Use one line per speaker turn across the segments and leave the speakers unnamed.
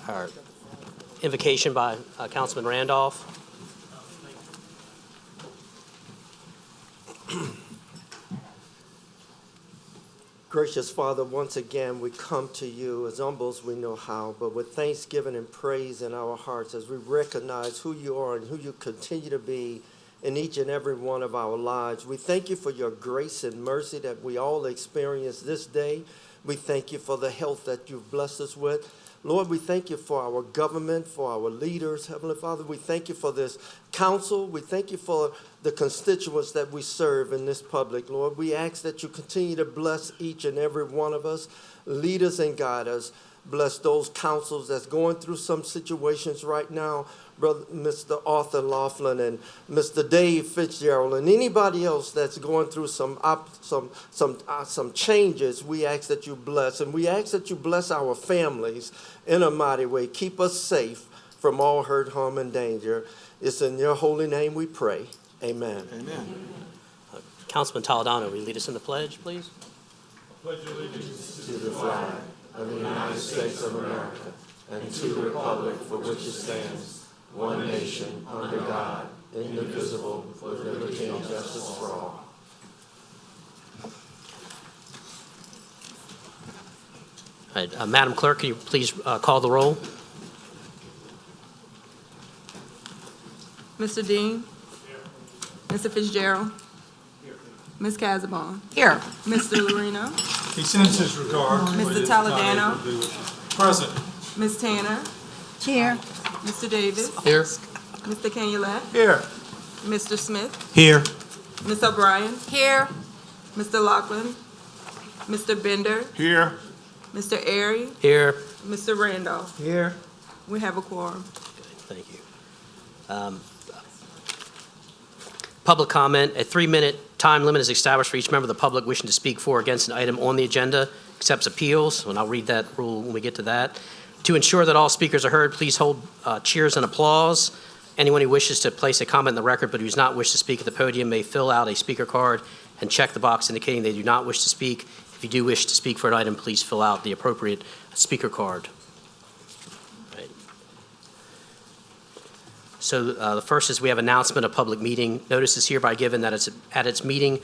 Our invocation by Councilman Randolph.
Gracious Father, once again we come to you as humble as we know how, but with thanksgiving and praise in our hearts as we recognize who you are and who you continue to be in each and every one of our lives. We thank you for your grace and mercy that we all experience this day. We thank you for the health that you've blessed us with. Lord, we thank you for our government, for our leaders. Heavenly Father, we thank you for this council. We thank you for the constituents that we serve in this public. Lord, we ask that you continue to bless each and every one of us, lead us and guide us. Bless those councils that's going through some situations right now. Brother, Mr. Arthur Laughlin and Mr. Dave Fitzgerald and anybody else that's going through some changes, we ask that you bless. And we ask that you bless our families in a mighty way. Keep us safe from all hurt, harm, and danger. It's in your holy name we pray. Amen.
Amen.
Councilman Toledano, will you lead us in the pledge, please?
Pledge allegiance
To the flag of the United States of America and to the republic for which it stands, one nation, under God, indivisible, with liberty and justice for all.
All right, Madam Clerk, can you please call the roll?
Mr. Dean? Here. Mr. Fitzgerald? Here. Ms. Casabon?
Here.
Mr. Lorino?
He sends his regard.
Mr. Toledano?
Present.
Ms. Tanner?
Here.
Mr. Davis?
Here.
Mr. Canulet?
Here.
Mr. Smith?
Here.
Ms. O'Brien?
Here.
Mr. Laughlin? Mr. Bender?
Here.
Mr. Airy?
Here.
Mr. Randolph?
Here.
We have a quorum.
Thank you. Public comment. A 3-minute time limit is established for each member of the public wishing to speak for or against an item on the agenda, accepts appeals, and I'll read that rule when we get to that. To ensure that all speakers are heard, please hold cheers and applause. Anyone who wishes to place a comment in the record but who does not wish to speak at the podium may fill out a speaker card and check the box indicating they do not wish to speak. If you do wish to speak for an item, please fill out the appropriate speaker card. Right. So the first is we have announcement of public meeting. Notice is hereby given that it's at its meeting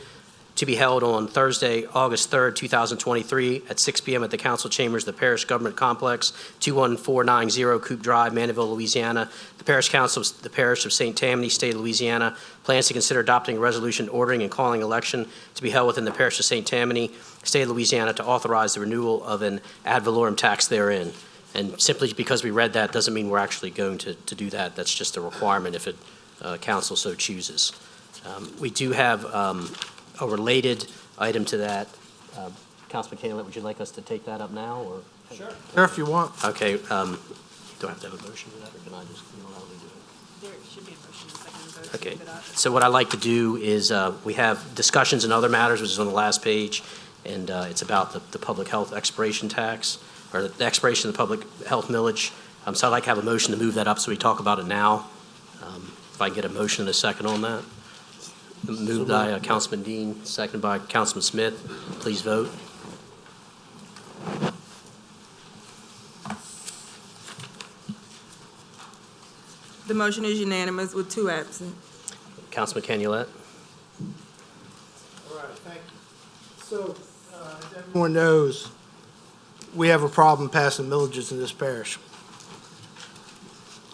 to be held on Thursday, August 3rd, 2023 at 6 p.m. at the Council Chambers, the Parish Government Complex, 21490 Coop Drive, Mandeville, Louisiana. The Parish Council of the Parish of St. Tammany, State of Louisiana, plans to consider adopting a resolution ordering and calling election to be held within the Parish of St. Tammany, State of Louisiana, to authorize the renewal of an ad valorem tax therein. And simply because we read that doesn't mean we're actually going to do that. That's just a requirement if it council so chooses. We do have a related item to that. Councilman Canulet, would you like us to take that up now, or?
Sure. Sure, if you want.
Okay. Do I have to have a motion for that, or can I just unilaterally do it?
There should be a motion, second vote.
Okay. So what I'd like to do is we have discussions and other matters, which is on the last page, and it's about the public health expiration tax, or the expiration of the public health millage. So I'd like to have a motion to move that up so we talk about it now. If I can get a motion and a second on that. Moved by Councilman Dean, seconded by Councilman Smith. Please vote.
The motion is unanimous with 2 absent.
Councilman Canulet.
All right, thank you. So, as everyone knows, we have a problem passing millages in this parish.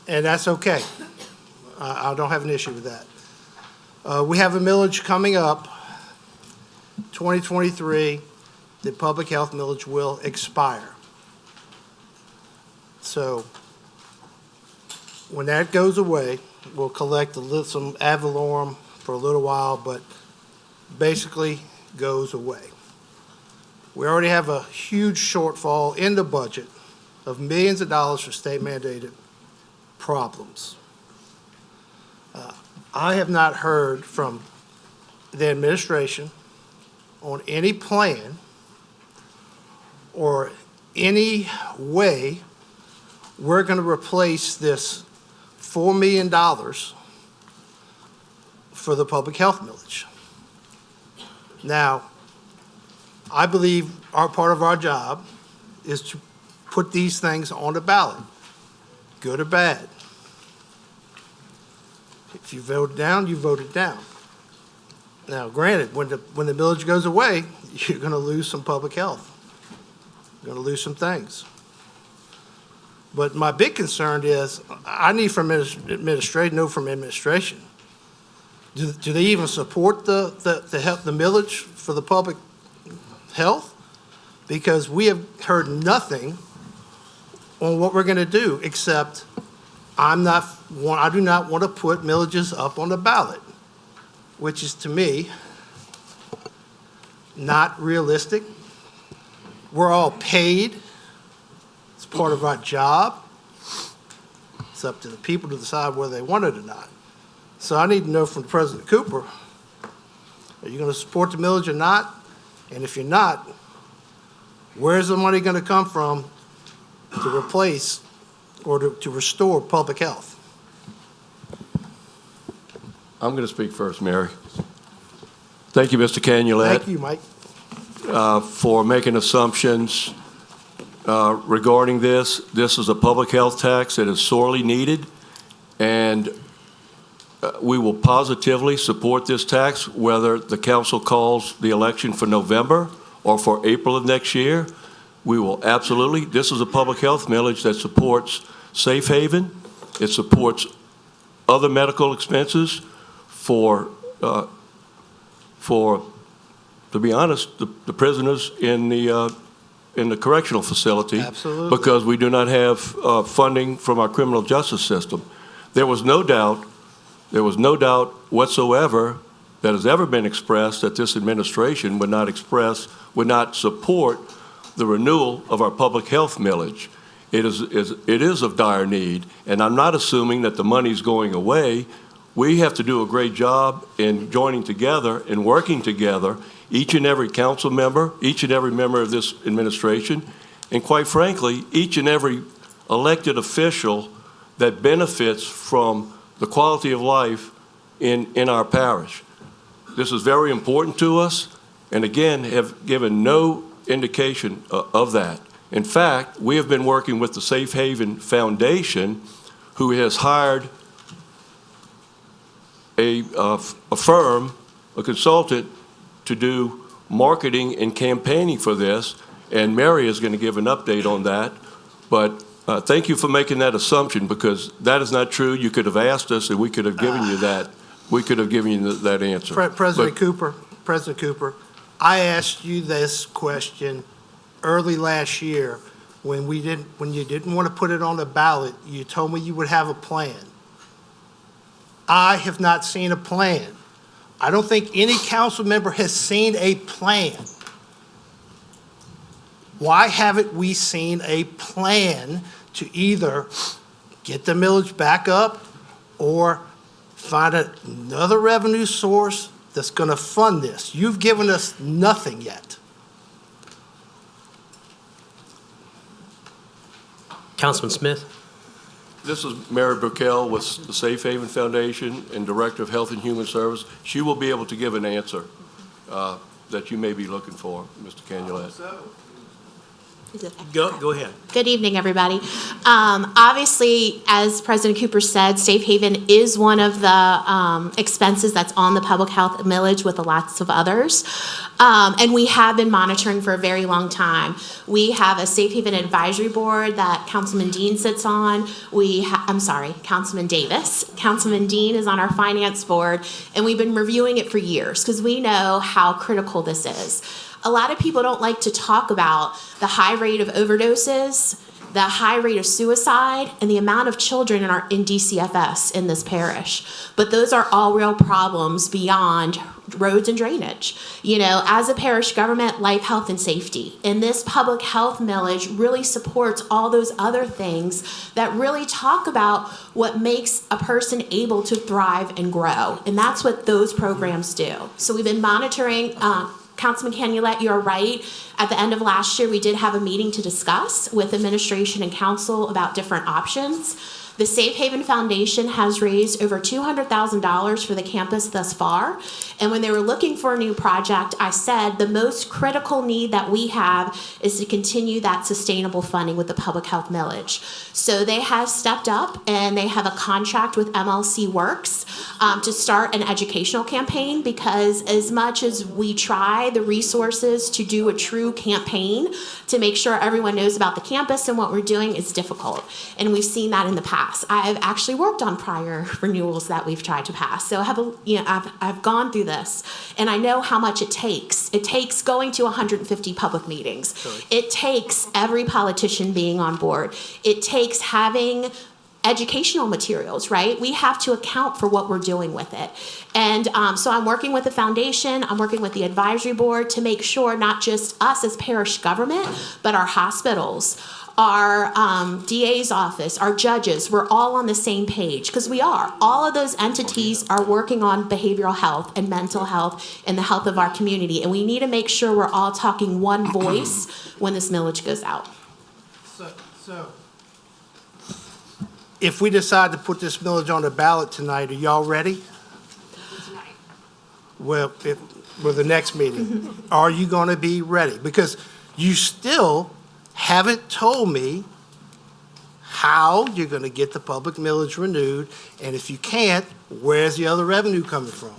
And that's okay. I don't have an issue with that. We have a millage coming up, 2023. The public health millage will expire. So when that goes away, we'll collect some ad valorem for a little while, but basically goes away. We already have a huge shortfall in the budget of millions of dollars for state mandated problems. I have not heard from the administration on any plan or any way we're going to replace this $4 million for the public health millage. Now, I believe part of our job is to put these things on the ballot, good or bad. If you vote it down, you vote it down. Now, granted, when the millage goes away, you're going to lose some public health. You're going to lose some things. But my big concern is, I need from administration, know from administration, do they even support the millage for the public health? Because we have heard nothing on what we're going to do, except I do not want to put millages up on the ballot, which is, to me, not realistic. We're all paid. It's part of our job. It's up to the people to decide whether they want it or not. So I need to know from President Cooper, are you going to support the millage or not? And if you're not, where's the money going to come from to replace or to restore public health?
I'm going to speak first, Mary. Thank you, Mr. Canulette.
Thank you, Mike.
For making assumptions regarding this. This is a public health tax that is sorely needed, and we will positively support this tax, whether the council calls the election for November or for April of next year. We will absolutely. This is a public health millage that supports Safe Haven. It supports other medical expenses for to be honest, the prisoners in the correctional facility.
Absolutely.
Because we do not have funding from our criminal justice system. There was no doubt whatsoever that has ever been expressed that this administration would not support the renewal of our public health millage. It is of dire need, and I'm not assuming that the money's going away. We have to do a great job in joining together and working together, each and every council member, each and every member of this administration, and quite frankly, each and every elected official that benefits from the quality of life in our parish. This is very important to us, and again, have given no indication of that. In fact, we have been working with the Safe Haven Foundation, who has hired a firm, a consultant, to do marketing and campaigning for this, and Mary is going to give an update on that. But thank you for making that assumption, because that is not true. You could have asked us, and we could have given you that. We could have given you that answer.
President Cooper, I asked you this question early last year when you didn't want to put it on the ballot. You told me you would have a plan. I have not seen a plan. I don't think any council member has seen a plan. Why haven't we seen a plan to either get the millage back up or find another revenue source that's going to fund this? You've given us nothing yet.
Councilman Smith?
This is Mary Burkell with the Safe Haven Foundation and Director of Health and Human Service. She will be able to give an answer that you may be looking for, Mr. Canulette.
Go ahead.
Good evening, everybody. Obviously, as President Cooper said, Safe Haven is one of the expenses that's on the public health millage with lots of others. And we have been monitoring for a very long time. We have a Safe Haven advisory board that Councilman Dean sits on. Councilman Davis. Councilman Dean is on our finance board, and we've been reviewing it for years because we know how critical this is. A lot of people don't like to talk about the high rate of overdoses, the high rate of suicide, and the amount of children in DCFS in this parish. But those are all real problems beyond roads and drainage. You know, as a parish government, life, health, and safety. And this public health millage really supports all those other things that really talk about what makes a person able to thrive and grow. And that's what those programs do. So we've been monitoring. Councilman Canulette, you're right. At the end of last year, we did have a meeting to discuss with administration and council about different options. The Safe Haven Foundation has raised over $200,000 for the campus thus far. And when they were looking for a new project, I said the most critical need that we have is to continue that sustainable funding with the public health millage. So they have stepped up and they have a contract with MLC Works to start an educational campaign, because as much as we try the resources to do a true campaign to make sure everyone knows about the campus and what we're doing, is difficult. And we've seen that in the past. I've actually worked on prior renewals that we've tried to pass. So I've gone through this, and I know how much it takes. It takes going to 150 public meetings. Sure. It takes every politician being on board. It takes having educational materials, right? We have to account for what we're doing with it. And so I'm working with the foundation, I'm working with the advisory board to make sure not just us as parish government, but our hospitals, our DA's office, our judges, we're all on the same page, because we are. All of those entities are working on behavioral health and mental health and the health of our community, and we need to make sure we're all talking one voice when this millage goes out.
So if we decide to put this millage on the ballot tonight, are y'all ready?
Tonight.
Well, for the next meeting, are you going to be ready? Because you still haven't told me how you're going to get the public millage renewed, and if you can't, where's the other revenue coming from?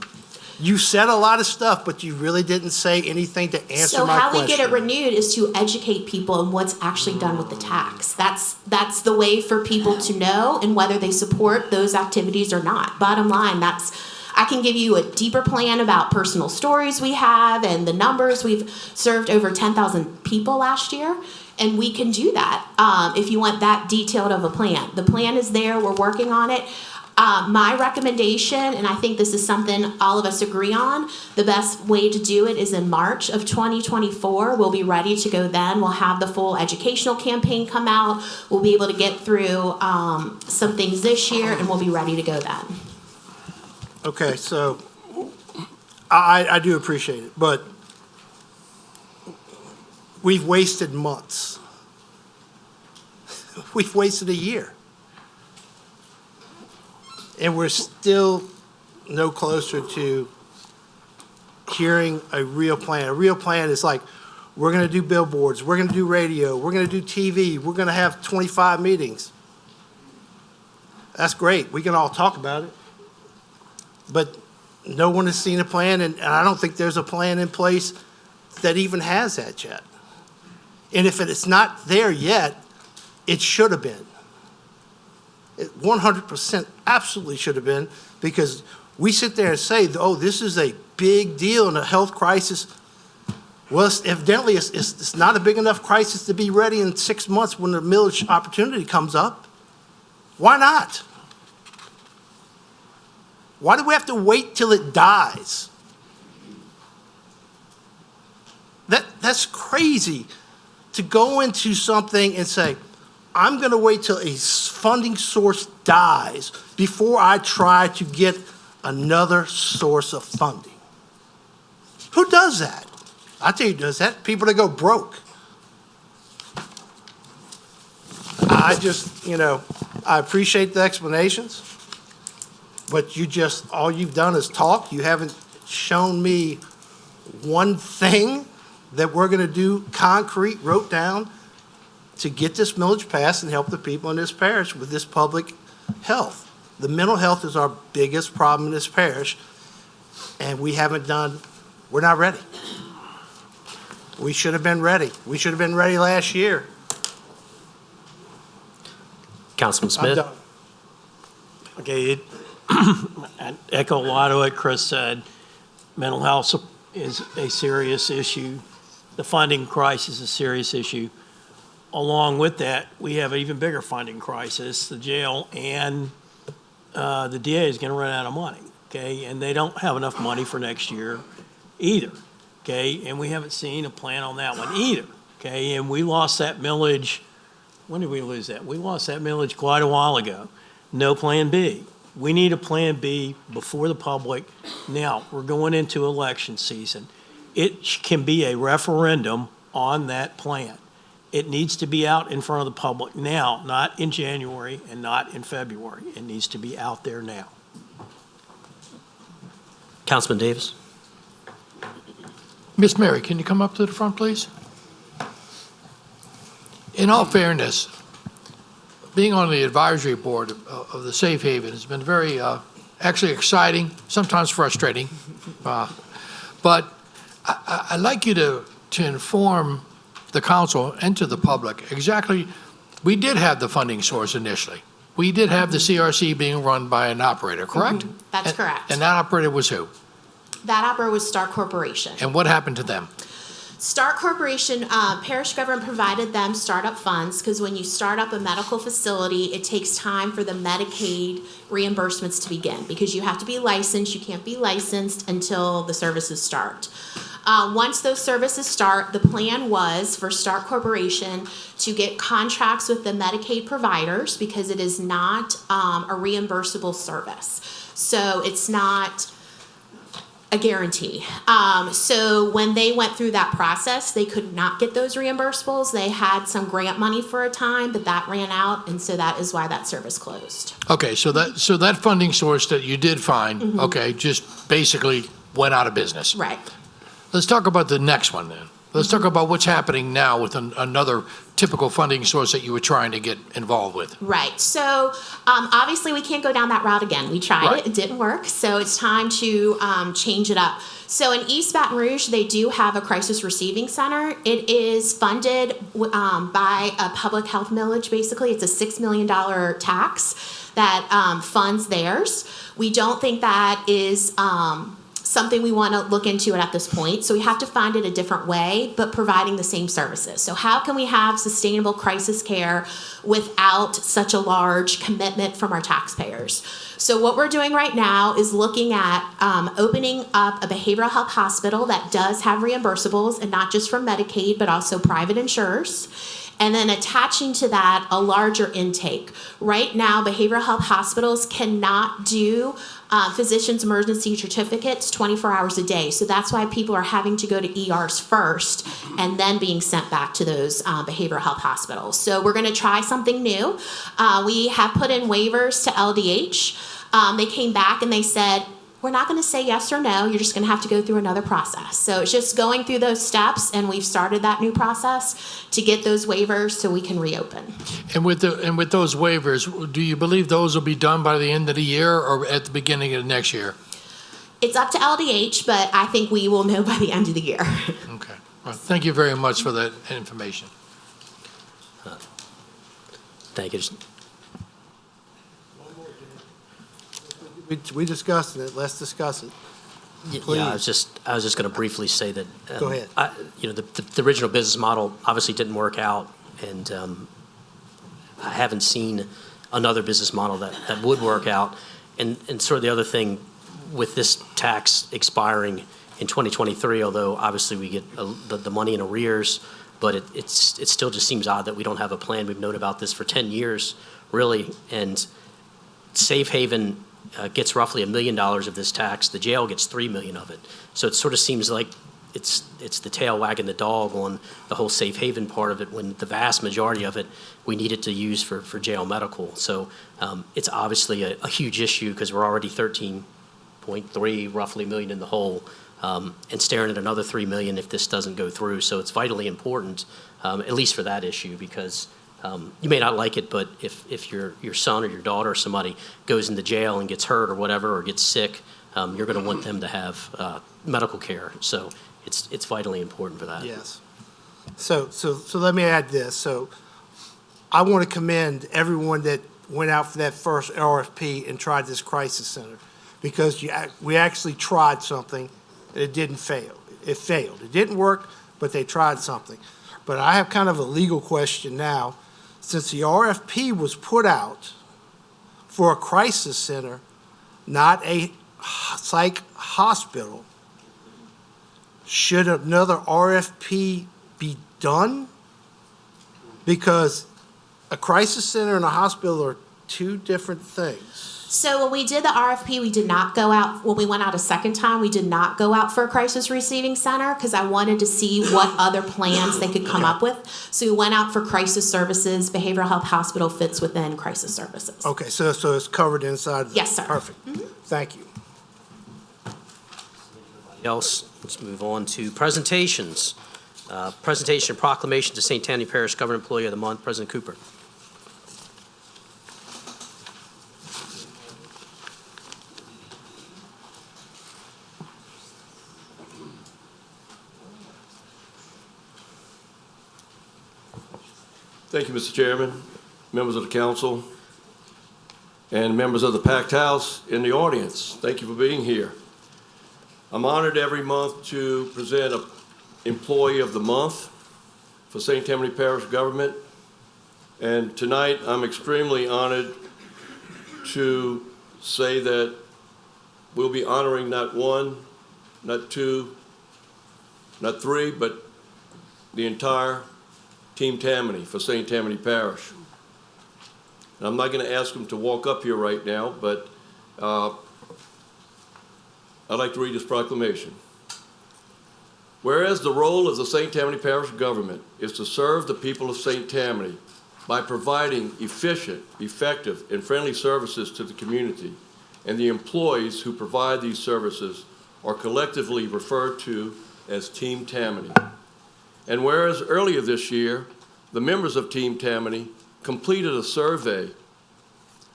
You said a lot of stuff, but you really didn't say anything to answer my question.
So how we get it renewed is to educate people on what's actually done with the tax. That's the way for people to know and whether they support those activities or not. Bottom line, I can give you a deeper plan about personal stories we have and the numbers. We've served over 10,000 people last year, and we can do that if you want that detailed of a plan. The plan is there. We're working on it. My recommendation, and I think this is something all of us agree on, the best way to do it is in March of 2024. We'll be ready to go then. We'll have the full educational campaign come out. We'll be able to get through some things this year, and we'll be ready to go then.
Okay, so I do appreciate it, but we've wasted months. We've wasted a year. And we're still no closer to hearing a real plan. A real plan is like, we're going to do billboards, we're going to do radio, we're going to do TV, we're going to have 25 meetings. That's great. We can all talk about it. But no one has seen a plan, and I don't think there's a plan in place that even has that yet. And if it's not there yet, it should have been. It 100% absolutely should have been, because we sit there and say, oh, this is a big deal in a health crisis. Well, evidently, it's not a big enough crisis to be ready in 6 months when the millage opportunity comes up. Why not? Why do we have to wait till it dies? That's crazy, to go into something and say, I'm going to wait till a funding source dies before I try to get another source of funding. Who does that? I tell you who does that. People that go broke. I just, I appreciate the explanations, but all you've done is talk. You haven't shown me one thing that we're going to do concrete, wrote down, to get this millage passed and help the people in this parish with this public health. The mental health is our biggest problem in this parish, and we're not ready. We should have been ready. We should have been ready last year.
Councilman
I'm
Smith?
done.
Okay, I echo a lot of what Chris said. Mental health is a serious issue. The funding crisis is a serious issue. Along with that, we have an even bigger funding crisis. The jail and the DA is going to run out of money, okay? And they don't have enough money for next year either, okay? And we haven't seen a plan on that one either, okay? And we lost that millage. When did we lose that? We lost that millage quite a while ago. No plan B. We need a plan B before the public. Now, we're going into election season. It can be a referendum on that plan. It needs to be out in front of the public now, not in January and not in February. It needs to be out there now.
Councilman Davis?
Miss Mary, can you come up to the front, please? In all fairness, being on the advisory board of the Safe Haven has been very, actually exciting, sometimes frustrating. But I'd like you to inform the council and to the public exactly, we did have the funding source initially. We did have the CRC being run by an operator, correct?
That's correct.
And that operator was who?
That operator was Stark Corporation.
And what happened to them?
Stark Corporation, parish government provided them startup funds because when you start up a medical facility, it takes time for the Medicaid reimbursements to begin because you have to be licensed. You can't be licensed until the services start. Once those services start, the plan was for Stark Corporation to get contracts with the Medicaid providers because it is not a reimbursable service. So it's not a guarantee. So when they went through that process, they could not get those reimbursables. They had some grant money for a time, but that ran out, and so that is why that service closed.
Okay, so that funding source that you did find, okay, just basically went out of business.
Right.
Let's talk about the next one then. Let's talk about what's happening now with another typical funding source that you were trying to get involved with.
Right. So obviously we can't go down that route again. We tried
Right.
it. It didn't work. So it's time to change it up. So in East Baton Rouge, they do have a crisis receiving center. It is funded by a public health millage, basically. It's a $6 million tax that funds theirs. We don't think that is something we want to look into it at this point. So we have to find it a different way, but providing the same services. So how can we have sustainable crisis care without such a large commitment from our taxpayers? So what we're doing right now is looking at opening up a behavioral health hospital that does have reimbursables, and not just from Medicaid, but also private insurers. And then attaching to that a larger intake. Right now, behavioral health hospitals cannot do physician's emergency certificates 24 hours a day. So that's why people are having to go to ERs first and then being sent back to those behavioral health hospitals. So we're going to try something new. We have put in waivers to LDH. They came back and they said, we're not going to say yes or no. You're just going to have to go through another process. So it's just going through those steps, and we've started that new process to get those waivers so we can reopen.
And with those waivers, do you believe those will be done by the end of the year or at the beginning of next year?
It's up to LDH, but I think we will know by the end of the year.
Okay. Well, thank you very much for that information.
Thank you.
We discussed it, let's discuss it.
Yeah, I was just going to briefly say that.
Go ahead.
The original business model obviously didn't work out, and I haven't seen another business model that would work out. And sort of the other thing with this tax expiring in 2023, although obviously we get the money in arrears, but it still just seems odd that we don't have a plan. We've known about this for 10 years, really, and Safe Haven gets roughly $1 million of this tax. The jail gets $3 million of it. So it sort of seems like it's the tail wagging the dog on the whole Safe Haven part of it, when the vast majority of it we needed to use for jail medical. So it's obviously a huge issue because we're already 13.3 roughly million in the hole, and staring at another $3 million if this doesn't go through. So it's vitally important, at least for that issue, because you may not like it, but if your son or your daughter or somebody goes into jail and gets hurt or whatever, or gets sick, you're going to want them to have medical care. So it's vitally important for that.
Yes. So let me add this. So I want to commend everyone that went out for that first RFP and tried this crisis center, because we actually tried something and it didn't fail. It failed. It didn't work, but they tried something. But I have kind of a legal question now. Since the RFP was put out for a crisis center, not a psych hospital, should another RFP be done? Because a crisis center and a hospital are two different things.
So when we did the RFP, we did not go out, when we went out a second time, we did not go out for a crisis receiving center because I wanted to see what other plans they could come up with. So we went out for crisis services. Behavioral health hospital fits within crisis services.
Okay, so it's covered inside?
Yes, sir.
Perfect. Thank you.
Else, let's move on to presentations. Presentation and proclamation to St. Tammany Parish Government Employee of the Month, President Cooper.
Thank you, Mr. Chairman, members of the council, and members of the packed house in the audience. Thank you for being here. I'm honored every month to present an Employee of the Month for St. Tammany Parish government. And tonight, I'm extremely honored to say that we'll be honoring not one, not two, not three, but the entire Team Tammany for St. Tammany Parish. And I'm not going to ask them to walk up here right now, but I'd like to read this proclamation. Whereas the role of the St. Tammany Parish government is to serve the people of St. Tammany by providing efficient, effective, and friendly services to the community, and the employees who provide these services are collectively referred to as Team Tammany. And whereas earlier this year, the members of Team Tammany completed a survey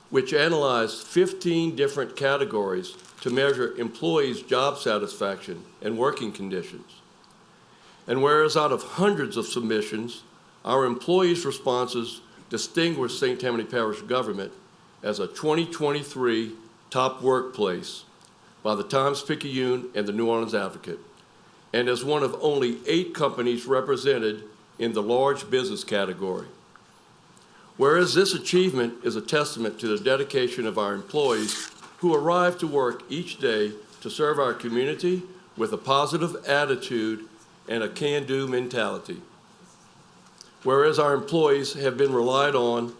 which analyzed 15 different categories to measure employees' job satisfaction and working conditions. And whereas out of hundreds of submissions, our employees' responses distinguished St. Tammany Parish government as a 2023 top workplace by the Times-Picayune and the New Orleans Advocate, and as one of only 8 companies represented in the large business category. Whereas this achievement is a testament to the dedication of our employees who arrive to work each day to serve our community with a positive attitude and a can-do mentality. Whereas our employees have been relied on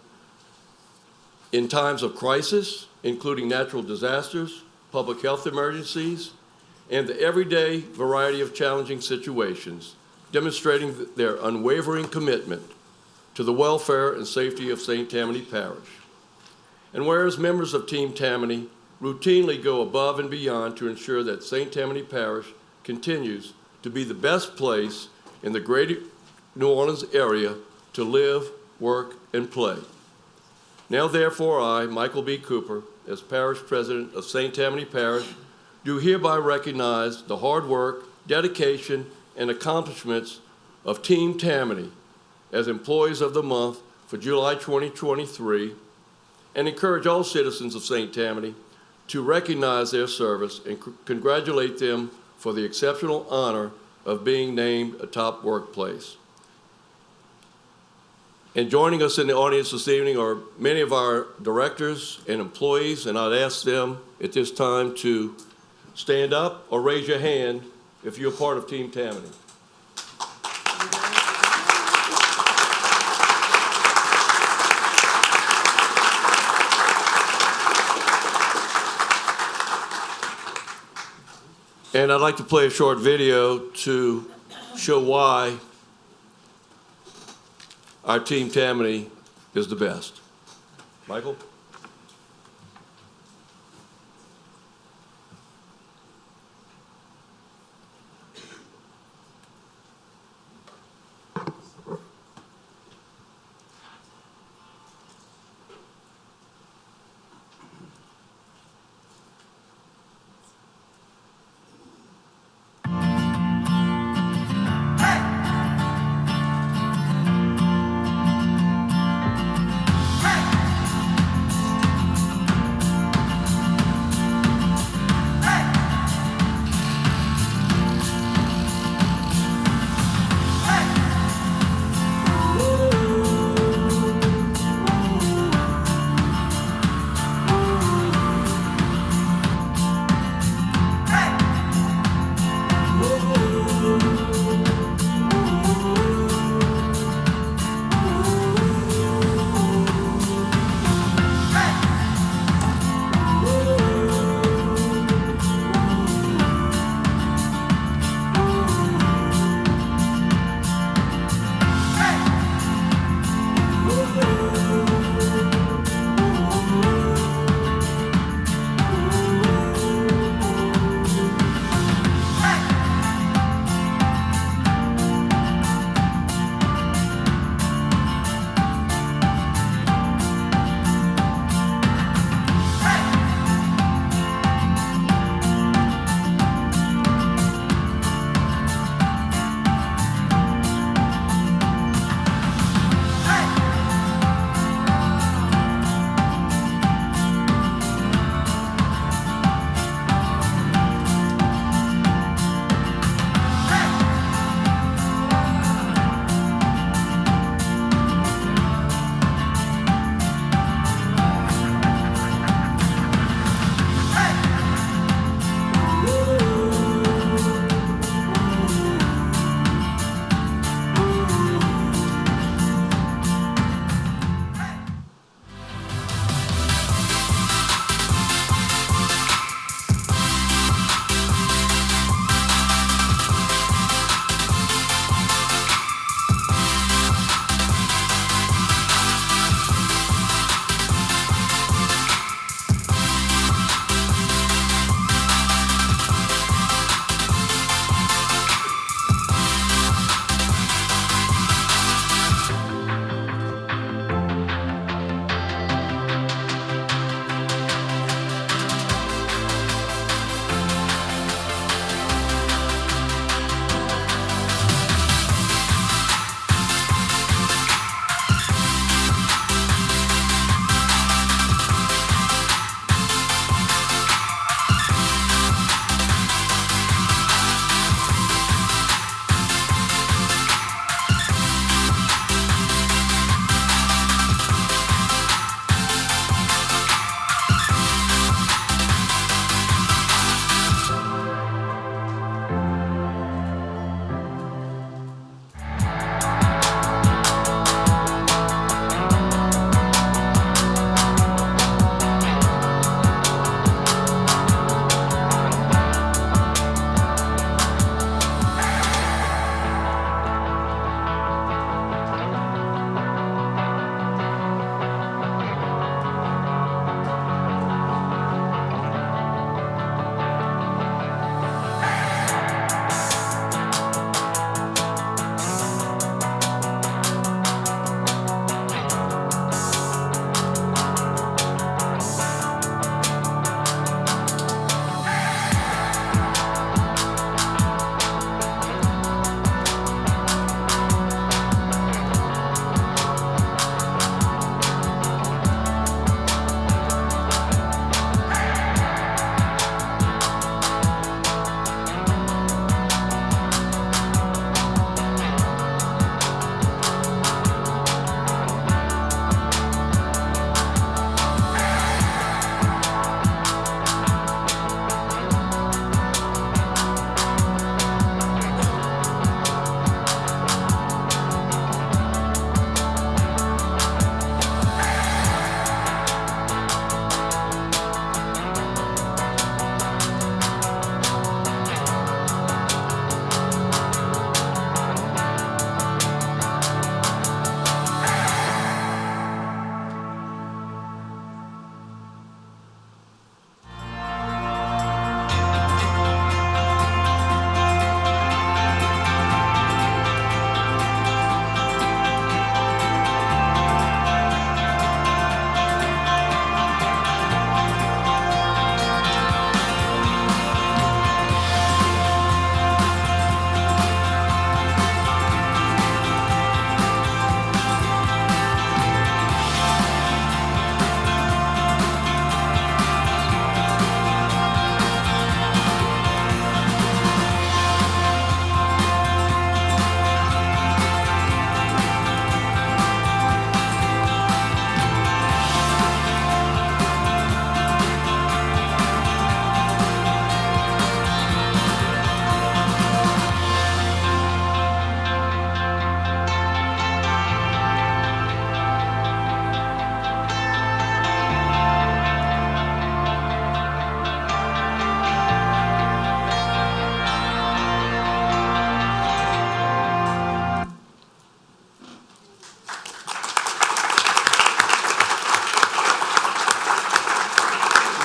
in times of crisis, including natural disasters, public health emergencies, and the everyday variety of challenging situations, demonstrating their unwavering commitment to the welfare and safety of St. Tammany Parish. And whereas members of Team Tammany routinely go above and beyond to ensure that St. Tammany Parish continues to be the best place in the greater New Orleans area to live, work, and play. Now therefore I, Michael B. Cooper, as Parish President of St. Tammany Parish, do hereby recognize the hard work, dedication, and accomplishments of Team Tammany as Employees of the Month for July 2023, and encourage all citizens of St. Tammany to recognize their service and congratulate them for the exceptional honor of being named a top workplace. And joining us in the audience this evening are many of our directors and employees, and I'd ask them at this time to stand up or raise your hand if you're part of Team Tammany. And I'd like to play a short video to show why our Team Tammany is the best. Michael?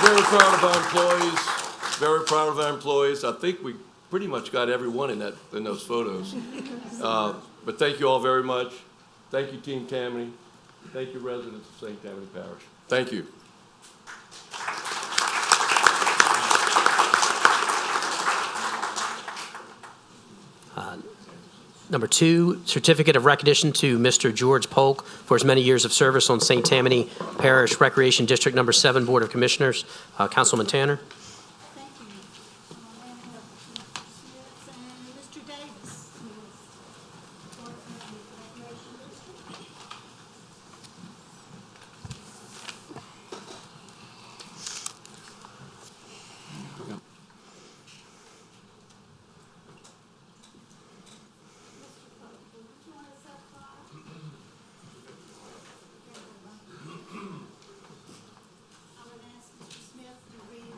very proud of our employees, very proud of our employees. I think we pretty much got everyone in those photos. But thank you all very much. Thank you, Team Tammany. Thank you, residents of St. Tammany Parish. Thank you.
Number 2, certificate of recognition to Mr. George Polk for his many years of service on St. Tammany Parish Recreation District Number 7 Board of Commissioners. Councilman Tanner.
Thank you. And we have Mr. Smith and Mr. Davis, who is part of the Recreation District. I'm going to ask Mr. Smith to read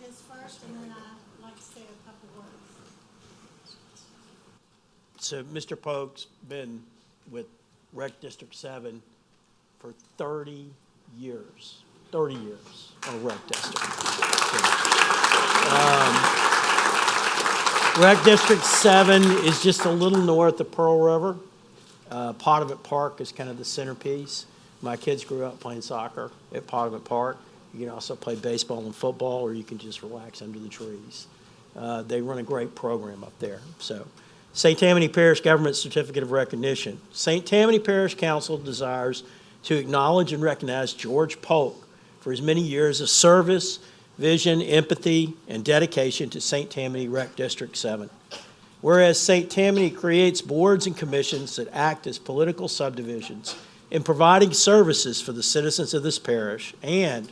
his first, and then I'd like to say a couple words.
So Mr. Polk's been with Rec District 7 for 30 years. 30 years on Rec District. Rec District 7 is just a little north of Pearl River. Potawatomi Park is kind of the centerpiece. My kids grew up playing soccer at Potawatomi Park. You can also play baseball and football, or you can just relax under the trees. They run a great program up there. So, St. Tammany Parish Government Certificate of Recognition. St. Tammany Parish Council desires to acknowledge and recognize George Polk for his many years of service, vision, empathy, and dedication to St. Tammany Rec District 7. Whereas St. Tammany creates boards and commissions that act as political subdivisions in providing services for the citizens of this parish, and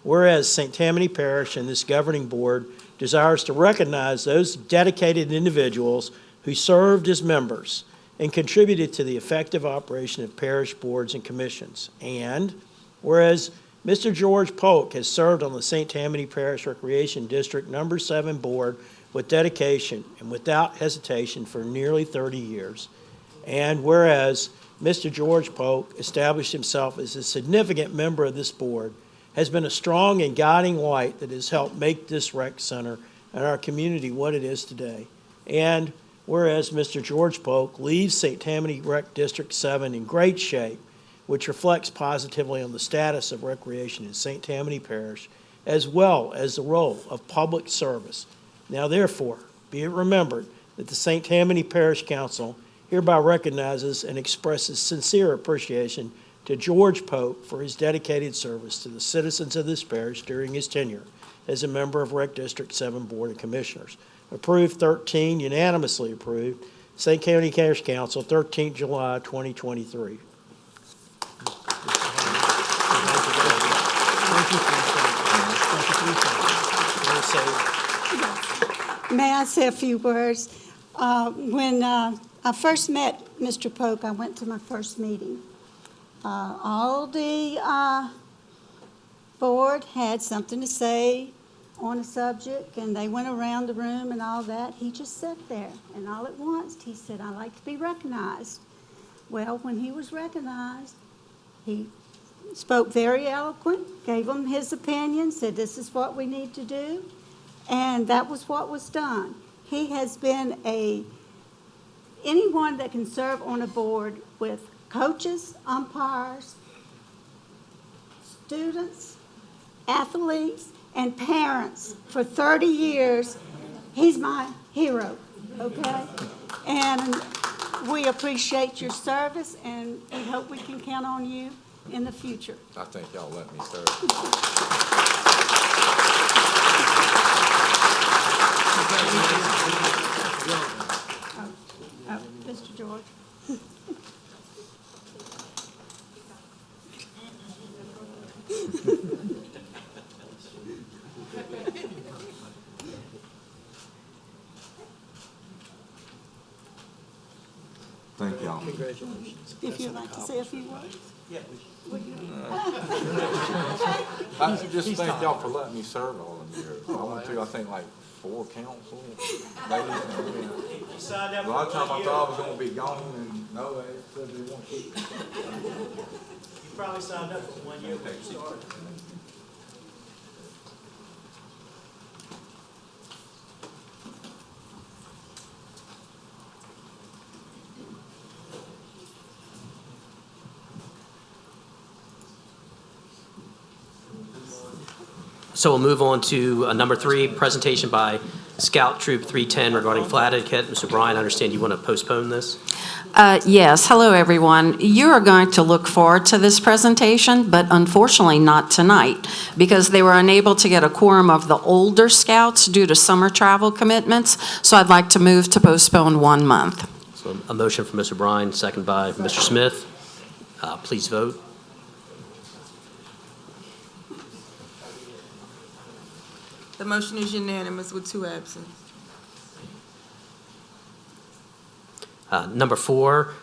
whereas St. Tammany Parish and this governing board desires to recognize those dedicated individuals who served as members and contributed to the effective operation of parish boards and commissions, and whereas Mr. George Polk has served on the St. Tammany Parish Recreation District Number 7 Board with dedication and without hesitation for nearly 30 years. And whereas Mr. George Polk established himself as a significant member of this board, has been a strong and guiding light that has helped make this rec center and our community what it is today. And whereas Mr. George Polk leaves St. Tammany Rec District 7 in great shape, which reflects positively on the status of recreation in St. Tammany Parish, as well as the role of public service. Now therefore, be it remembered that the St. Tammany Parish Council hereby recognizes and expresses sincere appreciation to George Polk for his dedicated service to the citizens of this parish during his tenure as a member of Rec District 7 Board of Commissioners. Approved 13, unanimously approved. St. Tammany Parish Council, 13th July 2023.
May I say a few words? When I first met Mr. Polk, I went to my first meeting. All the board had something to say on a subject, and they went around the room and all that. He just sat there, and all at once he said, "I like to be recognized." Well, when he was recognized, he spoke very eloquent, gave them his opinion, said this is what we need to do, and that was what was done. He has been anyone that can serve on a board with coaches, umpires, students, athletes, and parents for 30 years. He's my hero, okay? And we appreciate your service, and we hope we can count on you in the future.
I think y'all let me serve.
Mr. George.
Thank y'all.
Congratulations.
If you'd like to say a few words.
I just thank y'all for letting me serve all of you. I went through, I think, like 4 councils. A lot of times I thought I was gonna be gone, and no, they said they won't keep me.
You probably signed up for 1 year when you started.
So we'll move on to number 3, presentation by Scout Troop 310 regarding flat etiquette. Mr. Bryan, I understand you want to postpone this?
Yes. Hello, everyone. You are going to look forward to this presentation, but unfortunately not tonight, because they were unable to get a quorum of the older scouts due to summer travel commitments. So I'd like to move to postpone 1 month.
So a motion from Mr. Bryan, second by Mr. Smith. Please vote.
The motion is unanimous with 2 absent.
Number 4,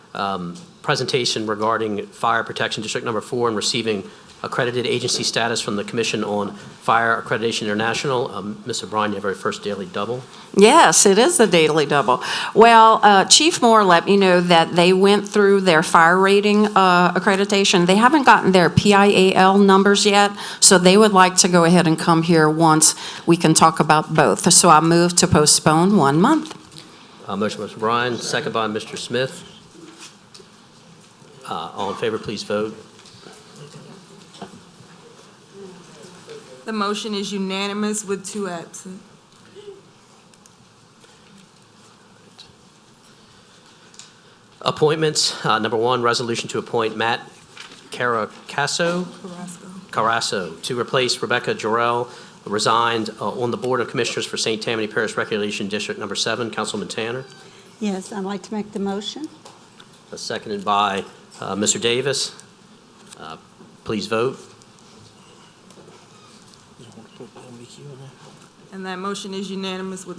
presentation regarding Fire Protection District Number 4 and receiving accredited agency status from the Commission on Fire Accreditation International. Mr. Bryan, you have our first daily double.
Yes, it is a daily double. Well, Chief Moore let me know that they went through their fire rating accreditation. They haven't gotten their PIAL numbers yet, so they would like to go ahead and come here once we can talk about both. So I move to postpone 1 month.
Motion by Mr. Bryan, second by Mr. Smith. All in favor, please vote.
The motion is unanimous with 2 absent.
Appointments, number 1, resolution to appoint Matt Carrasco to replace Rebecca Jorrell, resigned on the Board of Commissioners for St. Tammany Parish Recreation District Number 7. Councilman Tanner.
Yes, I'd like to make the motion.
Seconded by Mr. Davis. Please vote.
And that motion is unanimous with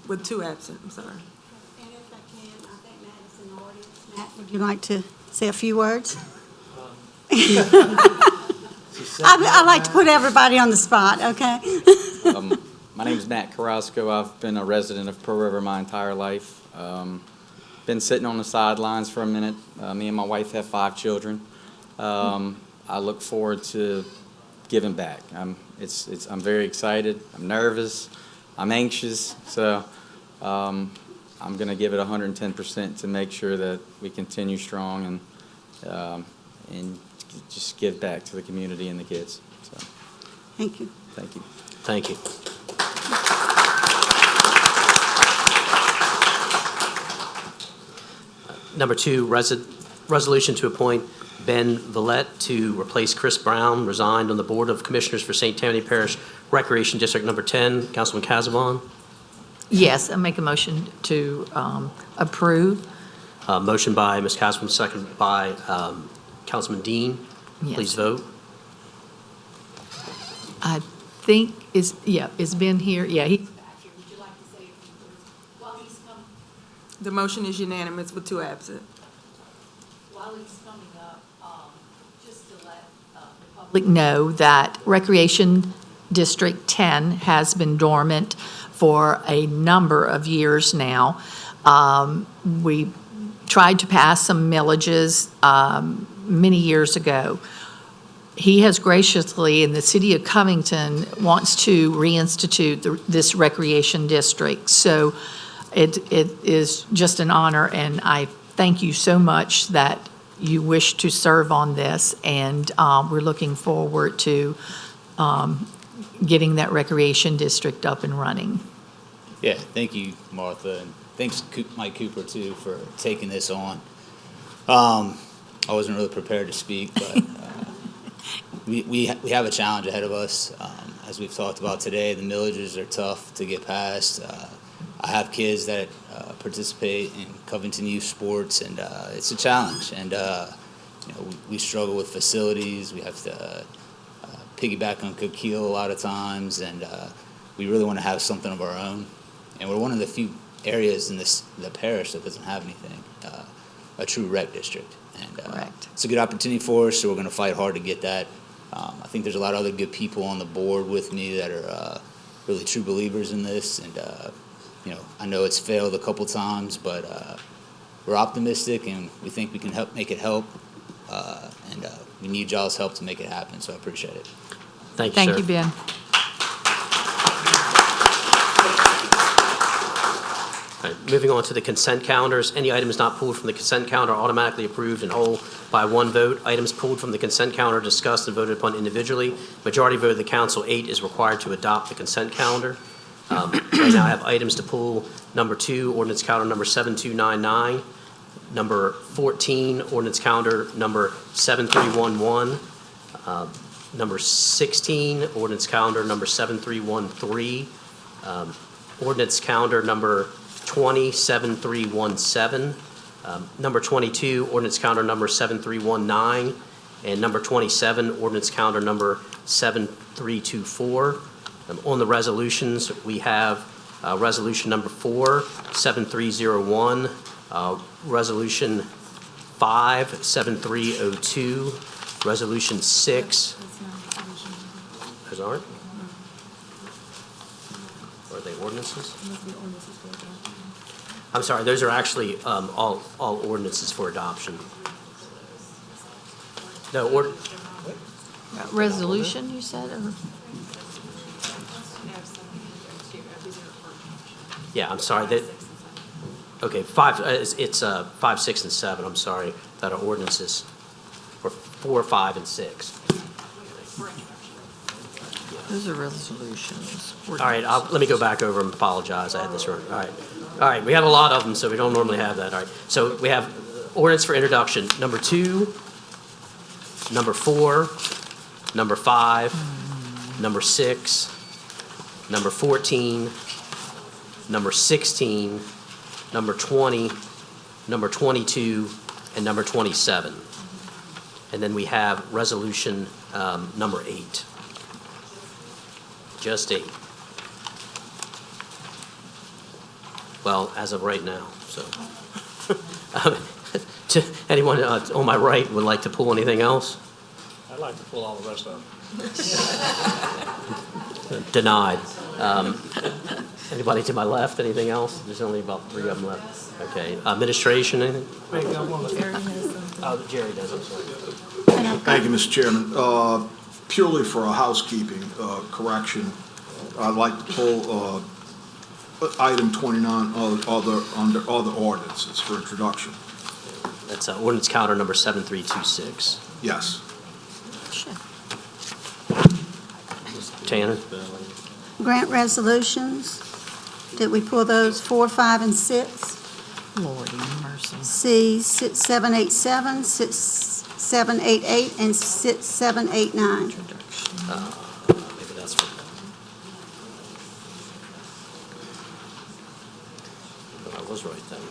with 2 absent, I'm sorry.
And if I can, I think Matt is in the audience. Matt, would you like to say a few words? I like to put everybody on the spot, okay?
My name is Matt Carrasco. I've been a resident of Pearl River my entire life. Been sitting on the sidelines for a minute. Me and my wife have 5 children. I look forward to giving back. I'm very excited. I'm nervous. I'm anxious. So I'm going to give it 110% to make sure that we continue strong and just give back to the community and the kids. So,
Thank you.
thank you.
Thank you. Number 2, resolution to appoint Ben Villette to replace Chris Brown, resigned on the Board of Commissioners for St. Tammany Parish Recreation District Number 10. Councilman Casavon.
Yes, I make a motion to approve.
Motion by Ms. Casavon, second by Councilman Dean.
Yes.
Please vote.
I think is Ben here? Yeah, he.
Would you like to say a few words while he's coming?
The motion is unanimous with 2 absent.
While he's coming up, just to let the public know that Recreation District 10 has been dormant for a number of years now. We tried to pass some millages many years ago. He has graciously, and the city of Covington wants to reinstitute this recreation district. So it is just an honor, and I thank you so much that you wish to serve on this, and we're looking forward to getting that recreation district up and running.
Yeah, thank you, Martha, and thanks, Mike Cooper, too, for taking this on. I wasn't really prepared to speak, but we have a challenge ahead of us. As we've talked about today, the millages are tough to get past. I have kids that participate in Covington youth sports, and it's a challenge. And we struggle with facilities. We have to piggyback on Coquille a lot of times, and we really want to have something of our own. And we're one of the few areas in the parish that doesn't have anything, a true rec district. And it's a good opportunity for us, so we're going to fight hard to get that. I think there's a lot of other good people on the board with me that are really true believers in this, and I know it's failed a couple times, but we're optimistic, and we think we can make it help, and we need y'all's help to make it happen, so I appreciate it.
Thank you, sir.
Thank you, Ben.
All right, moving on to the consent calendars. Any items not pulled from the consent calendar are automatically approved in whole by one vote. Items pulled from the consent calendar are discussed and voted upon individually. Majority vote of the council, 8, is required to adopt the consent calendar. Right now, I have items to pull. Number 2, ordinance calendar number 7299. Number 14, ordinance calendar number 7311. Number 16, ordinance calendar number 7313. Ordinance calendar number 20, 7317. Number 22, ordinance calendar number 7319. And number 27, ordinance calendar number 7324. On the resolutions, we have resolution number 4, 7301. Resolution 5, 7302. Resolution 6. Those aren't? Are they ordinances? I'm sorry, those are actually all ordinances for adoption. No,
Resolution, you said, or?
yeah, I'm sorry. Okay, it's 5, 6, and 7, I'm sorry, that are ordinances, or 4, 5, and 6.
Those are resolutions.
All right, let me go back over and apologize. I had this wrong. All right, we have a lot of them, so we don't normally have that. All right, so we have ordinance for introduction, number 2, number 4, number 5, number 6, number 14, number 16, number 20, number 22, and number 27. And then we have resolution number 8. Just 8. Well, as of right now, so. Anyone on my right would like to pull anything else?
I'd like to pull all the rest of them.
Denied. Anybody to my left, anything else? There's only about 3 of them left. Okay, administration, anything? Oh, Jerry does, I'm sorry.
Thank you, Mr. Chairman. Purely for a housekeeping correction, I'd like to pull item 29 under other ordinances for introduction.
That's ordinance calendar number 7326.
Yes.
Tanner?
Grant resolutions, did we pull those 4, 5, and 6?
Lordy mercy.
C 6787, 6788, and 6789.
Maybe that's what. I was right then.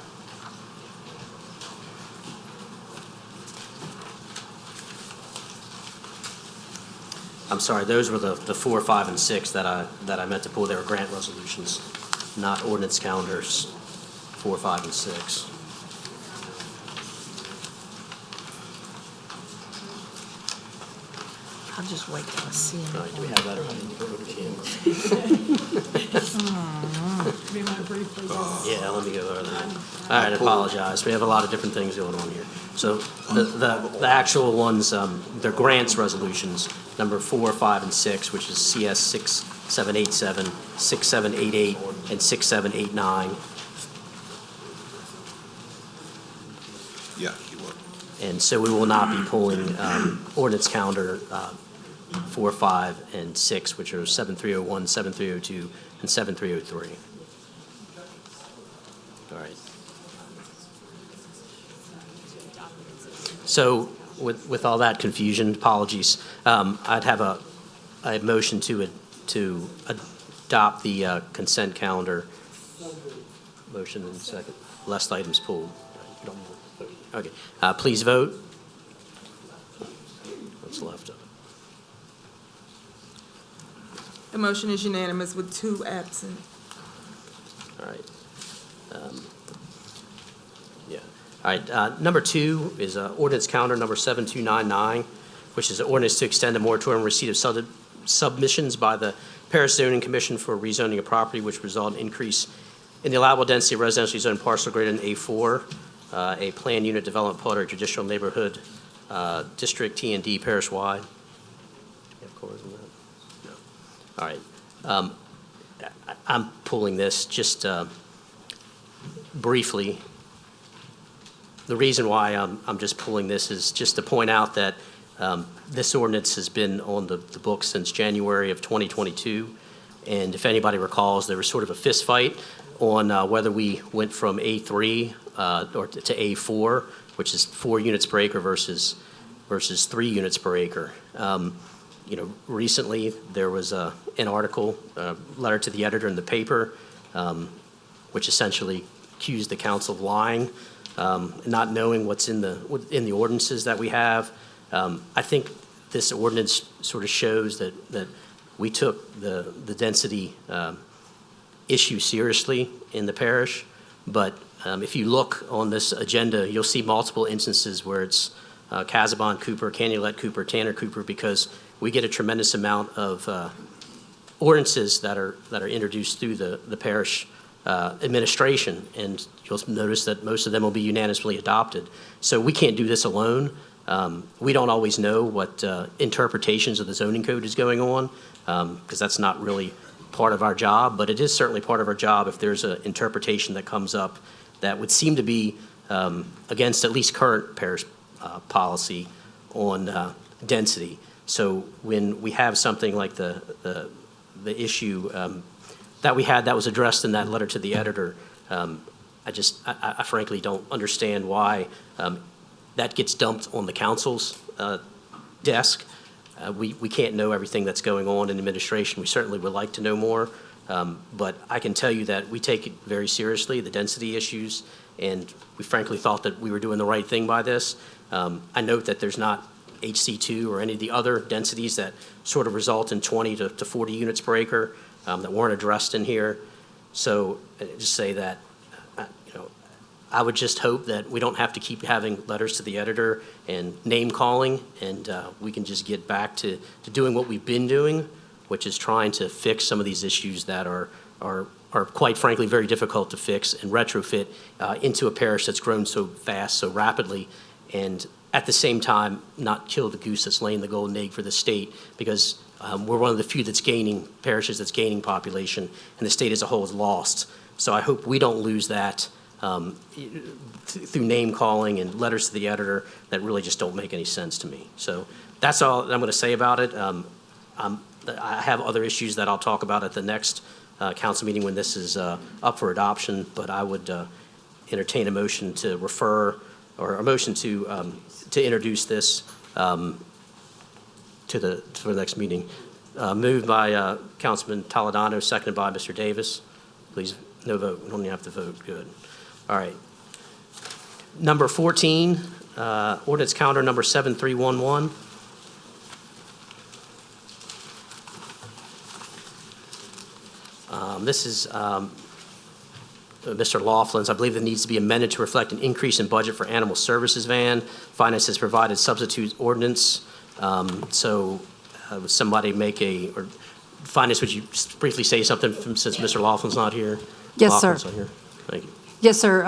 I'm sorry, those were the 4, 5, and 6 that I meant to pull. They were grant resolutions, not ordinance calendars 4, 5, and 6.
I'll just wait till I see it.
All right, do we have that or yeah, let me go over that. All right, I apologize. We have a lot of different things going on here. So the actual ones, they're grants resolutions, number 4, 5, and 6, which is CS 6787, 6788, and 6789.
Yeah, you would.
And so we will not be pulling ordinance calendar 4, 5, and 6, which are 7301, 7302, and 7303. All right. So with all that confusion, apologies, I'd have a motion to adopt the consent calendar. Motion in a second. Last items pulled. Okay. Please vote. What's left of it?
The motion is unanimous with 2 absent.
All right. Yeah. All right. Number 2 is ordinance calendar number 7299, which is an ordinance to extend the moratorium on receipt of submissions by the Parish Zoning Commission for rezoning of property, which result in increase in the allowable density of residentially zoned parcel greater than A4, a planned unit development part or judicial neighborhood district T&D parish-wide. Do you have cores in that? No. All right. I'm pulling this just briefly, the reason why I'm just pulling this is just to point out that this ordinance has been on the books since January of 2022. And if anybody recalls, there was sort of a fist fight on whether we went from A3 or to A4, which is 4 units per acre versus 3 units per acre. Recently there was an article, letter to the editor in the paper, which essentially accused the council of lying, not knowing what's in the ordinances that we have. I think this ordinance sort of shows that we took the density issue seriously in the parish, but if you look on this agenda, you'll see multiple instances where it's Casabon Cooper, Canulet Cooper, Tanner Cooper, because we get a tremendous amount of ordinances that are introduced through the parish administration, and you'll notice that most of them will be unanimously adopted. So we can't do this alone. We don't always know what interpretations of the zoning code is going on, because that's not really part of our job, but it is certainly part of our job if there's an interpretation that comes up that would seem to be against at least current parish policy on density. So when we have something like the issue that we had that was addressed in that letter to the editor, I frankly don't understand why that gets dumped on the council's desk. We can't know everything that's going on in administration. We certainly would like to know more, but I can tell you that we take it very seriously, the density issues, and we frankly thought that we were doing the right thing by this. I note that there's not HC2 or any of the other densities that sort of result in 20 to 40 units per acre that weren't addressed in here. So just say that, I would just hope that we don't have to keep having letters to the editor and name calling, and we can just get back to doing what we've been doing, which is trying to fix some of these issues that are quite frankly very difficult to fix and retrofit into a parish that's grown so fast, so rapidly, and at the same time not kill the goose that's laying the golden egg for the state, because we're one of the few parishes that's gaining population, and the state as a whole is lost. So I hope we don't lose that through name calling and letters to the editor that really just don't make any sense to me. So that's all I'm going to say about it. I have other issues that I'll talk about at the next council meeting when this is up for adoption, but I would entertain a motion to refer, or a motion to introduce this for the next meeting. Moved by Councilman Toledano, seconded by Mr. Davis. Please, no vote. We don't even have to vote. Good. All right. Number 14, ordinance calendar number 7311. This is Mr. Laughlin's. I believe it needs to be amended to reflect an increase in budget for animal services van. Finance has provided substitute ordinance. Would somebody make or Finance, would you briefly say something since Mr. Laughlin's not here?
Yes, sir.
Laughlin's not here. Thank you.
Yes, sir.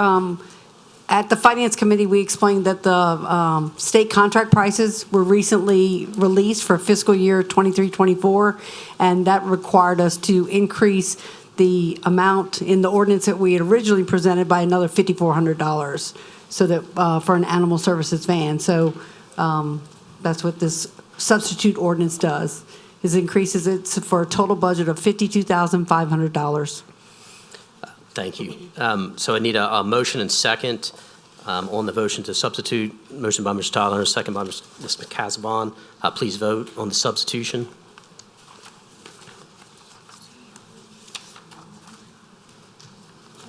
At the Finance Committee, we explained that the state contract prices were recently released for fiscal year 23-24, and that required us to increase the amount in the ordinance that we had originally presented by another $5,400, so that for an animal services van. So that's what this substitute ordinance does, is increases it for a total budget of $52,500.
Thank you. So I need a motion and second on the motion to substitute. Motion by Mr. Tyler, second by Ms. Casabon. Please vote on the substitution.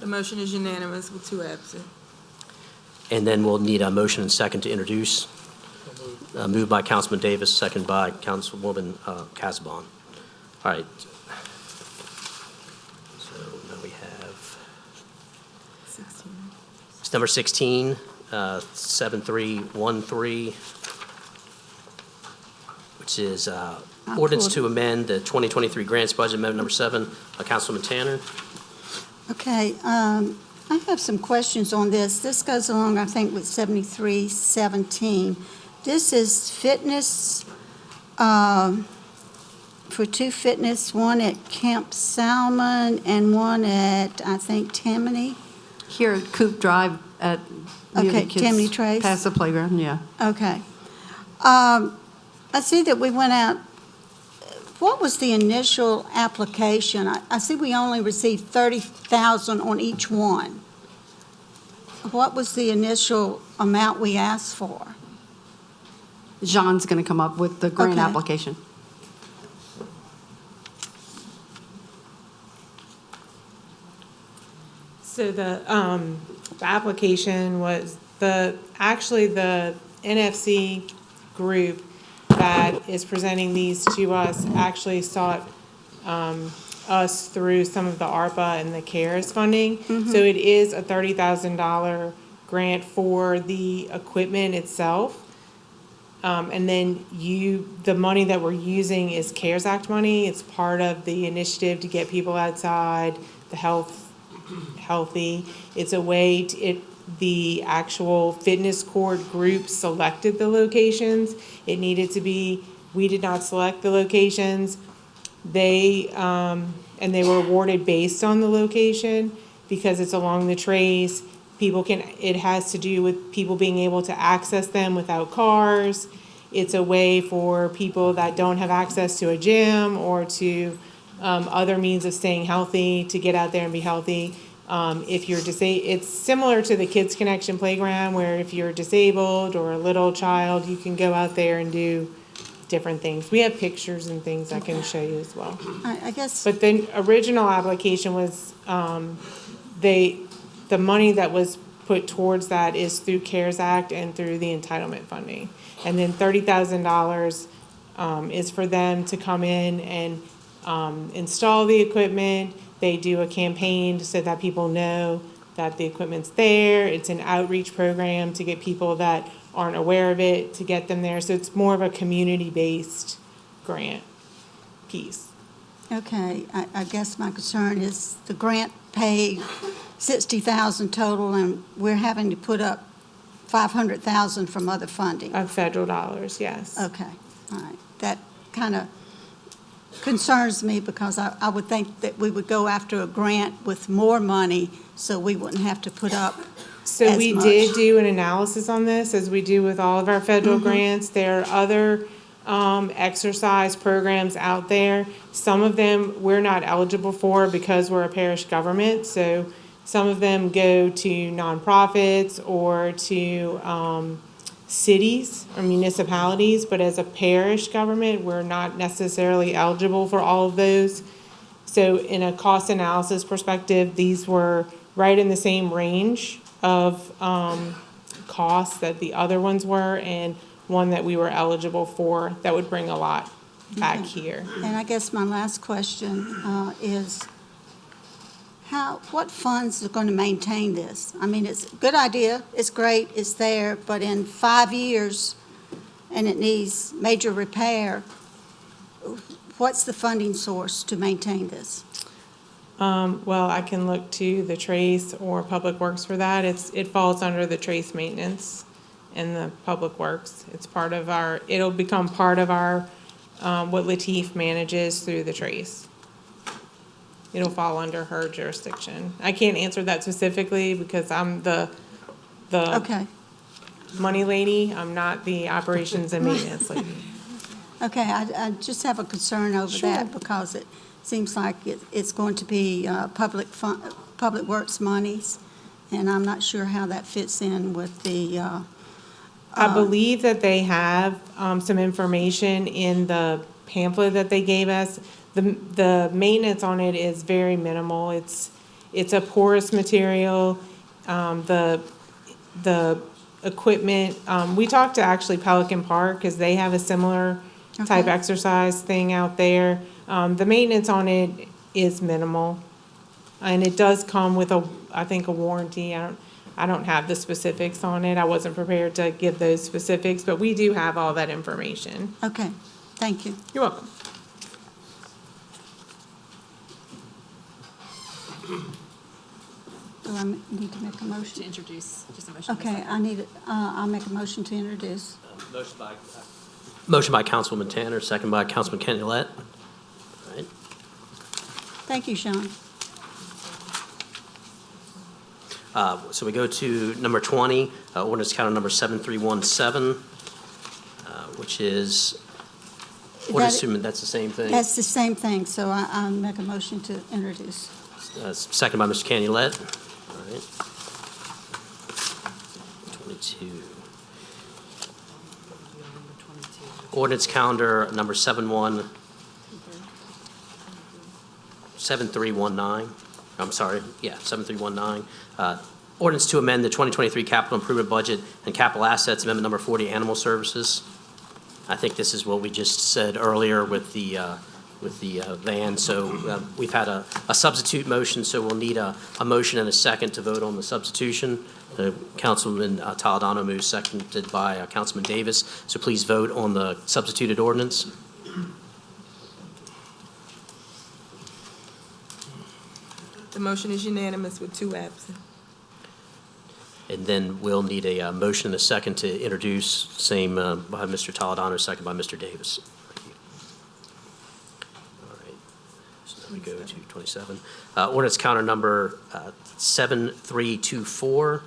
The motion is unanimous with 2 absent.
And then we'll need a motion and second to introduce. Moved by Councilman Davis, second by Councilwoman Casabon. All right. So now we have
16.
it's number 16, 7313, which is ordinance to amend the 2023 grants budget, amendment number 7. Councilwoman Tanner.
Okay, I have some questions on this. This goes along, I think, with 7317. This is fitness, for 2 fitness, one at Camp Salmon and one at, I think, Tammany.
Here at Coop Drive at near the
Okay,
kids'
Tammany Trace?
Past the playground, yeah.
Okay. I see that we went out, what was the initial application? I see we only received 30,000 on each one. What was the initial amount we asked for?
Jean's going to come up with the grant
Okay.
application.
So the application was actually the NFC group that is presenting these to us actually sought us through some of the ARPA and the CARES funding. So it is a $30,000 grant for the equipment itself. And then the money that we're using is CARES Act money. It's part of the initiative to get people outside, the healthy. It's a way the actual fitness court group selected the locations. It needed to be, we did not select the locations. They were awarded based on the location because it's along the trace. It has to do with people being able to access them without cars. It's a way for people that don't have access to a gym or to other means of staying healthy to get out there and be healthy. If you're it's similar to the Kids Connection Playground where if you're disabled or a little child, you can go out there and do different things. We have pictures and things I can show you as well.
I guess.
But the original application was, the money that was put towards that is through CARES Act and through the entitlement funding. And then $30,000 is for them to come in and install the equipment. They do a campaign so that people know that the equipment's there. It's an outreach program to get people that aren't aware of it, to get them there. So it's more of a community-based grant piece.
Okay, I guess my concern is the grant paid 60,000 total, and we're having to put up 500,000 from other funding.
Of federal dollars, yes.
Okay, all right. That kind of concerns me because I would think that we would go after a grant with more money so we wouldn't have to put up
So
as
we
much.
did do an analysis on this, as we do with all of our federal grants. There are other exercise programs out there. Some of them we're not eligible for because we're a parish government. So some of them go to nonprofits or to cities or municipalities. But as a parish government, we're not necessarily eligible for all of those. So in a cost analysis perspective, these were right in the same range of costs that the other ones were, and one that we were eligible for that would bring a lot back here.
And I guess my last question is, what funds are going to maintain this? I mean, it's a good idea, it's great, it's there, but in 5 years, and it needs major repair, what's the funding source to maintain this?
Well, I can look to the Trace or Public Works for that. It falls under the Trace maintenance and the Public Works. It's part of it'll become part of our, what Latif manages through the Trace. It'll fall under her jurisdiction. I can't answer that specifically because I'm the
Okay.
money lady. I'm not the operations and maintenance lady.
Okay, I just have a concern over that because it seems like it's going to be Public Works monies, and I'm not sure how that fits in with the.
I believe that they have some information in the pamphlet that they gave us. The maintenance on it is very minimal. It's a porous material. The equipment, we talked to actually Pelican Park because they have a similar type exercise thing out there. The maintenance on it is minimal, and it does come with I think a warranty. I don't have the specifics on it. I wasn't prepared to give those specifics, but we do have all that information.
Okay, thank you.
You're welcome.
Do I need to make a motion?
To introduce, just a motion.
Okay, I'll make a motion to introduce.
Motion by Councilwoman Tanner, second by Councilman Canulette. All right.
Thank you, Sean.
So we go to number 20, ordinance calendar number 7317, which is, ordinance to amend, that's the same thing.
That's the same thing, so I'll make a motion to introduce.
Second by Mr. Canulette. All right. 22. Ordinance calendar number 7319. I'm sorry, yeah, 7319. Ordinance to amend the 2023 capital improvement budget and capital assets, amendment number 40, animal services. I think this is what we just said earlier with the van. So we've had a substitute motion, so we'll need a motion and a second to vote on the substitution. Councilman Toledano moves, seconded by Councilman Davis. So please vote on the substituted ordinance.
The motion is unanimous with 2 absent.
And then we'll need a motion and a second to introduce, same by Mr. Toledano, second by Mr. Davis. Thank you. All right, so then we go to 27. Ordinance counter number 7324.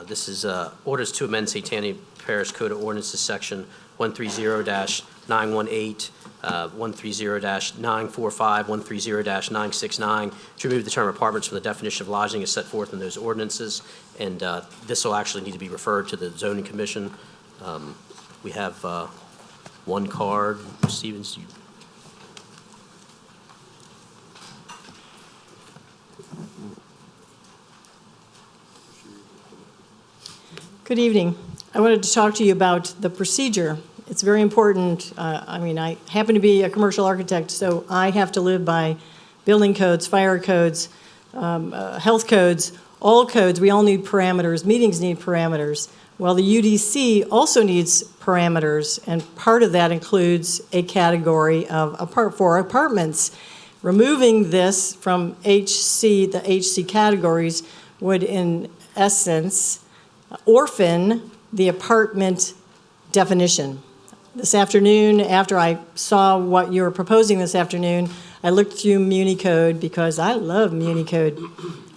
This is orders to amend Tammany Parish Code of Ordinances, section 130-918, 130-945, 130-969, to remove the term apartments from the definition of lodging as set forth in those ordinances. And this will actually need to be referred to the zoning commission. We have one card. Stevens,
Good evening. I wanted to talk to you about the procedure. It's very important. I happen to be a commercial architect, so I have to live by building codes, fire codes, health codes, all codes. We all need parameters. Meetings need parameters. Well, the UDC also needs parameters, and part of that includes a category for apartments. Removing this from the HC categories would, in essence, orphan the apartment definition. This afternoon, after I saw what you were proposing this afternoon, I looked through Muni Code because I love Muni Code.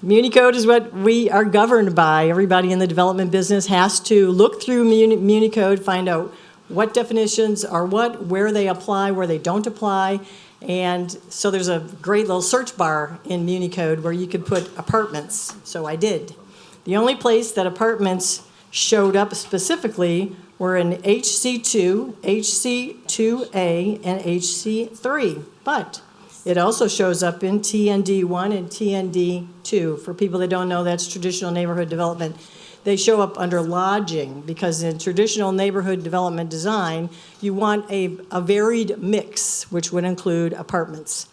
Muni Code is what we are governed by. Everybody in the development business has to look through Muni Code, find out what definitions are what, where they apply, where they don't apply. And so there's a great little search bar in Muni Code where you could put apartments. So I did. The only place that apartments showed up specifically were in HC2, HC2A, and HC3. But it also shows up in TND1 and TND2. For people that don't know, that's traditional neighborhood development. They show up under lodging because in traditional neighborhood development design, you want a varied mix, which would include apartments.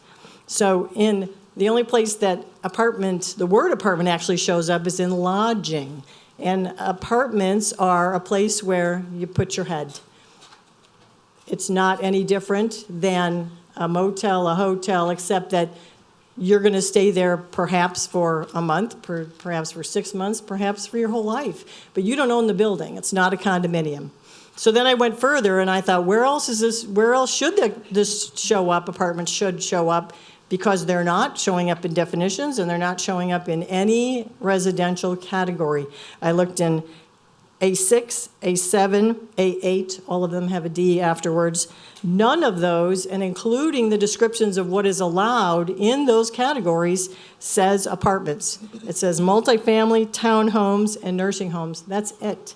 So in the only place that the word apartment actually shows up is in lodging. And apartments are a place where you put your head. It's not any different than a motel, a hotel, except that you're going to stay there perhaps for a month, perhaps for 6 months, perhaps for your whole life. But you don't own the building. It's not a condominium. So then I went further and I thought, where else should this show up? Apartments should show up, because they're not showing up in definitions and they're not showing up in any residential category. I looked in A6, A7, A8, all of them have a D afterwards. None of those, and including the descriptions of what is allowed in those categories, says apartments. It says multifamily, townhomes, and nursing homes. That's it.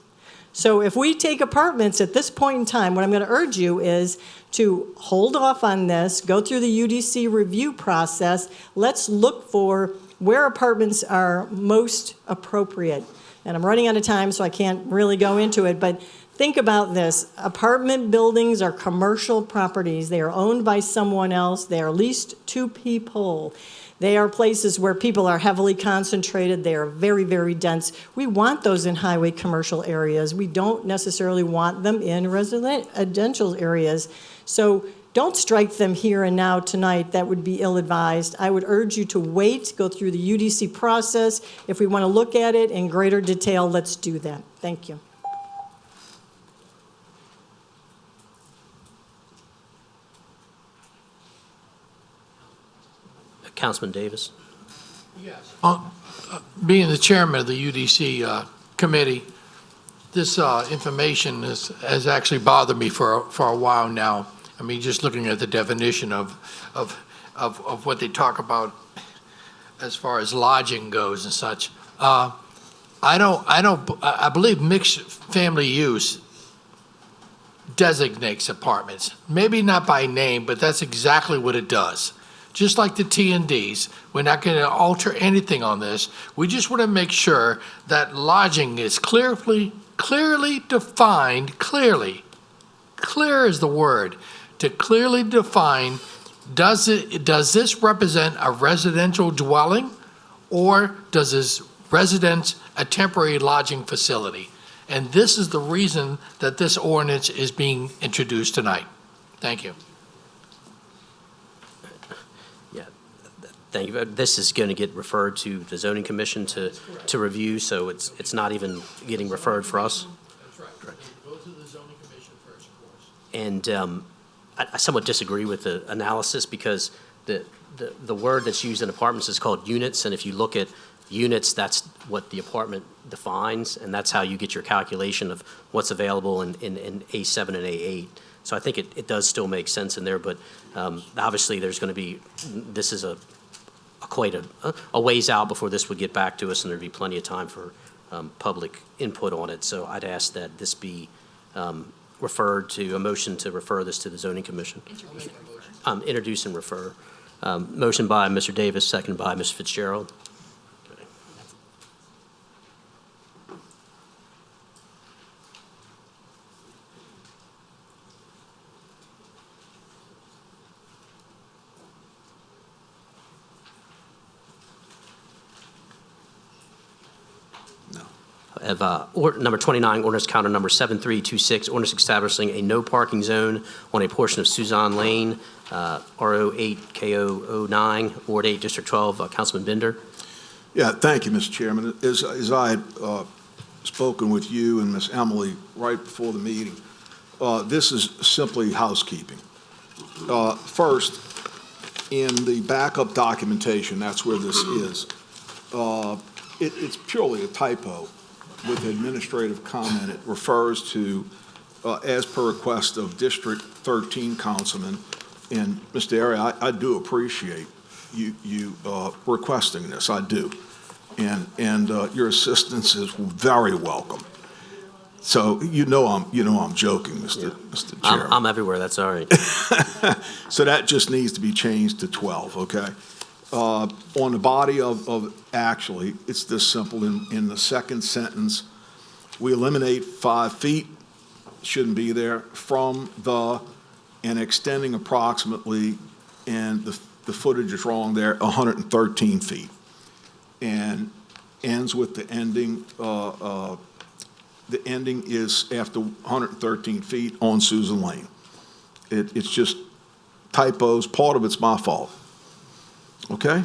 So if we take apartments at this point in time, what I'm going to urge you is to hold off on this, go through the UDC review process. Let's look for where apartments are most appropriate. And I'm running out of time, so I can't really go into it, but think about this. Apartment buildings are commercial properties. They are owned by someone else. They are leased to people. They are places where people are heavily concentrated. They are very, very dense. We want those in highway commercial areas. We don't necessarily want them in residential areas. So don't strike them here and now tonight. That would be ill-advised. I would urge you to wait, go through the UDC process. If we want to look at it in greater detail, let's do that. Thank you.
Councilman Davis.
Being the chairman of the UDC committee, this information has actually bothered me for a while now. I mean, just looking at the definition of what they talk about as far as lodging goes and such. I believe mixed family use designates apartments. Maybe not by name, but that's exactly what it does. Just like the T&Ds, we're not going to alter anything on this. We just want to make sure that lodging is clearly defined, clear is the word, to clearly define, does this represent a residential dwelling, or does this residence a temporary lodging facility? And this is the reason that this ordinance is being introduced tonight. Thank you.
Yeah, thank you. This is going to get referred to the zoning commission to review, so it's not even getting referred for us.
That's right. Go to the zoning commission first, of course.
And I somewhat disagree with the analysis, because the word that's used in apartments is called units, and if you look at units, that's what the apartment defines, and that's how you get your calculation of what's available in A7 and A8. So I think it does still make sense in there, but obviously there's going to be, this is quite a ways out before this would get back to us, and there'd be plenty of time for public input on it. So I'd ask that this be referred to, a motion to refer this to the zoning commission. Introduce and refer. Motion by Mr. Davis, second by Ms. Fitzgerald. Number 29, ordinance counter number 7326, ordinance establishing a no parking zone on a portion of Suzanne Lane, RO8KO09, Ward 8, District 12. Councilman Bender.
Yeah, thank you, Mr. Chairman. As I had spoken with you and Ms. Emily right before the meeting, this is simply housekeeping. First, in the backup documentation, that's where this is. It's purely a typo with administrative comment. It refers to, as per request of District 13 Councilman, and Mr. Airy, I do appreciate you requesting this, I do. And your assistance is very welcome. So you know I'm joking, Mr. Chair.
I'm everywhere, that's all right.
So that just needs to be changed to 12, okay? On the body of actually, it's this simple. In the second sentence, we eliminate 5 feet, shouldn't be there, from the, and extending approximately, and the footage is wrong there, 113 feet. And ends with the ending, the ending is after 113 feet on Susan Lane. It's just typos, part of it's my fault. Okay?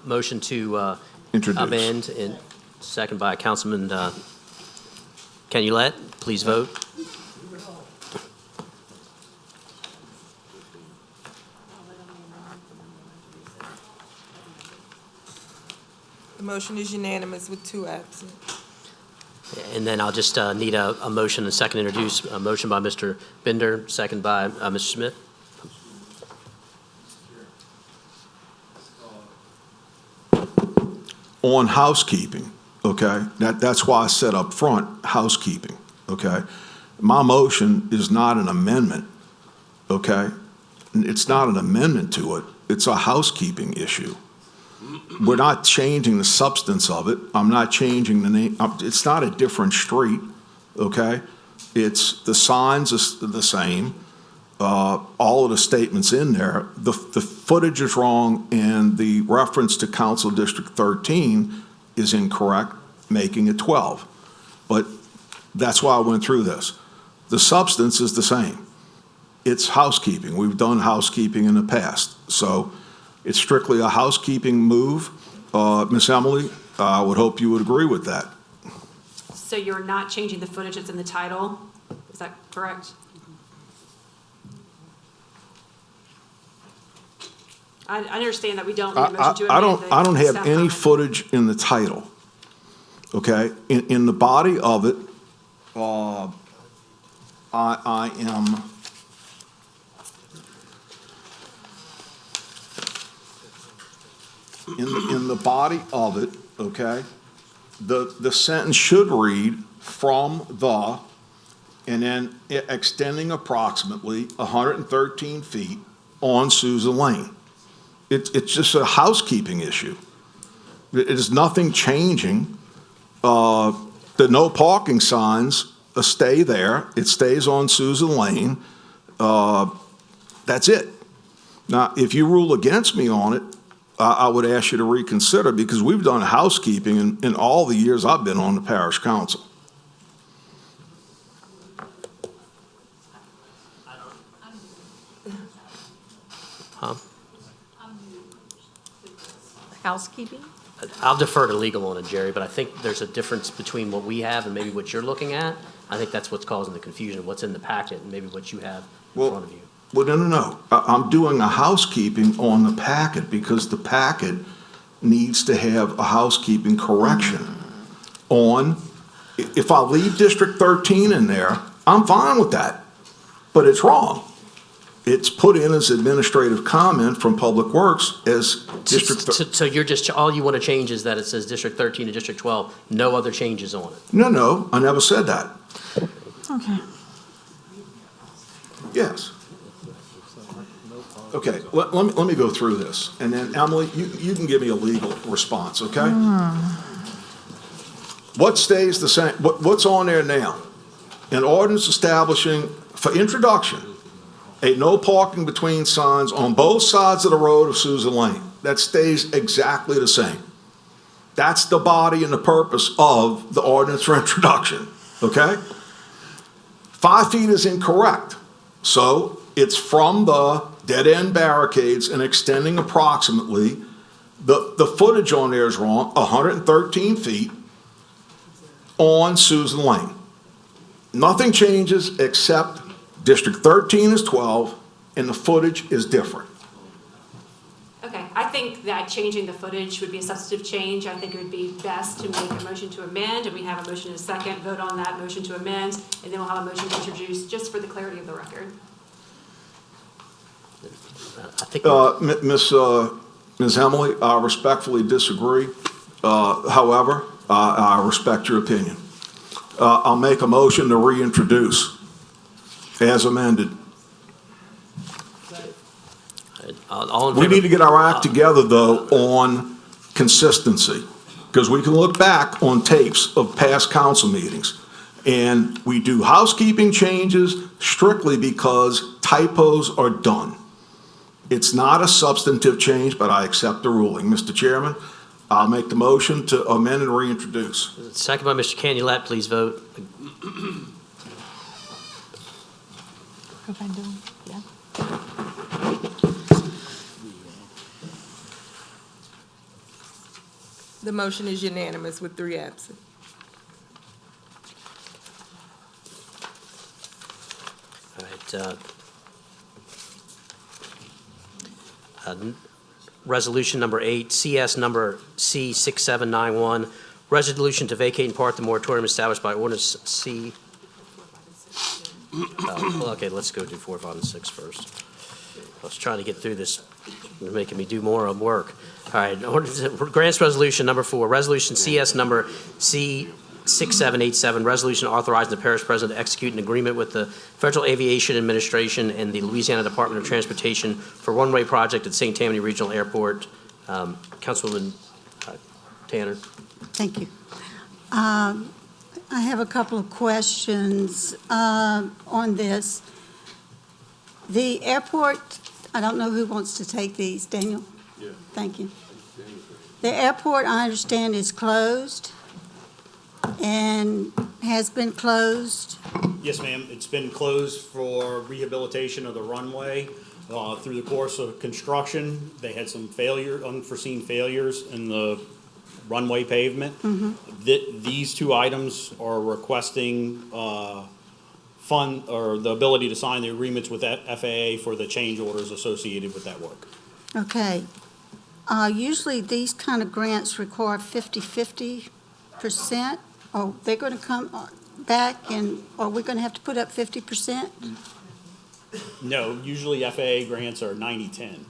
Motion to
Introduce.
amend, and second by Councilman Kenulette. Please vote.
The motion is unanimous with 2 absent.
And then I'll just need a motion and second introduce. A motion by Mr. Bender, second by Mr. Smith.
On housekeeping, okay? That's why I said up front, housekeeping, okay? My motion is not an amendment, okay? It's not an amendment to it. It's a housekeeping issue. We're not changing the substance of it. I'm not changing the name. It's not a different street, okay? It's, the signs are the same. All of the statements in there. The footage is wrong, and the reference to Council District 13 is incorrect, making it 12. But that's why I went through this. The substance is the same. It's housekeeping. We've done housekeeping in the past. So it's strictly a housekeeping move. Ms. Emily, I would hope you would agree with that.
So you're not changing the footage that's in the title? Is that correct?
I understand that we don't need a motion to
I
amend
don't,
the
I don't have
staff
any
comment.
footage in the title, okay? In the body of it, I am, in the body of it, okay, the sentence should read, "from the," and then extending approximately 113 feet on Susan Lane. It's just a housekeeping issue. It is nothing changing. The no parking signs stay there. It stays on Susan Lane. That's it. Now, if you rule against me on it, I would ask you to reconsider, because we've done housekeeping in all the years I've been on the parish council.
Huh?
Housekeeping?
I'll defer to legal on it, Jerry, but I think there's a difference between what we have and maybe what you're looking at. I think that's what's causing the confusion, what's in the packet and maybe what you have in front of you.
Well, no. I'm doing a housekeeping on the packet because the packet needs to have a housekeeping correction on, if I leave District 13 in there, I'm fine with that, but it's wrong. It's put in as administrative comment from Public Works as District 13.
So you're just, all you want to change is that it says District 13 to District 12, no other changes on it?
No, I never said that.
Okay.
Yes. Okay, let me go through this, and then Emily, you can give me a legal response, okay? What stays the same, what's on there now? An ordinance establishing, for introduction, a no parking between signs on both sides of the road of Susan Lane. That stays exactly the same. That's the body and the purpose of the ordinance for introduction, okay? 5 feet is incorrect, so it's from the dead-end barricades and extending approximately, the footage on there is wrong, 113 feet on Susan Lane. Nothing changes except District 13 is 12 and the footage is different.
Okay, I think that changing the footage would be a substantive change. I think it would be best to make a motion to amend, and we have a motion in a second, vote on that motion to amend, and then we'll have a motion to introduce, just for the clarity of the record.
I think
Ms. Emily, I respectfully disagree. However, I respect your opinion. I'll make a motion to reintroduce as amended. We need to get our act together, though, on consistency, because we can look back on tapes of past council meetings, and we do housekeeping changes strictly because typos are done. It's not a substantive change, but I accept the ruling. Mr. Chairman, I'll make the motion to amend and reintroduce.
Second by Mr. Canulette, please vote.
The motion is unanimous with 3 absent.
All right. Resolution number 8, CS number C6791, resolution to vacate in part the moratorium established by ordinance C. Okay, let's go do 4, 5, and 6 first. I was trying to get through this. You're making me do more work. All right, grants resolution number 4, resolution CS number C6787, resolution authorizing the parish president to execute an agreement with the Federal Aviation Administration and the Louisiana Department of Transportation for one-way project at St. Tammany Regional Airport. Councilwoman Tanner.
Thank you. I have a couple of questions on this. The airport, I don't know who wants to take these. Daniel? Yeah. Thank you. The airport, I understand, is closed and has been closed.
Yes, ma'am. It's been closed for rehabilitation of the runway. Through the course of construction, they had some unforeseen failures in the runway pavement. These 2 items are requesting fund or the ability to sign the agreements with FAA for the change orders associated with that work.
Okay. Usually these kind of grants require 50%. Are they going to come back and are we going to have to put up 50%?
No, usually FAA grants are 90-10.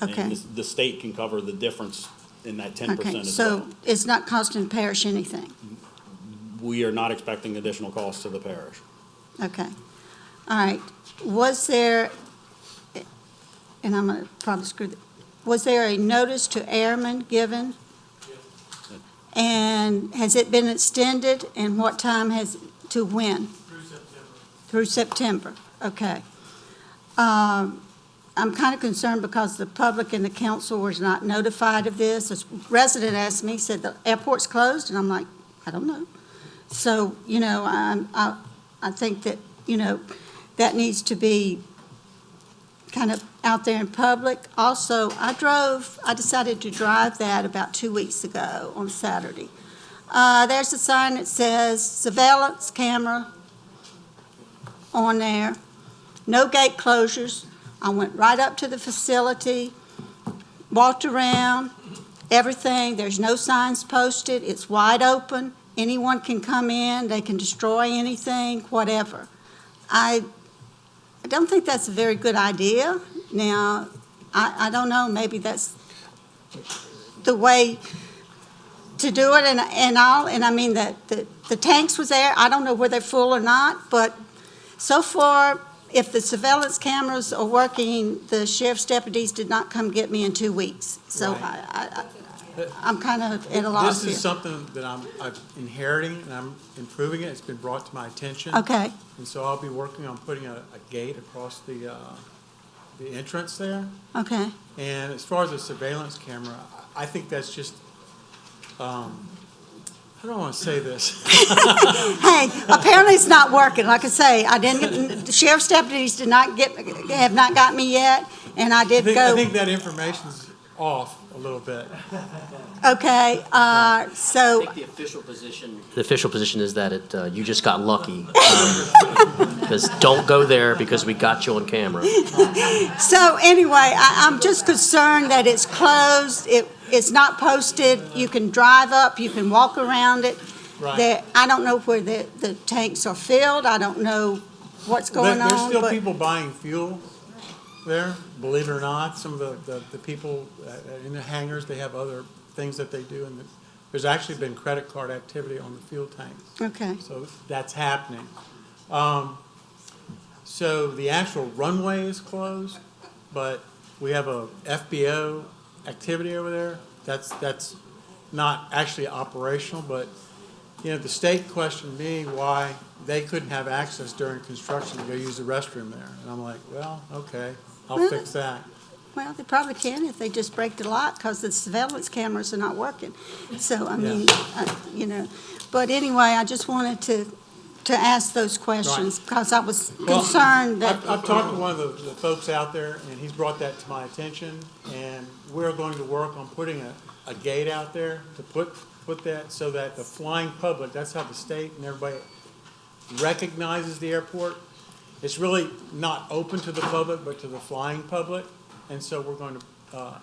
Okay.
And the state can cover the difference in that 10%
Okay,
as
so
well.
it's not costing the parish anything?
We are not expecting additional costs to the parish.
Okay. All right. Was there, and I'm going to probably screw this, was there a notice to airmen given? And has it been extended, and what time to when? Through September, okay. I'm kind of concerned because the public and the council was not notified of this. A resident asked me, said, the airport's closed, and I'm like, I don't know. So, I think that, that needs to be kind of out there in public. Also, I decided to drive that about 2 weeks ago on Saturday. There's a sign that says surveillance camera on there, no gate closures. I went right up to the facility, walked around, everything. There's no signs posted. It's wide open. Anyone can come in. They can destroy anything, whatever. I don't think that's a very good idea. Now, I don't know, maybe that's the way to do it, and I mean that the tanks was there. I don't know whether they're full or not, but so far, if the surveillance cameras are working, the sheriff's deputies did not come get me in 2 weeks. So
Right.
I'm kind of at a loss
This
here.
is something that I'm inheriting, and I'm improving it. It's been brought to my attention.
Okay.
And so I'll be working on putting a gate across the entrance there.
Okay.
And as far as the surveillance camera, I think that's just, I don't want to say this.
Hey, apparently it's not working. Like I say, the sheriff's deputies have not got me yet, and I did go.
I think that information's off a little bit.
Okay, so.
I think the official position is that you just got lucky. Because don't go there because we got you on camera.
So anyway, I'm just concerned that it's closed. It's not posted. You can drive up, you can walk around it.
Right.
I don't know where the tanks are filled. I don't know what's going on.
There's still
but-
people buying fuel there, believe it or not. Some of the people in the hangars, they have other things that they do, and there's actually been credit card activity on the fuel tanks.
Okay.
So that's happening. So the actual runway is closed, but we have a FBO activity over there. That's not actually operational, but the state questioned me why they couldn't have access during construction to go use the restroom there. And I'm like, well, okay, I'll fix that.
Well, they probably can if they just break the lock because the surveillance cameras are not working. So, I mean, but anyway, I just wanted to ask those questions because I was concerned that.
I've talked to one of the folks out there, and he's brought that to my attention, and we're going to work on putting a gate out there to put that so that the flying public, that's how the state and everybody recognizes the airport. It's really not open to the public, but to the flying public. And so we're going to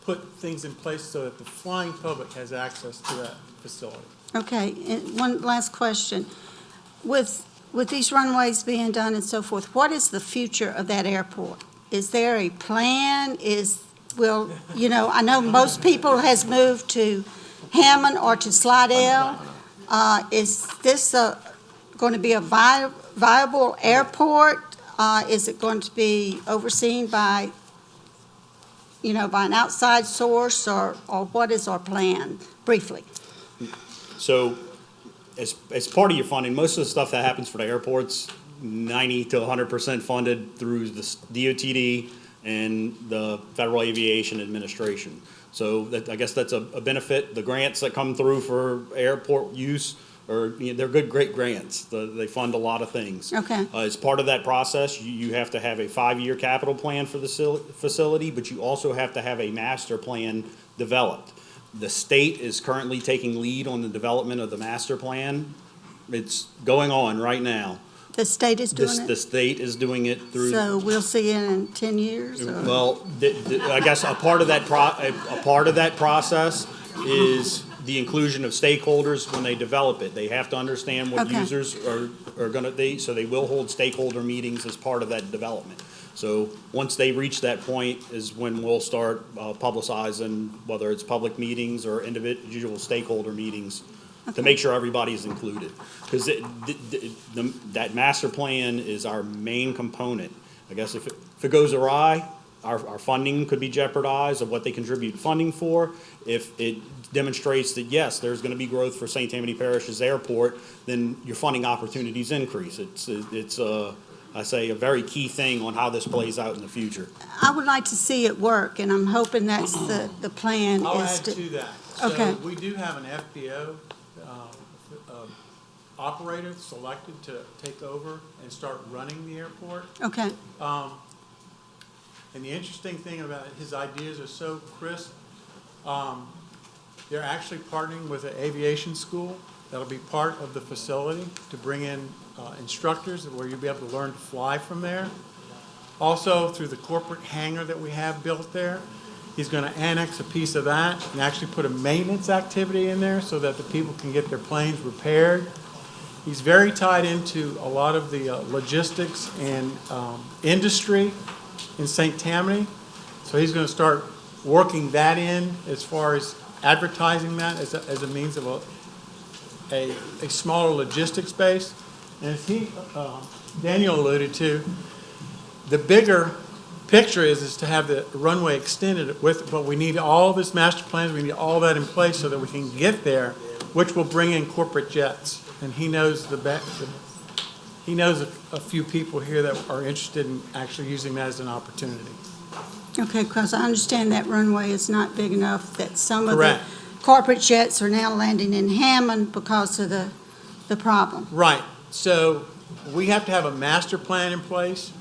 put things in place so that the flying public has access to that facility.
Okay, and one last question. With these runways being done and so forth, what is the future of that airport? Is there a plan? I know most people has moved to Hammond or to Slidell. Is this going to be a viable airport? Is it going to be overseen by an outside source, or what is our plan, briefly?
So as part of your funding, most of the stuff that happens for the airports, 90 to 100% funded through the DOTD and the Federal Aviation Administration. So I guess that's a benefit. The grants that come through for airport use they're good, great grants. They fund a lot of things.
Okay.
As part of that process, you have to have a 5-year capital plan for the facility, but you also have to have a master plan developed. The state is currently taking lead on the development of the master plan. It's going on right now.
The state is doing
The
it?
state is doing it through.
So we'll see it in 10 years? Or?
Well, I guess a part of that process is the inclusion of stakeholders when they develop it. They have to understand what
Okay.
users are gonna be, so they will hold stakeholder meetings as part of that development. So once they reach that point is when we'll start publicizing, whether it's public meetings or individual stakeholder meetings, to make sure everybody's included. Because that master plan is our main component. I guess if it goes awry, our funding could be jeopardized of what they contribute funding for. If it demonstrates that, yes, there's going to be growth for St. Tammany Parish's airport, then your funding opportunities increase. It's I say, a very key thing on how this plays out in the future.
I would like to see it work, and I'm hoping that's the plan.
I'll
is
add to that.
Okay.
So we do have an FBO operator selected to take over and start running the airport.
Okay.
And the interesting thing about it, his ideas are so crisp. They're actually partnering with an aviation school that'll be part of the facility to bring in instructors where you'll be able to learn to fly from there. Also, through the corporate hangar that we have built there, he's going to annex a piece of that and actually put a maintenance activity in there so that the people can get their planes repaired. He's very tied into a lot of the logistics and industry in St. Tammany. So he's going to start working that in as far as advertising that as a means of a smaller logistics base. And as Daniel alluded to, the bigger picture is to have the runway extended with, but we need all this master plans, we need all that in place so that we can get there, which will bring in corporate jets. And he knows he knows a few people here that are interested in actually using that as an opportunity.
Okay, because I understand that runway is not big enough that some of
Correct.
the corporate jets are now landing in Hammond because of the problem.
Right. So we have to have a master plan in place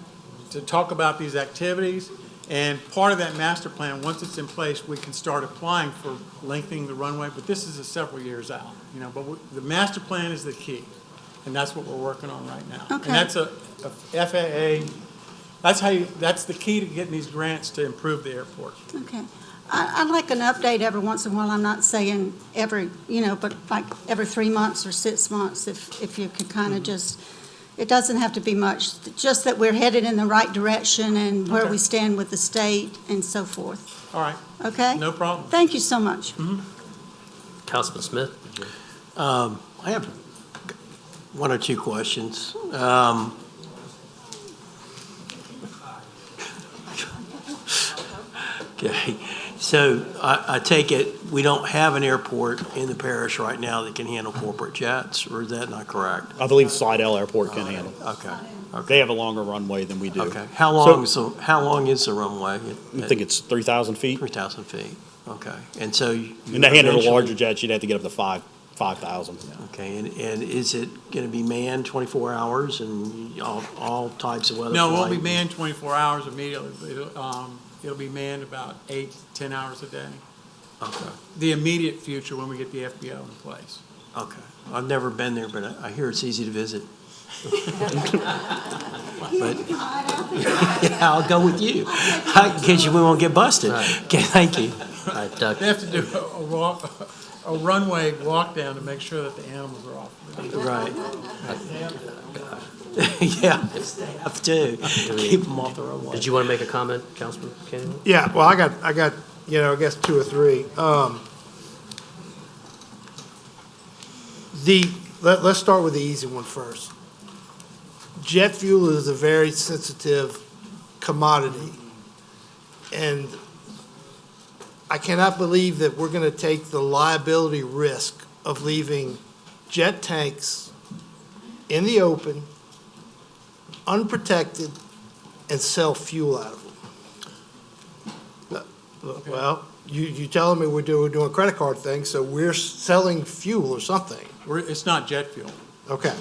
to talk about these activities. And part of that master plan, once it's in place, we can start applying for lengthening the runway. But this is several years out, But the master plan is the key, and that's what we're working on right now.
Okay.
And that's a FAA. That's the key to getting these grants to improve the airport.
Okay. I'd like an update every once in a while. I'm not saying every, but like every 3 months or 6 months, if you could kind of just, it doesn't have to be much, just that we're headed in the right direction and where we stand with the state and so forth.
All right.
Okay?
No problem.
Thank you so much.
Councilman Smith?
I have one or two questions. Okay, so I take it we don't have an airport in the parish right now that can handle corporate jets, or is that not correct?
I believe Slidell Airport can handle.
Okay.
They have a longer runway than we do.
Okay. How long is the runway?
I think it's 3,000 feet.
3,000 feet. Okay. And so
And to handle the larger jets, you'd have to get up to 5,000.
Okay. And is it going to be manned 24 hours and all types of weather?
No, it won't be
flight?
manned 24 hours immediately. It'll be manned about 8 to 10 hours a day.
Okay.
The immediate future when we get the FBO in place.
Okay. I've never been there, but I hear it's easy to visit. But yeah, I'll go with you. In case we won't get busted. Okay, thank you.
All right, Doug.
They have to do a runway walk down to make sure that the animals are off.
Right. Yeah, they have to keep them off the runway.
Did you want to make a comment, Councilman Kennedy?
Yeah, well, I got, I guess 2 or 3. Let's start with the easy one first. Jet fuel is a very sensitive commodity, and I cannot believe that we're going to take the liability risk of leaving jet tanks in the open, unprotected, and sell fuel out of them. Well, you telling me we're doing a credit card thing, so we're selling fuel or something.
It's not jet fuel.
Okay,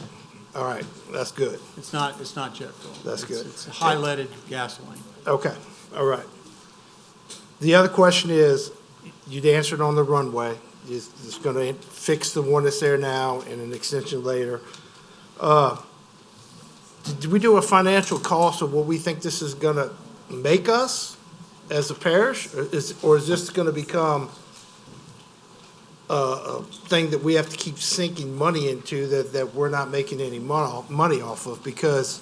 all right, that's good.
It's not jet fuel.
That's good.
It's high leaded gasoline.
Okay, all right. The other question is, you'd answered on the runway. You're just going to fix the one that's there now and an extension later. did we do a financial cost of what we think this is gonna make us as a parish? Or is this gonna become a thing that we have to keep sinking money into that we're not making any money off of? Because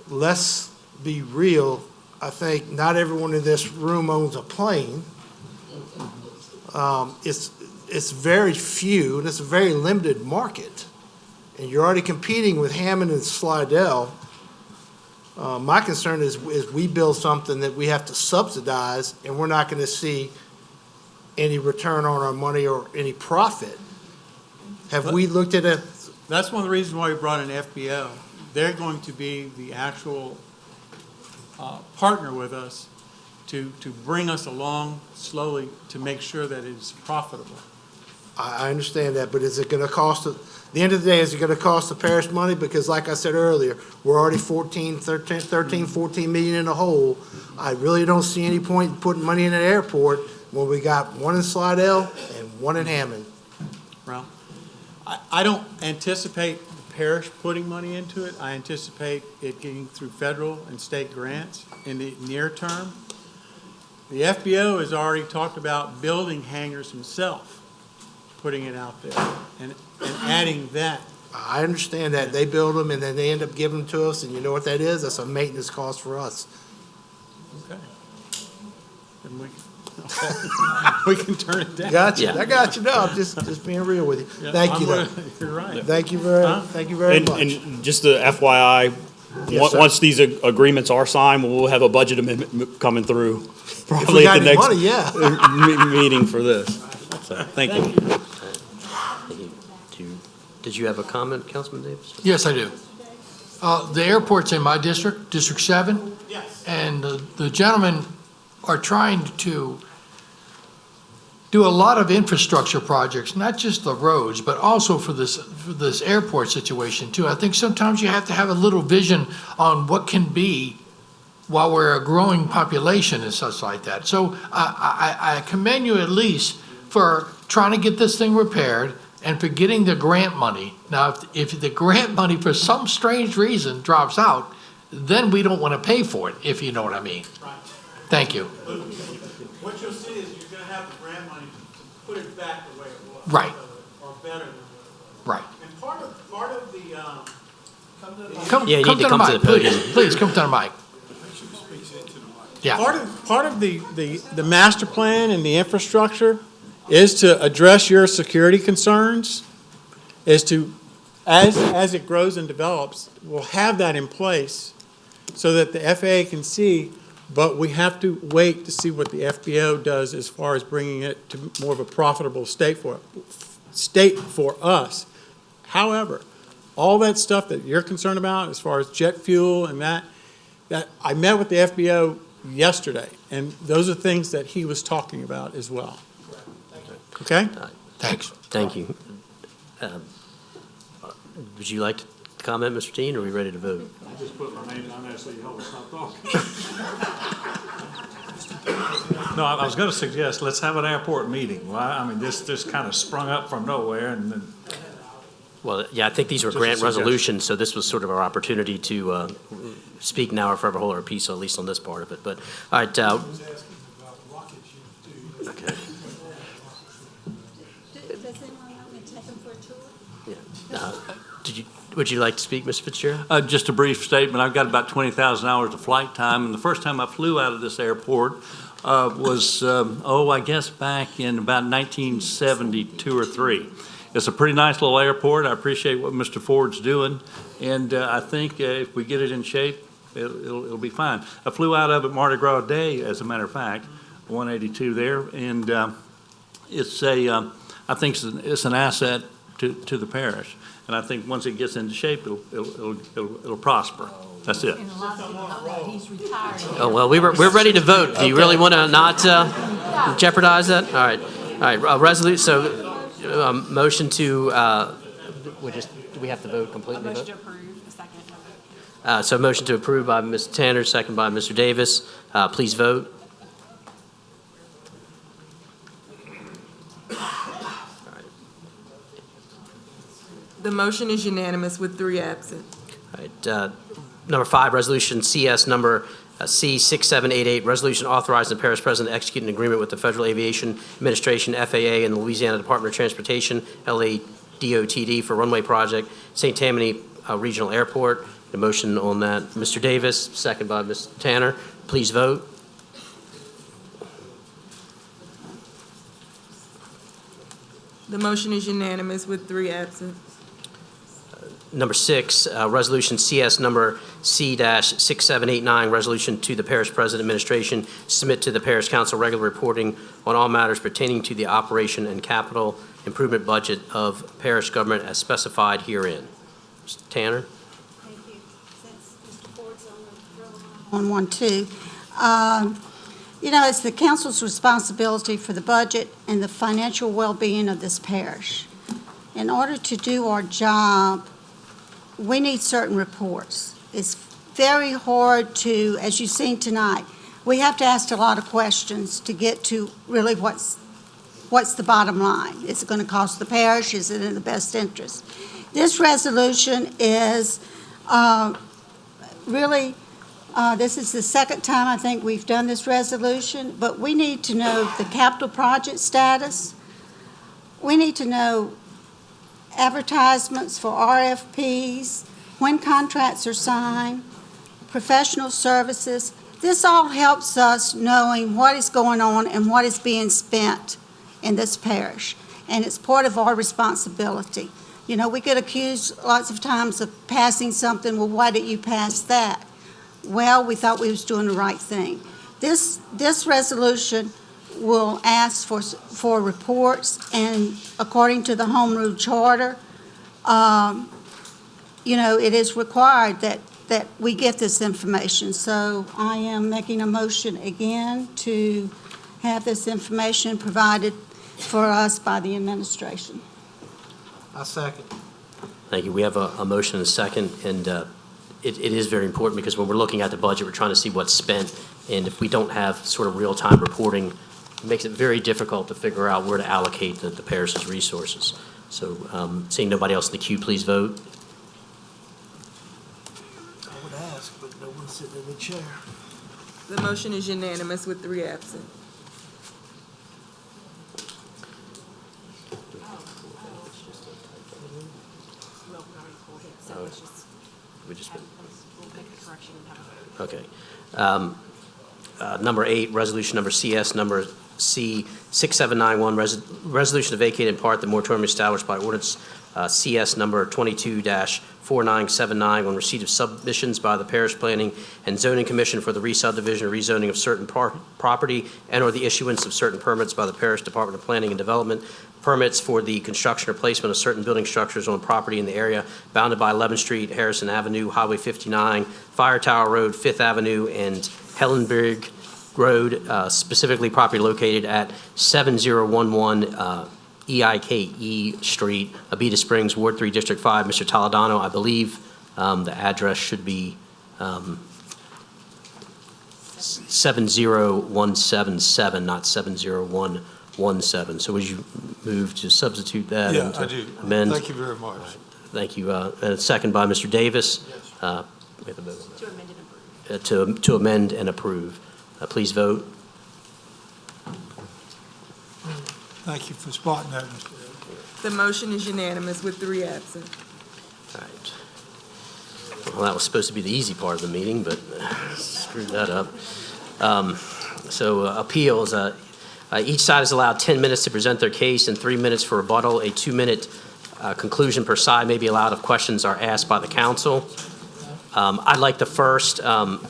let's be real, I think not everyone in this room owns a plane. It's very few, and it's a very limited market. And you're already competing with Hammond and Slidell. My concern is we build something that we have to subsidize, and we're not gonna see any return on our money or any profit. Have we looked at it?
That's one of the reasons why we brought in FBO. They're going to be the actual partner with us to bring us along slowly to make sure that it's profitable.
I understand that, but is it gonna cost, at the end of the day, is it gonna cost the parish money? Because like I said earlier, we're already 14 million in the hole. I really don't see any point in putting money in an airport when we got one in Slidell and one in Hammond.
Well, I don't anticipate the parish putting money into it. I anticipate it getting through federal and state grants in the near term. The FBO has already talked about building hangars himself, putting it out there and adding that.
I understand that. They build them and then they end up giving them to us, and you know what that is? That's a maintenance cost for us.
Okay. Then we can turn it down.
Gotcha.
Yeah.
I got you. No, I'm just being real with you.
Yeah,
Thank you, though.
You're right.
Thank you very much.
And just the FYI,
Yes, sir.
once these agreements are signed, we'll have a budget amendment coming through
If
probably
we got
at the
any
next
money, yeah.
meeting for this. So, thank you.
Did you have a comment, Councilman Davis?
Yes, I do. The airport's in my district, District 7.
Yes.
And the gentlemen are trying to do a lot of infrastructure projects, not just the roads, but also for this airport situation too. I think sometimes you have to have a little vision on what can be while we're a growing population and such like that. So I commend you at least for trying to get this thing repaired and for getting the grant money. Now, if the grant money for some strange reason drops out, then we don't want to pay for it, if you know what I mean.
Right.
Thank you.
What you'll see is you're going to have the grant money to put it back the way it was.
Right.
Or better than it was.
Right.
And part of the,
Come
Yeah, you
come
need to
to the
come to
mic,
the podium.
please. Please, come to the mic. Yeah.
part of the master plan and the infrastructure is to address your security concerns, is to, as it grows and develops, we'll have that in place so that the FAA can see, but we have to wait to see what the FBO does as far as bringing it to more of a profitable state for us. However, all that stuff that you're concerned about as far as jet fuel and that I met with the FBO yesterday, and those are things that he was talking about as well. Okay?
Thanks.
Thank you. Would you like to comment, Mr. Dean, or are we ready to vote?
I just put my name on there so you help us stop talking.
No, I was going to suggest, let's have an airport meeting. Well, I mean, this just kind of sprung up from nowhere, and then
Well, yeah, I think these were
Just a
grant
suggestion.
resolutions, so this was sort of our opportunity to speak now or forever hold our peace, at least on this part of it. But, all right. Okay.
Does anyone want me to take them for a tour?
Yeah. Would you like to speak, Mr. Fitzgerald?
just a brief statement. I've got about 20,000 hours of flight time, and the first time I flew out of this airport was, I guess back in about 1972 or 3. It's a pretty nice little airport. I appreciate what Mr. Ford's doing, and I think if we get it in shape, it'll be fine. I flew out of it Mardi Gras Day, as a matter of fact, 182 there, and it's I think it's an asset to the parish, and I think once it gets into shape, it'll prosper. That's it.
He's retired.
Oh, well, we're ready to vote. Do you really want to not jeopardize that? All right. Resolution, so motion to, do we have to vote completely?
Motion to approve, a second.
So motion to approve by Ms. Tanner, second by Mr. Davis. Please vote.
The motion is unanimous with 3 absent.
All right, number 5, resolution CS number C6788, resolution authorizing the parish president to execute an agreement with the Federal Aviation Administration, FAA, and the Louisiana Department of Transportation, LADOTD, for runway project, St. Tammany Regional Airport. The motion on that, Mr. Davis, second by Ms. Tanner. Please vote.
The motion is unanimous with 3 absent.
Number 6, resolution CS number C-6789, resolution to the parish president administration, submit to the parish council regular reporting on all matters pertaining to the operation and capital improvement budget of parish government as specified herein. Mr. Tanner?
Thank you. Since Mr. Ford's on one too. You know, it's the council's responsibility for the budget and the financial well-being of this parish. In order to do our job, we need certain reports. It's very hard to, as you've seen tonight, we have to ask a lot of questions to get to really what's the bottom line. Is it going to cost the parish? Is it in the best interest? This resolution is really, this is the second time I think we've done this resolution, but we need to know the capital project status. We need to know advertisements for RFPs, when contracts are signed, professional services. This all helps us knowing what is going on and what is being spent in this parish, and it's part of our responsibility. You know, we get accused lots of times of passing something, well, why didn't you pass that? Well, we thought we was doing the right thing. This resolution will ask for reports, and according to the Home Rule Charter, you know, it is required that we get this information. So I am making a motion again to have this information provided for us by the administration.
I second.
Thank you. We have a motion and a second, and it is very important because when we're looking at the budget, we're trying to see what's spent, and if we don't have sort of real-time reporting, it makes it very difficult to figure out where to allocate the parish's resources. So seeing nobody else in the queue, please vote.
I would ask, but no one's sitting in the chair.
The motion is unanimous with 3 absent.
Okay. Number 8, resolution number CS number C6791, resolution to vacate in part the moratorium established by ordinance CS number 22-4979 on receipt of submissions by the Parish Planning and Zoning Commission for the re-subdivision or rezoning of certain property and or the issuance of certain permits by the Parish Department of Planning and Development, permits for the construction or placement of certain building structures on property in the area bounded by 11th Street, Harrison Avenue, Highway 59, Fire Tower Road, 5th Avenue, and Hellenberg Road, specifically property located at 7011 EIKE Street, Abita Springs, Ward 3, District 5. Mr. Toledano, I believe the address should be 70177, not 70117. So would you move to substitute that?
Yeah,
and to
I do.
amend?
Thank you very much.
Thank you. And a second by Mr. Davis.
Yes.
We have a vote on that. To amend and approve. Please vote.
Thank you for spotting that, Mr. Davis.
The motion is unanimous with 3 absent.
All right. Well, that was supposed to be the easy part of the meeting, but screwed that up. Appeals. Each side is allowed 10 minutes to present their case and 3 minutes for rebuttal. A 2-minute conclusion per side may be allowed if questions are asked by the council. I'd like to first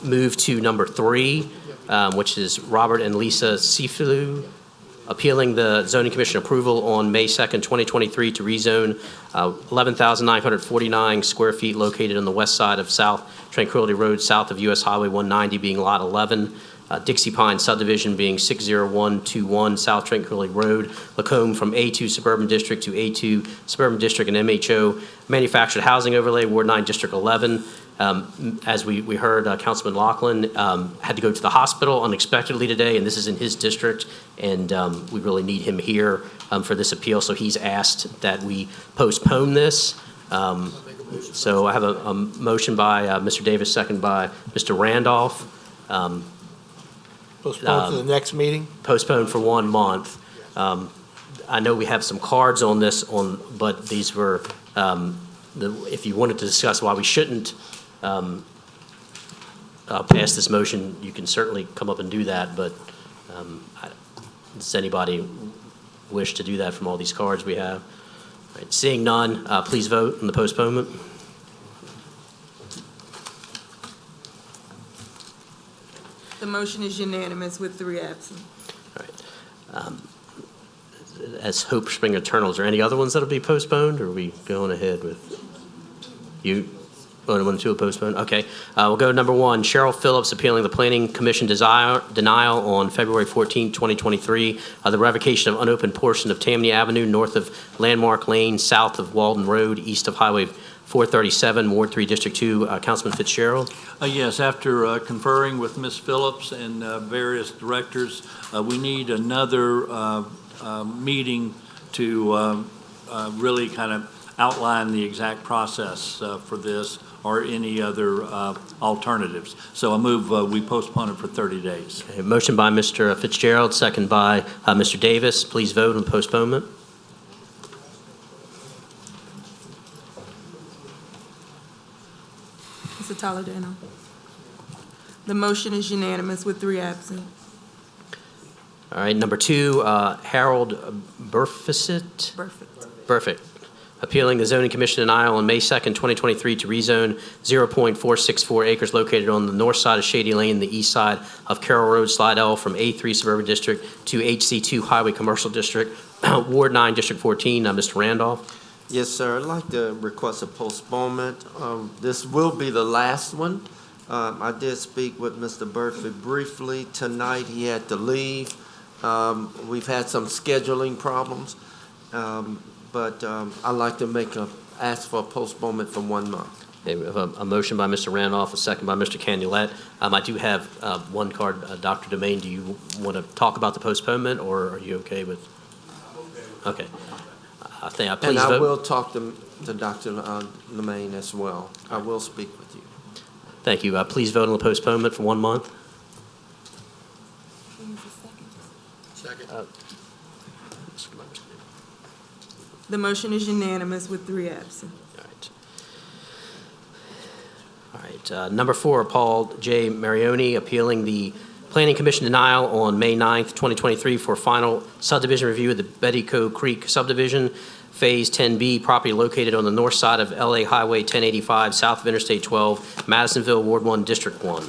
move to number 3, which is Robert and Lisa Sifilu, appealing the Zoning Commission approval on May 2nd, 2023 to rezone 11,949 square feet located on the west side of South Tranquility Road, south of US Highway 190 being Lot 11, Dixie Pine subdivision being 60121 South Tranquility Road, Lacombe from A2 Suburban District to A2 Suburban District and MHO Manufactured Housing Overlay, Ward 9, District 11. As we heard, Councilman Laughlin had to go to the hospital unexpectedly today, and this is in his district, and we really need him here for this appeal, so he's asked that we postpone this. So I have a motion by Mr. Davis, second by Mr. Randolph.
Postpone to the next meeting?
Postpone for 1 month. I know we have some cards on this, but these were, if you wanted to discuss why we shouldn't pass this motion, you can certainly come up and do that, but does anybody wish to do that from all these cards we have? All right, seeing none, please vote on the postponement.
The motion is unanimous with 3 absent.
As Hope Spring Eternal, is there any other ones that'll be postponed, or are we going ahead with you? Only 1 and 2 are postponed? Okay. We'll go to number 1, Cheryl Phillips appealing the Planning Commission denial on February 14, 2023, the revocation of unopened portion of Tammany Avenue north of Landmark Lane, south of Walden Road, east of Highway 437, Ward 3, District 2. Councilman Fitzgerald?
Yes, after conferring with Ms. Phillips and various directors, we need another meeting to really kind of outline the exact process for this or any other alternatives. So I move we postpone it for 30 days.
Okay, motion by Mr. Fitzgerald, second by Mr. Davis. Please vote on postponement.
Mr. Toledano. The motion is unanimous with 3 absent.
All right, number 2, Harold Burfitt. Perfect. Appealing the Zoning Commission denial on May 2nd, 2023 to rezone 0.464 acres located on the north side of Shady Lane, the east side of Carroll Road, Slidell, from A3 Suburban District to HC2 Highway Commercial District, Ward 9, District 14. Mr. Randolph?
Yes, sir. I'd like to request a postponement. This will be the last one. I did speak with Mr. Burford briefly tonight. He had to leave. We've had some scheduling problems. But I'd like to ask for a postponement for 1 month.
Okay, we have a motion by Mr. Randolph, a second by Mr. Canulette. I do have one card. Dr. Domain, do you want to talk about the postponement, or are you okay with? Okay. Please vote.
And I will talk to Dr. Domain as well. I will speak with you.
Thank you. Please vote on the postponement for 1 month.
Second.
The motion is unanimous with 3 absent.
All right. Number 4, Paul J. Marioni appealing the Planning Commission denial on May 9th, 2023 for final subdivision review of the Bettico Creek subdivision, Phase 10B, property located on the north side of LA Highway 1085, south of Interstate 12, Madisonville, Ward 1, District 1.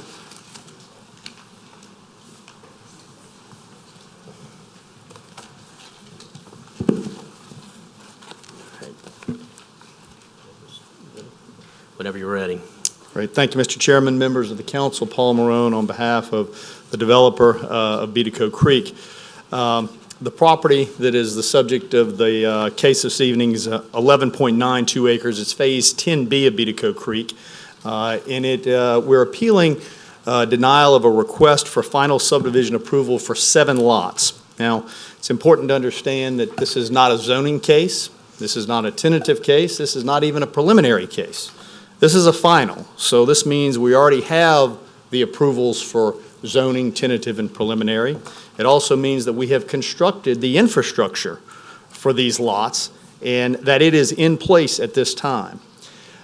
Whenever you're ready.
Great. Thank you, Mr. Chairman, members of the council. Paul Marone on behalf of the developer of Bettico Creek. The property that is the subject of the case this evening is 11.92 acres. It's Phase 10B of Bettico Creek. We're appealing denial of a request for final subdivision approval for 7 lots. Now, it's important to understand that this is not a zoning case. This is not a tentative case. This is not even a preliminary case. This is a final. So this means we already have the approvals for zoning, tentative, and preliminary. It also means that we have constructed the infrastructure for these lots and that it is in place at this time.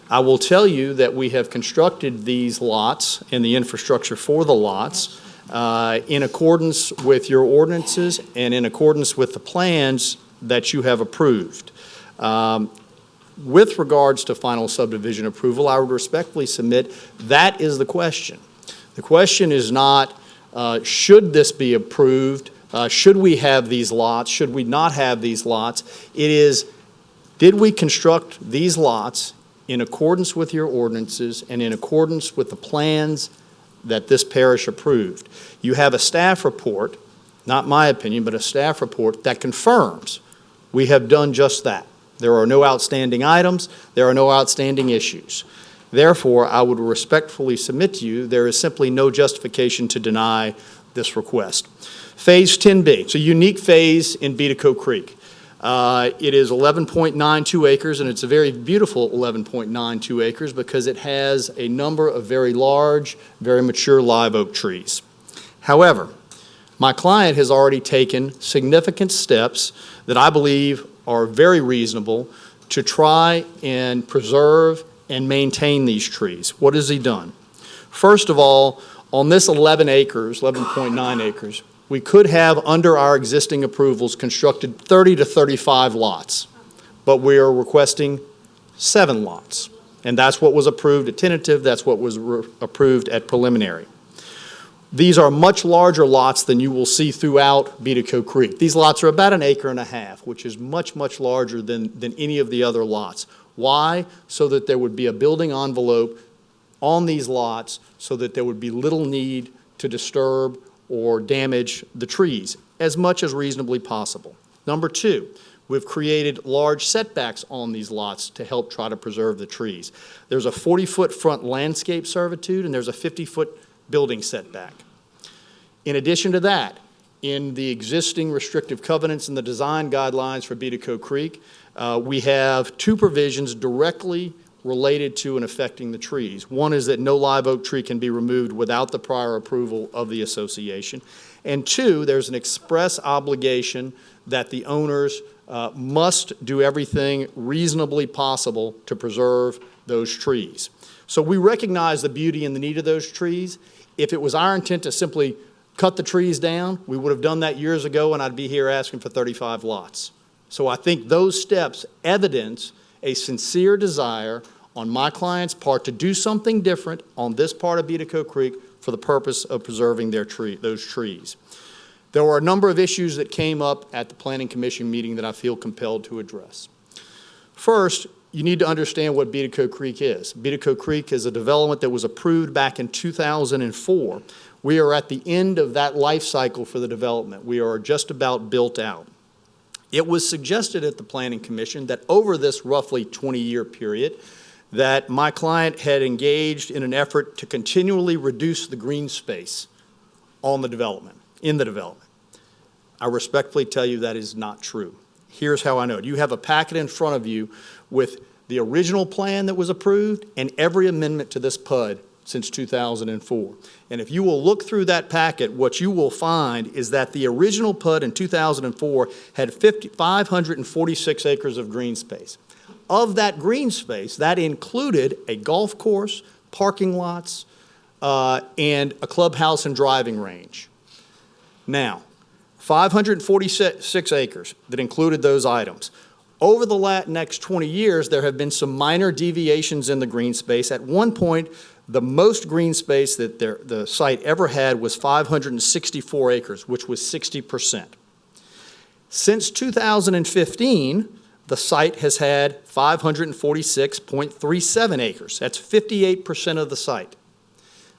I will tell you that we have constructed these lots and the infrastructure for the lots in accordance with your ordinances and in accordance with the plans that you have approved. With regards to final subdivision approval, I would respectfully submit that is the question. The question is not, should this be approved? Should we have these lots? Should we not have these lots? It is, did we construct these lots in accordance with your ordinances and in accordance with the plans that this parish approved? You have a staff report, not my opinion, but a staff report that confirms we have done just that. There are no outstanding items. There are no outstanding issues. Therefore, I would respectfully submit to you there is simply no justification to deny this request. Phase 10B, it's a unique phase in Bettico Creek. It is 11.92 acres, and it's a very beautiful 11.92 acres because it has a number of very large, very mature live oak trees. However, my client has already taken significant steps that I believe are very reasonable to try and preserve and maintain these trees. What has he done? First of all, on this 11 acres, 11.9 acres, we could have, under our existing approvals, constructed 30 to 35 lots, but we are requesting 7 lots. And that's what was approved at tentative, that's what was approved at preliminary. These are much larger lots than you will see throughout Beatico Creek. These lots are about 1.5 acres, which is much, much larger than any of the other lots. Why? So that there would be a building envelope on these lots so that there would be little need to disturb or damage the trees as much as reasonably possible. Number 2, we've created large setbacks on these lots to help try to preserve the trees. There's a 40-foot front landscape servitude and there's a 50-foot building setback. In addition to that, in the existing restrictive covenants and the design guidelines for Beatico Creek, we have 2 provisions directly related to and affecting the trees. One is that no live oak tree can be removed without the prior approval of the association. And 2, there's an express obligation that the owners must do everything reasonably possible to preserve those trees. So we recognize the beauty and the need of those trees. If it was our intent to simply cut the trees down, we would have done that years ago and I'd be here asking for 35 lots. So I think those steps evidence a sincere desire on my client's part to do something different on this part of Beatico Creek for the purpose of preserving those trees. There were a number of issues that came up at the Planning Commission meeting that I feel compelled to address. First, you need to understand what Beatico Creek is. Beatico Creek is a development that was approved back in 2004. We are at the end of that life cycle for the development. We are just about built out. It was suggested at the Planning Commission that over this roughly 20-year period that my client had engaged in an effort to continually reduce the green space on the development, in the development. I respectfully tell you that is not true. Here's how I know it. You have a packet in front of you with the original plan that was approved and every amendment to this PUD since 2004. And if you will look through that packet, what you will find is that the original PUD in 2004 had 546 acres of green space. Of that green space, that included a golf course, parking lots, and a clubhouse and driving range. Now, 546 acres that included those items. Over the next 20 years, there have been some minor deviations in the green space. At one point, the most green space that the site ever had was 564 acres, which was 60%. Since 2015, the site has had 546.37 acres. That's 58% of the site.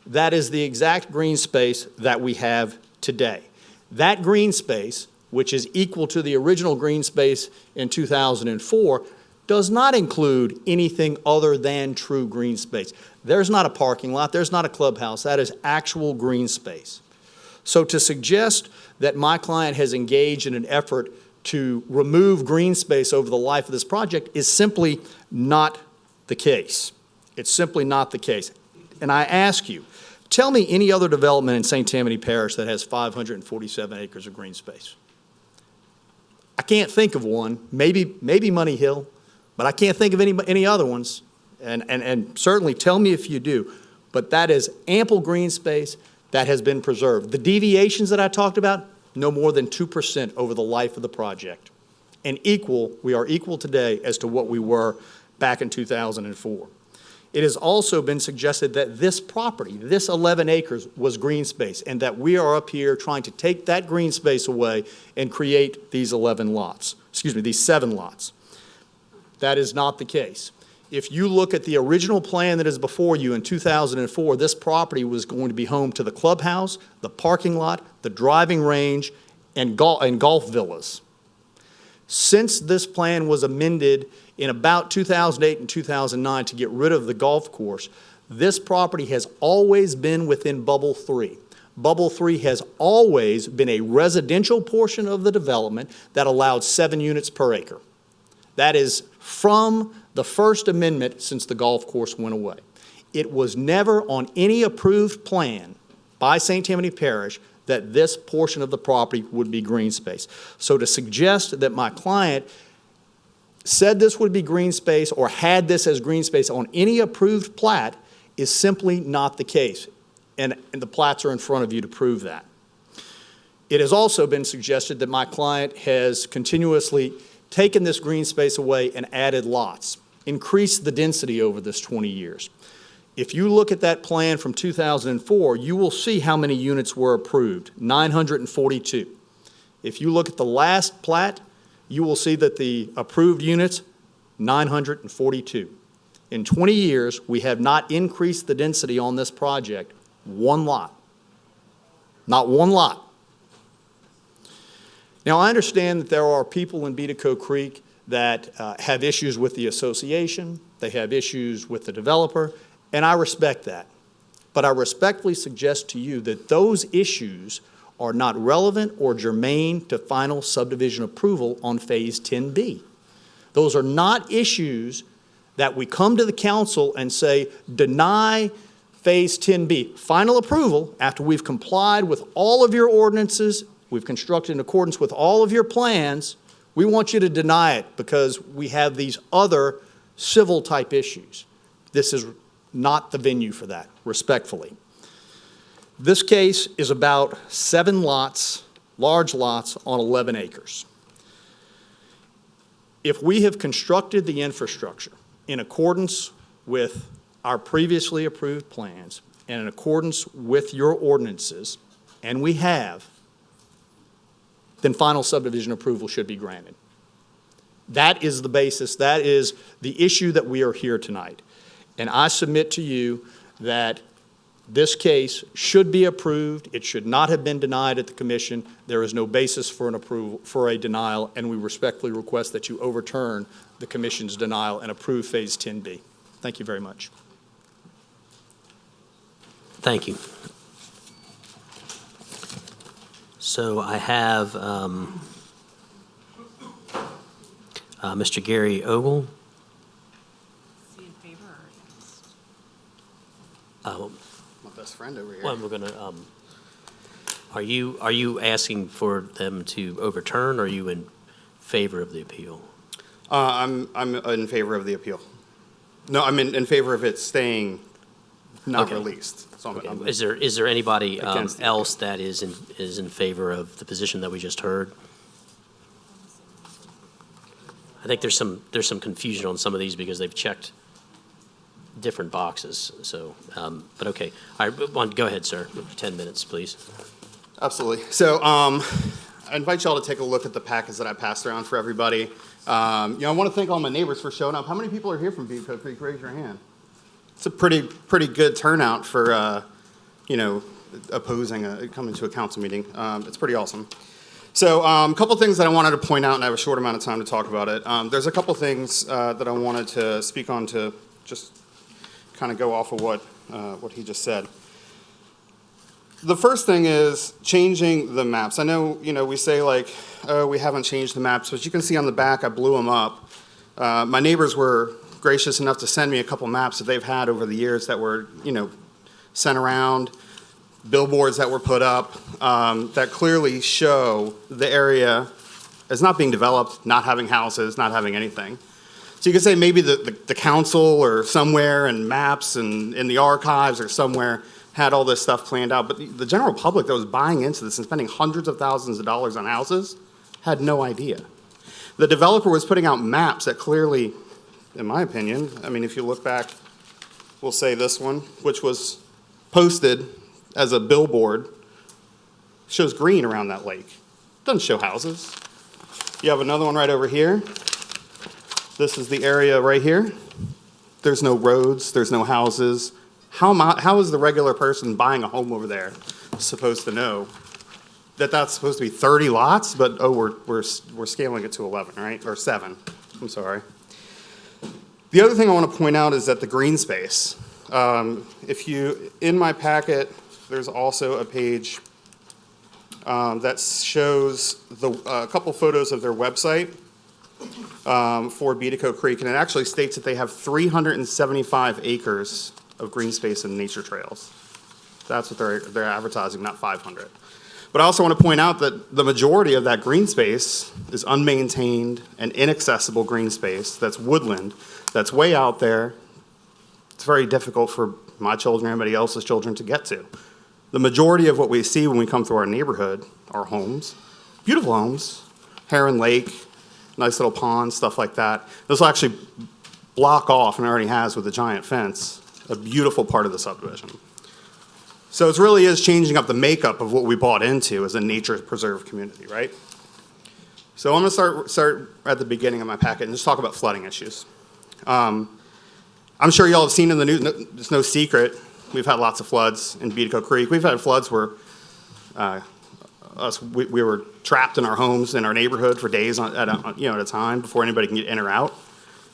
That is the exact green space that we have today. That green space, which is equal to the original green space in 2004, does not include anything other than true green space. There's not a parking lot, there's not a clubhouse, that is actual green space. So to suggest that my client has engaged in an effort to remove green space over the life of this project is simply not the case. It's simply not the case. And I ask you, tell me any other development in St. Tammany Parish that has 547 acres of green space. I can't think of one, maybe Money Hill, but I can't think of any other ones. And certainly tell me if you do. But that is ample green space that has been preserved. The deviations that I talked about, no more than 2% over the life of the project. And we are equal today as to what we were back in 2004. It has also been suggested that this property, this 11 acres, was green space, and that we are up here trying to take that green space away and create these 7 lots. That is not the case. If you look at the original plan that is before you in 2004, this property was going to be home to the clubhouse, the parking lot, the driving range, and golf villas. Since this plan was amended in about 2008 and 2009 to get rid of the golf course, this property has always been within Bubble 3. Bubble 3 has always been a residential portion of the development that allowed 7 units per acre. That is from the First Amendment since the golf course went away. It was never on any approved plan by St. Tammany Parish that this portion of the property would be green space. So to suggest that my client said this would be green space or had this as green space on any approved plat is simply not the case. And the plats are in front of you to prove that. It has also been suggested that my client has continuously taken this green space away and added lots, increased the density over this 20 years. If you look at that plan from 2004, you will see how many units were approved, 942. If you look at the last plat, you will see that the approved units, 942. In 20 years, we have not increased the density on this project one lot. Not one lot. Now, I understand that there are people in Beatico Creek that have issues with the association, they have issues with the developer, and I respect that. But I respectfully suggest to you that those issues are not relevant or germane to final subdivision approval on Phase 10B. Those are not issues that we come to the council and say, deny Phase 10B. Final approval, after we've complied with all of your ordinances, we've constructed in accordance with all of your plans, we want you to deny it because we have these other civil type issues. This is not the venue for that, respectfully. This case is about 7 lots, large lots on 11 acres. If we have constructed the infrastructure in accordance with our previously approved plans and in accordance with your ordinances, and we have, then final subdivision approval should be granted. That is the basis, that is the issue that we are here tonight. And I submit to you that this case should be approved. It should not have been denied at the commission. There is no basis for an approval, for a denial, and we respectfully request that you overturn the commission's denial and approve Phase 10B. Thank you very much.
Thank you. So I have Mr. Gary Ogle.
My best friend over here.
Well, we're going to, are you asking for them to overturn, or are you in favor of the appeal?
I'm in favor of the appeal. No, I'm in favor of it staying not
Okay.
released. So I'm
Is there anybody
against the
else that is in favor of the position that we just heard? I think there's some confusion on some of these because they've checked different boxes. So, but okay. All right, go ahead, sir. 10 minutes, please.
Absolutely. So I invite y'all to take a look at the packets that I passed around for everybody. I want to thank all my neighbors for showing up. How many people are here from Beatico Creek? Raise your hand. It's a pretty good turnout for, opposing coming to a council meeting. It's pretty awesome. So a couple things that I wanted to point out, and I have a short amount of time to talk about it. There's a couple things that I wanted to speak on to just kind of go off of what he just said. The first thing is changing the maps. I know, we say like, oh, we haven't changed the maps, but you can see on the back, I blew them up. My neighbors were gracious enough to send me a couple maps that they've had over the years that were, sent around, billboards that were put up that clearly show the area as not being developed, not having houses, not having anything. So you could say maybe the council or somewhere in maps and in the archives or somewhere had all this stuff planned out, but the general public that was buying into this and spending hundreds of thousands of dollars on houses had no idea. The developer was putting out maps that clearly, in my opinion, I mean, if you look back, we'll say this one, which was posted as a billboard, shows green around that lake. Doesn't show houses. You have another one right over here. This is the area right here. There's no roads, there's no houses. How is the regular person buying a home over there supposed to know that that's supposed to be 30 lots, but we're scaling it to 11, right? Or 7, I'm sorry. The other thing I want to point out is that the green space. In my packet, there's also a page that shows a couple photos of their website for Beatico Creek, and it actually states that they have 375 acres of green space and nature trails. That's what they're advertising, not 500. But I also want to point out that the majority of that green space is unmaintained and inaccessible green space. That's woodland. That's way out there. It's very difficult for my children or anybody else's children to get to. The majority of what we see when we come through our neighborhood are homes, beautiful homes, Heron Lake, nice little ponds, stuff like that. This will actually block off, and it already has with a giant fence, a beautiful part of the subdivision. So it really is changing up the makeup of what we bought into as a nature preserve community, right? So I'm gonna start at the beginning of my packet and just talk about flooding issues. I'm sure y'all have seen in the news, it's no secret, we've had lots of floods in Beatico Creek. We've had floods where we were trapped in our homes in our neighborhood for days at a time before anybody can get in or out.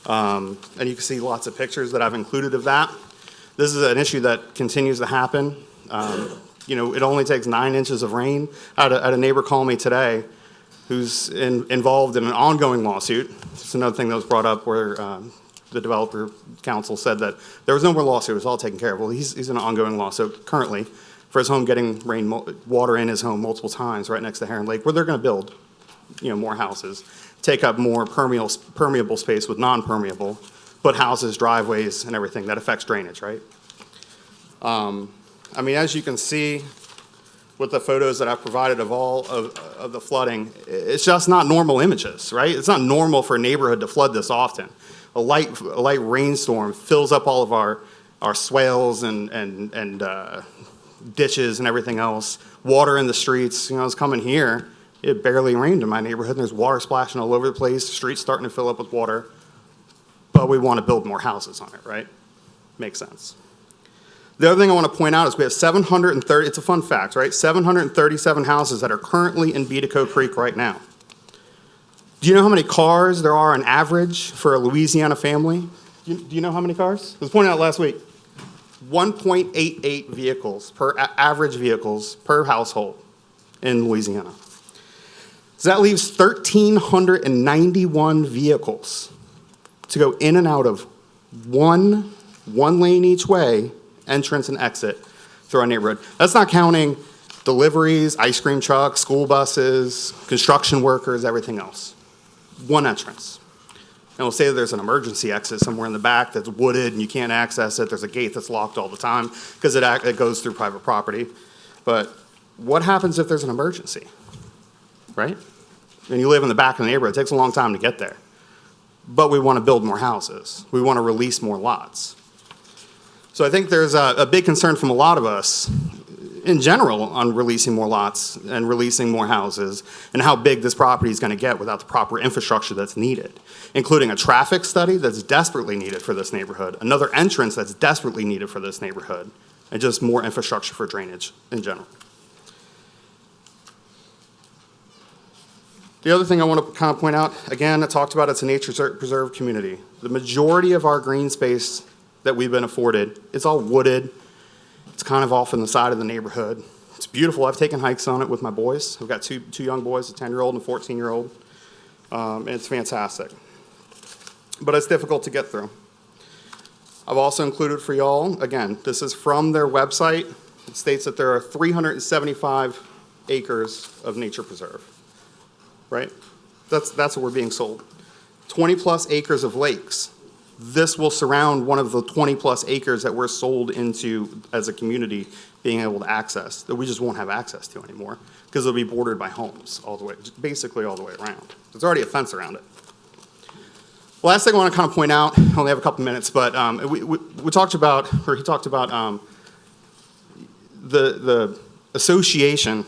And you can see lots of pictures that I've included of that. This is an issue that continues to happen. It only takes 9 inches of rain. I had a neighbor call me today who's involved in an ongoing lawsuit. It's another thing that was brought up where the developer council said that there was no more lawsuit, it was all taken care of. Well, he's in an ongoing lawsuit currently for his home getting water in his home multiple times right next to Heron Lake, where they're going to build more houses, take up more permeable space with non-permeable, put houses, driveways, and everything. That affects drainage, right? As you can see with the photos that I've provided of all of the flooding, it's just not normal images, right? It's not normal for a neighborhood to flood this often. A light rainstorm fills up all of our swales and ditches and everything else. Water in the streets. I was coming here, it barely rained in my neighborhood, and there's water splashing all over the place, the streets starting to fill up with water. But we want to build more houses on it, right? Makes sense. The other thing I want to point out is we have 730, it's a fun fact, right? 737 houses that are currently in Beatico Creek right now. Do you know how many cars there are on average for a Louisiana family? Do you know how many cars? It was pointed out last week. 1.88 vehicles average vehicles per household in Louisiana. So that leaves 1,391 vehicles to go in and out of one lane each way, entrance and exit through our neighborhood. That's not counting deliveries, ice cream trucks, school buses, construction workers, everything else. One entrance. And we'll say that there's an emergency exit somewhere in the back that's wooded and you can't access it. There's a gate that's locked all the time because it goes through private property. But what happens if there's an emergency, right? And you live in the back of the neighborhood, it takes a long time to get there. But we want to build more houses. We want to release more lots. So I think there's a big concern from a lot of us in general on releasing more lots and releasing more houses and how big this property is going to get without the proper infrastructure that's needed, including a traffic study that's desperately needed for this neighborhood, another entrance that's desperately needed for this neighborhood, and just more infrastructure for drainage in general. The other thing I want to kind of point out, again, I talked about it's a nature preserve community. The majority of our green space that we've been afforded, it's all wooded. It's kind of off in the side of the neighborhood. It's beautiful. I've taken hikes on it with my boys. I've got two young boys, a 10-year-old and a 14-year-old. And it's fantastic. But it's difficult to get through. I've also included for y'all, again, this is from their website. It states that there are 375 acres of nature preserve, right? That's what we're being sold. 20-plus acres of lakes. This will surround one of the 20-plus acres that we're sold into as a community being able to access, that we just won't have access to anymore because it'll be bordered by homes all the way, basically all the way around. There's already a fence around it. Last thing I want to kind of point out, I only have a couple minutes, but we talked about, or he talked about the association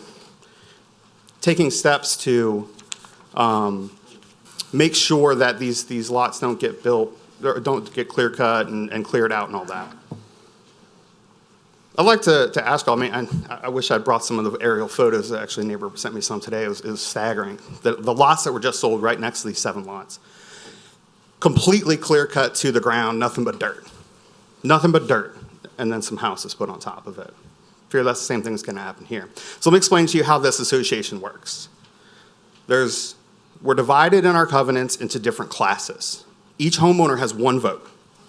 taking steps to make sure that these lots don't get built, or don't get clear cut and cleared out and all that. I'd like to ask all, I wish I'd brought some of the aerial photos. Actually, a neighbor sent me some today. It was staggering. The lots that were just sold right next to these 7 lots. Completely clear cut to the ground, nothing but dirt. Nothing but dirt, and then some houses put on top of it. Fear that's the same thing that's going to happen here. So let me explain to you how this association works. We're divided in our covenants into different classes. Each homeowner has one vote.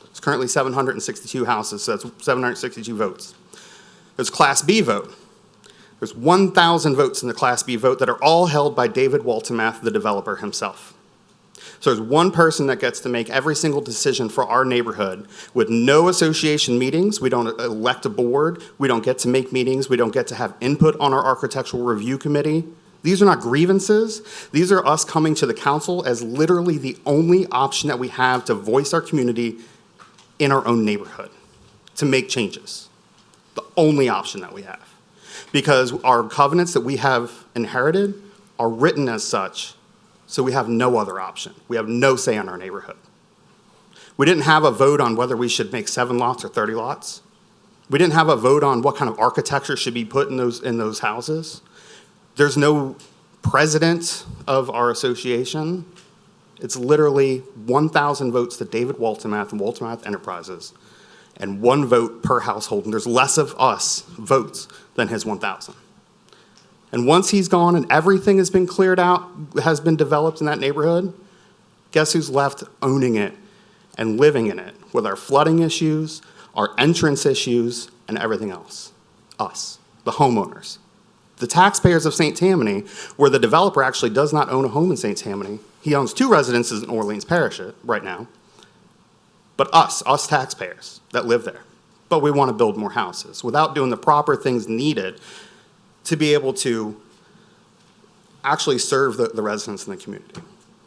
It's currently 762 houses, so that's 762 votes. There's Class B vote. There's 1,000 votes in the Class B vote that are all held by David Waltemath, the developer himself. So there's one person that gets to make every single decision for our neighborhood with no association meetings. We don't elect a board. We don't get to make meetings. We don't get to have input on our architectural review committee. These are not grievances. These are us coming to the council as literally the only option that we have to voice our community in our own neighborhood, to make changes. The only option that we have. Because our covenants that we have inherited are written as such, so we have no other option. We have no say in our neighborhood. We didn't have a vote on whether we should make 7 lots or 30 lots. We didn't have a vote on what kind of architecture should be put in those houses. There's no president of our association. It's literally 1,000 votes to David Waltemath and Waltemath Enterprises, and 1 vote per household. And there's less of us votes than his 1,000. And once he's gone and everything has been cleared out, has been developed in that neighborhood, guess who's left owning it and living in it with our flooding issues, our entrance issues, and everything else? Us, the homeowners. The taxpayers of St. Tammany, where the developer actually does not own a home in St. Tammany. He owns 2 residences in Orleans Parish right now. But us taxpayers that live there. But we want to build more houses without doing the proper things needed to be able to actually serve the residents in the community.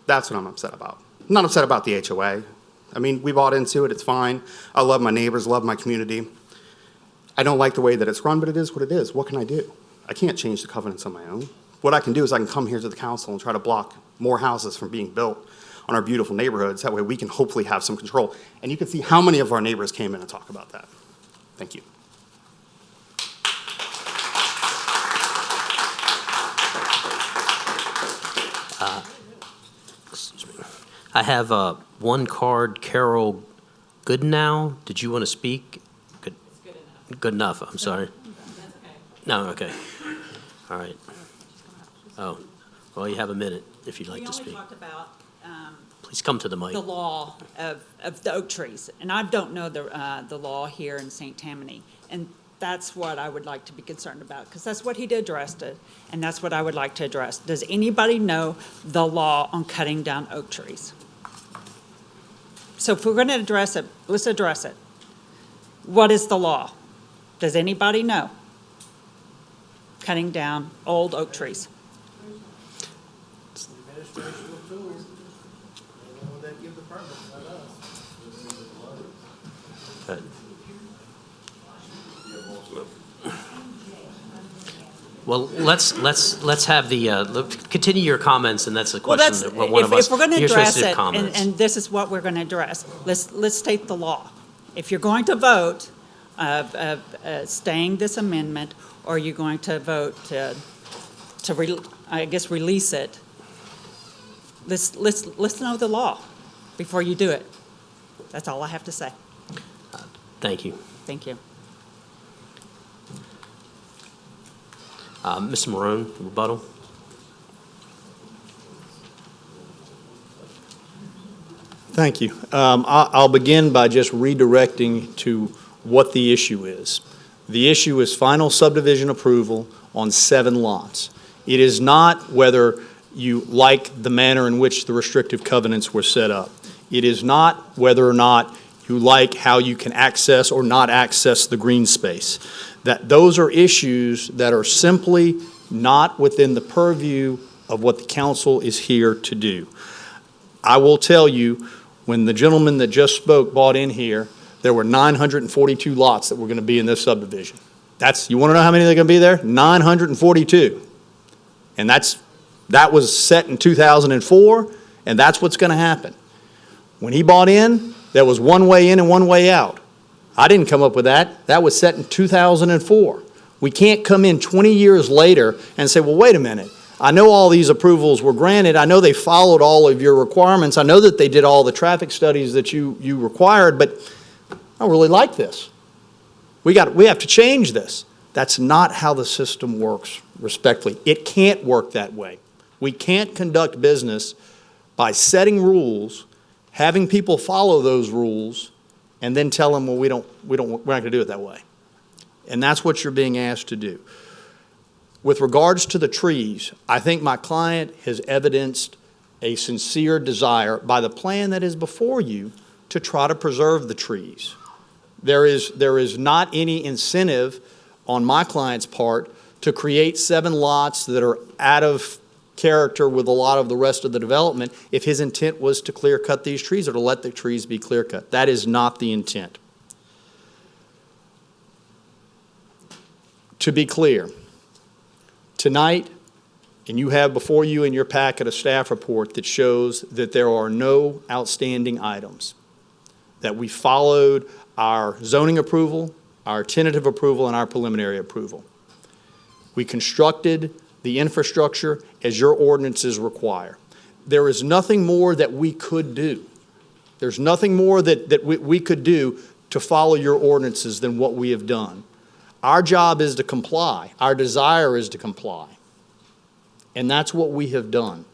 That's what I'm upset about. I'm not upset about the HOA. I mean, we bought into it, it's fine. I love my neighbors, love my community. I don't like the way that it's run, but it is what it is. What can I do? I can't change the covenants on my own. What I can do is I can come here to the council and try to block more houses from being built on our beautiful neighborhoods. That way we can hopefully have some control. And you can see how many of our neighbors came in and talk about that. Thank you.
I have one card, Carol Goodnow. Did you want to speak? Good enough, I'm sorry. No, okay. All right. Oh, well, you have a minute if you'd like to speak.
We only talked about
Please come to the mic.
the law of the oak trees, and I don't know the law here in St. Tammany, and that's what I would like to be concerned about, because that's what he addressed it, and that's what I would like to address. Does anybody know the law on cutting down oak trees? So if we're going to address it, let's address it. What is the law? Does anybody know? Cutting down old oak trees.
Well, let's have continue your comments, and that's the
Well,
question that one of us.
if we're going to
you're supposed
address
to
it,
comments.
and this is what we're going to address, let's state the law. If you're going to vote staying this amendment, or you're going to vote to release it, let's know the law before you do it. That's all I have to say.
Thank you.
Thank you.
Mr. Marone, rebuttal.
Thank you. I'll begin by just redirecting to what the issue is. The issue is final subdivision approval on 7 lots. It is not whether you like the manner in which the restrictive covenants were set up. It is not whether or not you like how you can access or not access the green space. Those are issues that are simply not within the purview of what the council is here to do. I will tell you, when the gentleman that just spoke bought in here, there were 942 lots that were going to be in this subdivision. You want to know how many are going to be there? 942. And that was set in 2004, and that's what's going to happen. When he bought in, there was one way in and one way out. I didn't come up with that. That was set in 2004. We can't come in 20 years later and say, well, wait a minute. I know all these approvals were granted. I know they followed all of your requirements. I know that they did all the traffic studies that you required, but I don't really like this. We have to change this. That's not how the system works, respectfully. It can't work that way. We can't conduct business by setting rules, having people follow those rules, and then tell them, well, we're not going to do it that way. And that's what you're being asked to do. With regards to the trees, I think my client has evidenced a sincere desire by the plan that is before you to try to preserve the trees. There is not any incentive on my client's part to create 7 lots that are out of character with a lot of the rest of the development if his intent was to clear cut these trees or to let the trees be clear cut. That is not the intent. To be clear, tonight, and you have before you in your packet a staff report that shows that there are no outstanding items, that we followed our zoning approval, our tentative approval, and our preliminary approval. We constructed the infrastructure as your ordinances require. There is nothing more that we could do. There's nothing more that we could do to follow your ordinances than what we have done. Our job is to comply. Our desire is to comply. And that's what we have done.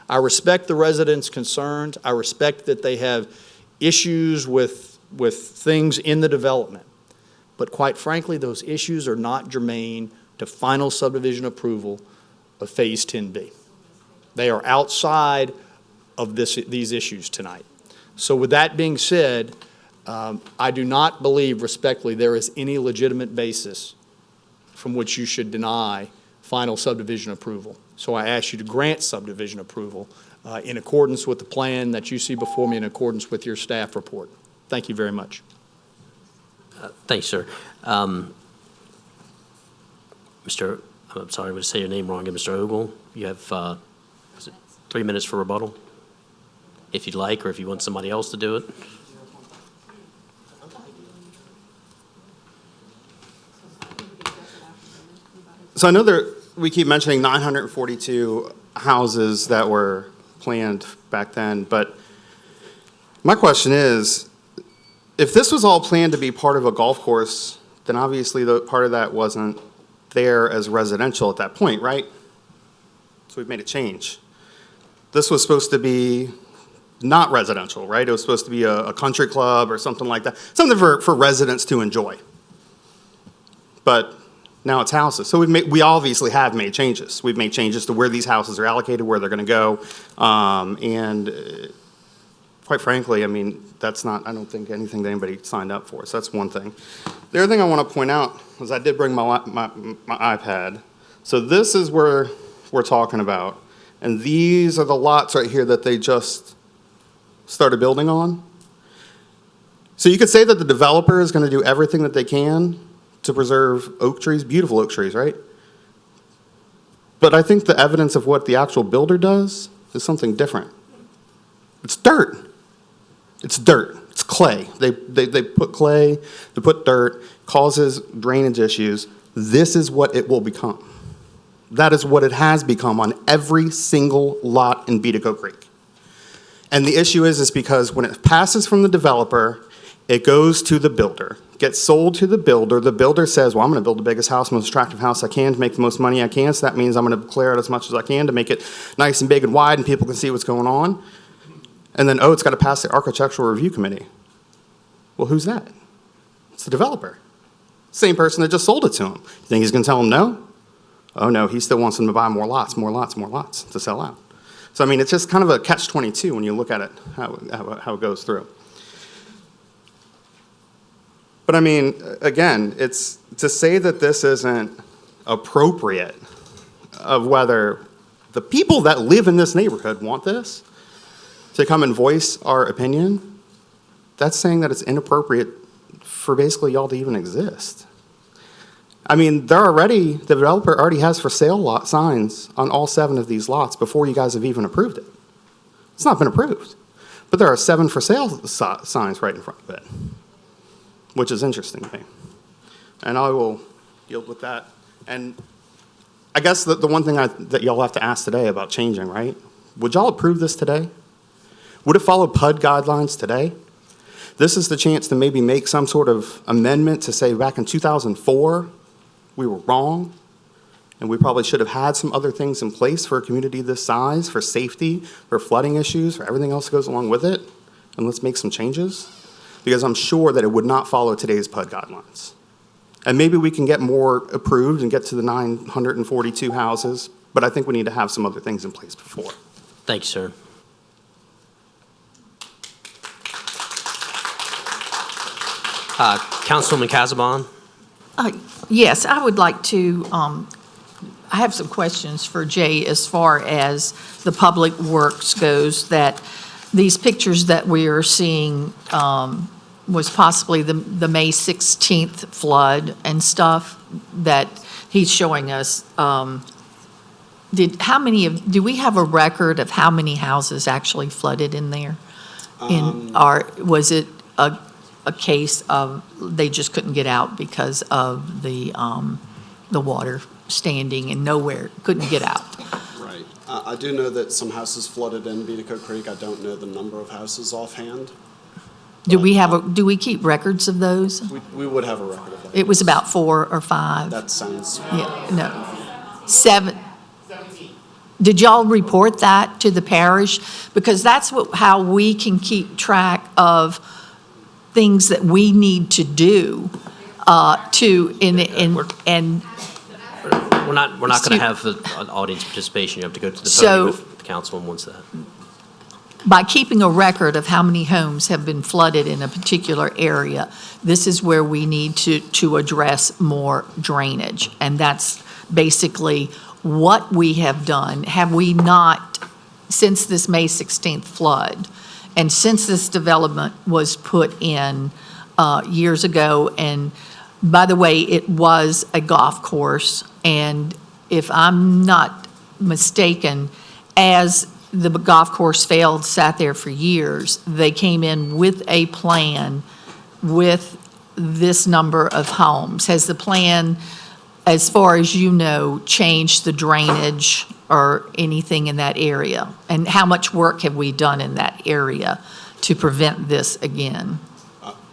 I respect the residents' concerns. I respect that they have issues with things in the development. But quite frankly, those issues are not germane to final subdivision approval of Phase 10B. They are outside of these issues tonight. So with that being said, I do not believe respectfully there is any legitimate basis from which you should deny final subdivision approval. So I ask you to grant subdivision approval in accordance with the plan that you see before me, in accordance with your staff report. Thank you very much.
Thanks, sir. Mr., I'm sorry, I'm going to say your name wrong. Mr. Ogle, you have 3 minutes for rebuttal, if you'd like, or if you want somebody else to do it.
So I know we keep mentioning 942 houses that were planned back then, but my question is, if this was all planned to be part of a golf course, then obviously part of that wasn't there as residential at that point, right? So we've made a change. This was supposed to be not residential, right? It was supposed to be a country club or something like that, something for residents to enjoy. But now it's houses. So we obviously have made changes. We've made changes to where these houses are allocated, where they're going to go, and quite frankly, I mean, that's not, I don't think, anything that anybody signed up for. So that's one thing. The other thing I want to point out is I did bring my iPad. So this is where we're talking about. And these are the lots right here that they just started building on. So you could say that the developer is going to do everything that they can to preserve oak trees, beautiful oak trees, right? But I think the evidence of what the actual builder does is something different. It's dirt. It's dirt. It's clay. They put clay, they put dirt, causes drainage issues. This is what it will become. That is what it has become on every single lot in Beatico Creek. And the issue is because when it passes from the developer, it goes to the builder, gets sold to the builder says, well, I'm going to build the biggest house, most attractive house I can to make the most money I can, so that means I'm going to clear out as much as I can to make it nice and big and wide and people can see what's going on. And then, oh, it's got to pass the Architectural Review Committee. Well, who's that? It's the developer. Same person that just sold it to him. You think he's going to tell him no? Oh, no, he still wants them to buy more lots to sell out. So, I mean, it's just kind of a catch-22 when you look at it, how it goes through. But I mean, again, it's to say that this isn't appropriate of whether the people that live in this neighborhood want this to come and voice our opinion, that's saying that it's inappropriate for basically y'all to even exist. I mean, the developer already has for sale lot signs on all 7 of these lots before you guys have even approved it. It's not been approved. But there are 7 for sale signs right in front of it, which is interesting to me. And I will yield with that. And I guess the one thing that y'all have to ask today about changing, right? Would y'all approve this today? Would it follow PUD guidelines today? This is the chance to maybe make some sort of amendment to say back in 2004, we were wrong, and we probably should have had some other things in place for a community this size, for safety, for flooding issues, for everything else that goes along with it, and let's make some changes, because I'm sure that it would not follow today's PUD guidelines. And maybe we can get more approved and get to the 942 houses, but I think we need to have some other things in place before.
Thank you, sir. Councilwoman Casabon?
Yes, I would like to, I have some questions for Jay as far as the public works goes, that these pictures that we are seeing was possibly the May 16th flood and stuff that he's showing us. Do we have a record of how many houses actually flooded in there? Or was it a case of they just couldn't get out because of the water standing and nowhere, couldn't get out?
Right. I do know that some houses flooded in Beatico Creek. I don't know the number of houses offhand.
Do we keep records of those?
We would have a record of that.
It was about 4 or 5.
That sounds.
Yeah, no. 7. Did y'all report that to the parish? Because that's how we can keep track of things that we need to do and
We're not going to have an audience participation. You have to go to the podium if the councilman wants that.
by keeping a record of how many homes have been flooded in a particular area, this is where we need to address more drainage. And that's basically what we have done. Have we not, since this May 16th flood, and since this development was put in years ago, and by the way, it was a golf course, and if I'm not mistaken, as the golf course failed, sat there for years, they came in with a plan with this number of homes. Has the plan, as far as you know, changed the drainage or anything in that area? And how much work have we done in that area to prevent this again?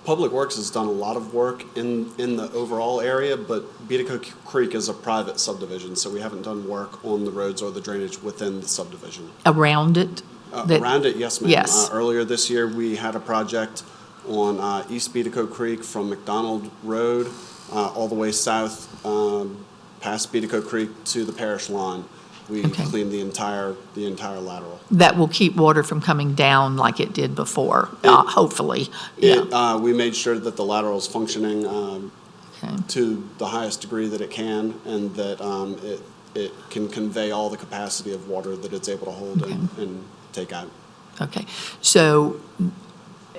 Public Works has done a lot of work in the overall area, but Beatico Creek is a private subdivision, so we haven't done work on the roads or the drainage within the subdivision.
Around it?
Around it, yes, ma'am.
Yes.
Earlier this year, we had a project on East Beatico Creek from McDonald Road all the way south past Beatico Creek to the Parish line. We cleaned the entire lateral.
That will keep water from coming down like it did before, hopefully. Yeah.
We made sure that the lateral is functioning to the highest degree that it can, and that it can convey all the capacity of water that it's able to hold and take out.
Okay. So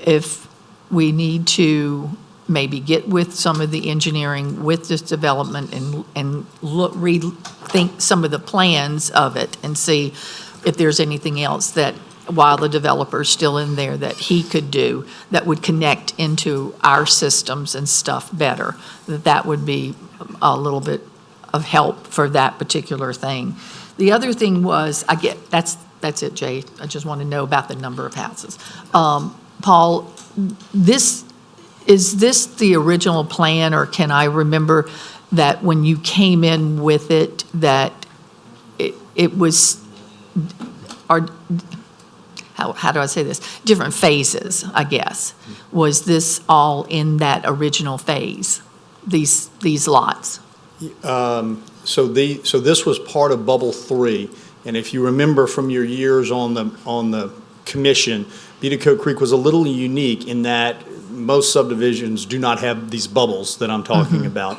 if we need to maybe get with some of the engineering with this development and rethink some of the plans of it and see if there's anything else that, while the developer's still in there, that he could do that would connect into our systems and stuff better, that would be a little bit of help for that particular thing. The other thing was, that's it, Jay. I just want to know about the number of houses. Paul, is this the original plan, or can I remember that when you came in with it, that it was, or how do I say this? Different phases, I guess. Was this all in that original phase, these lots?
So this was part of Bubble 3, and if you remember from your years on the commission, Beatico Creek was a little unique in that most subdivisions do not have these bubbles that I'm talking about.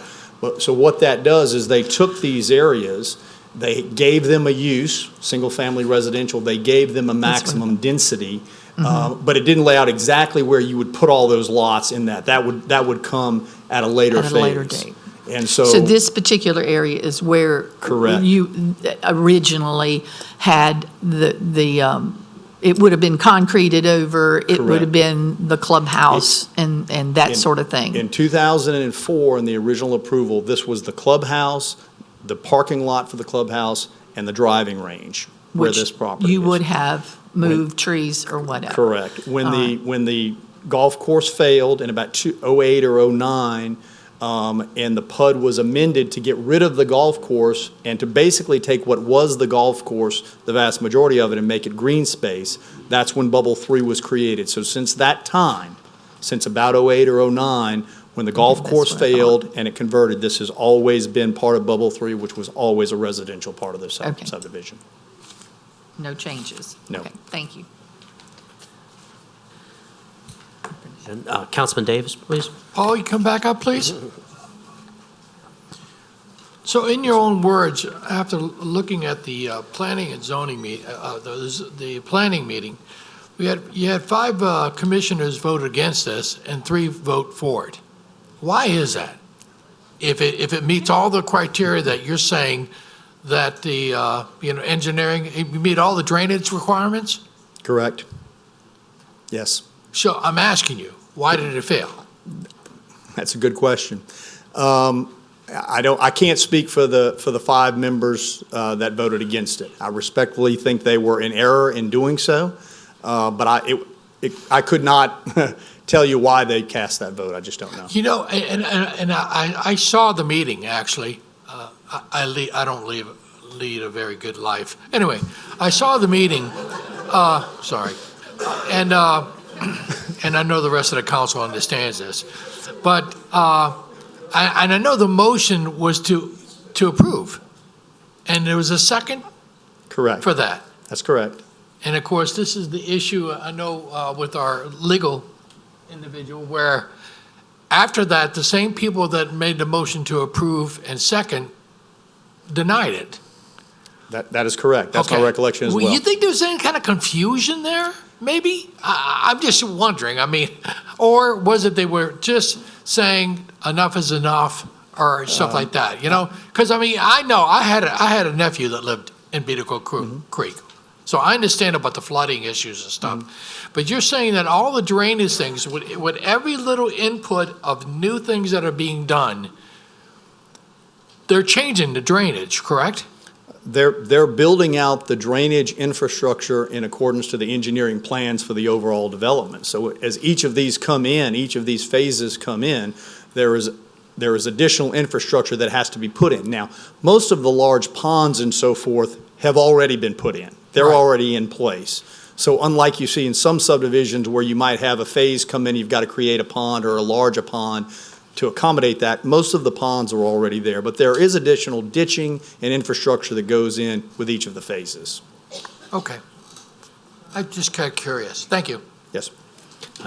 So what that does is they took these areas, they gave them a use, single-family residential, they gave them a maximum density, but it didn't lay out exactly where you would put all those lots in that. That would come at a later phase.
At a later date.
And so
this particular area is where
correct.
You originally had it would have been concreted over, it would have been the clubhouse and that sort of thing.
In 2004, in the original approval, this was the clubhouse, the parking lot for the clubhouse, and the driving range where this property
you
is.
would have moved trees or whatever.
Correct. When the golf course failed in about 2008 or 2009, and the PUD was amended to get rid of the golf course and to basically take what was the golf course, the vast majority of it, and make it green space. That's when Bubble 3 was created. So since that time, since about '08 or '09, when the golf course failed and it converted, this has always been part of Bubble 3, which was always a residential part of the subdivision.
No changes?
No.
Okay, thank you.
And Councilman Davis, please.
Paul, you come back up, please. So in your own words, after looking at the planning and zoning the planning meeting, you had 5 commissioners vote against this and 3 vote for it. Why is that? If it meets all the criteria that you're saying, that the engineering, you meet all the drainage requirements?
Correct. Yes.
So I'm asking you, why did it fail?
That's a good question. I can't speak for the 5 members that voted against it. I respectfully think they were in error in doing so, but I could not tell you why they cast that vote. I just don't know.
You know, and I saw the meeting, actually. I don't lead a very good life. Anyway, I saw the meeting, sorry, and I know the rest of the council understands this, but I know the motion was to approve, and there was a second?
Correct.
For that.
That's correct.
And of course, this is the issue, I know, with our legal individual, where after that, the same people that made the motion to approve and second denied it.
That is correct. That's my recollection as well.
You think there's any kind of confusion there, maybe? I'm just wondering, I mean, or was it they were just saying enough is enough or stuff like that, you know? Because, I mean, I know, I had a nephew that lived in Beatico Creek. So I understand about the flooding issues and stuff. But you're saying that all the drainage things, with every little input of new things that are being done, they're changing the drainage, correct?
They're building out the drainage infrastructure in accordance to the engineering plans for the overall development. So as each of these come in, each of these phases come in, there is additional infrastructure that has to be put in. Now, most of the large ponds and so forth have already been put in. They're already in place. So unlike you see in some subdivisions where you might have a phase come in, you've got to create a pond or enlarge a pond to accommodate that, most of the ponds are already there. But there is additional ditching and infrastructure that goes in with each of the phases.
Okay. I'm just kind of curious. Thank you.
Yes.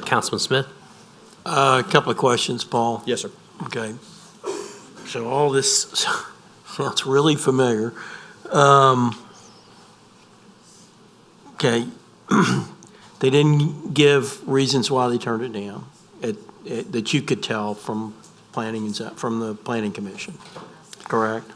Councilman Smith?
A couple of questions, Paul.
Yes, sir.
Okay. So all this sounds really familiar. Okay. They didn't give reasons why they turned it down that you could tell from from the planning commission, correct?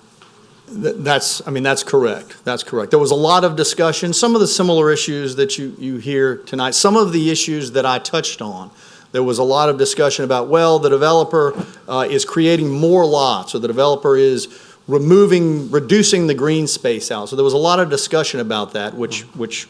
That's correct. That's correct. There was a lot of discussion, some of the similar issues that you hear tonight, some of the issues that I touched on. There was a lot of discussion about, well, the developer is creating more lots, or the developer is reducing the green space out. So there was a lot of discussion about that, which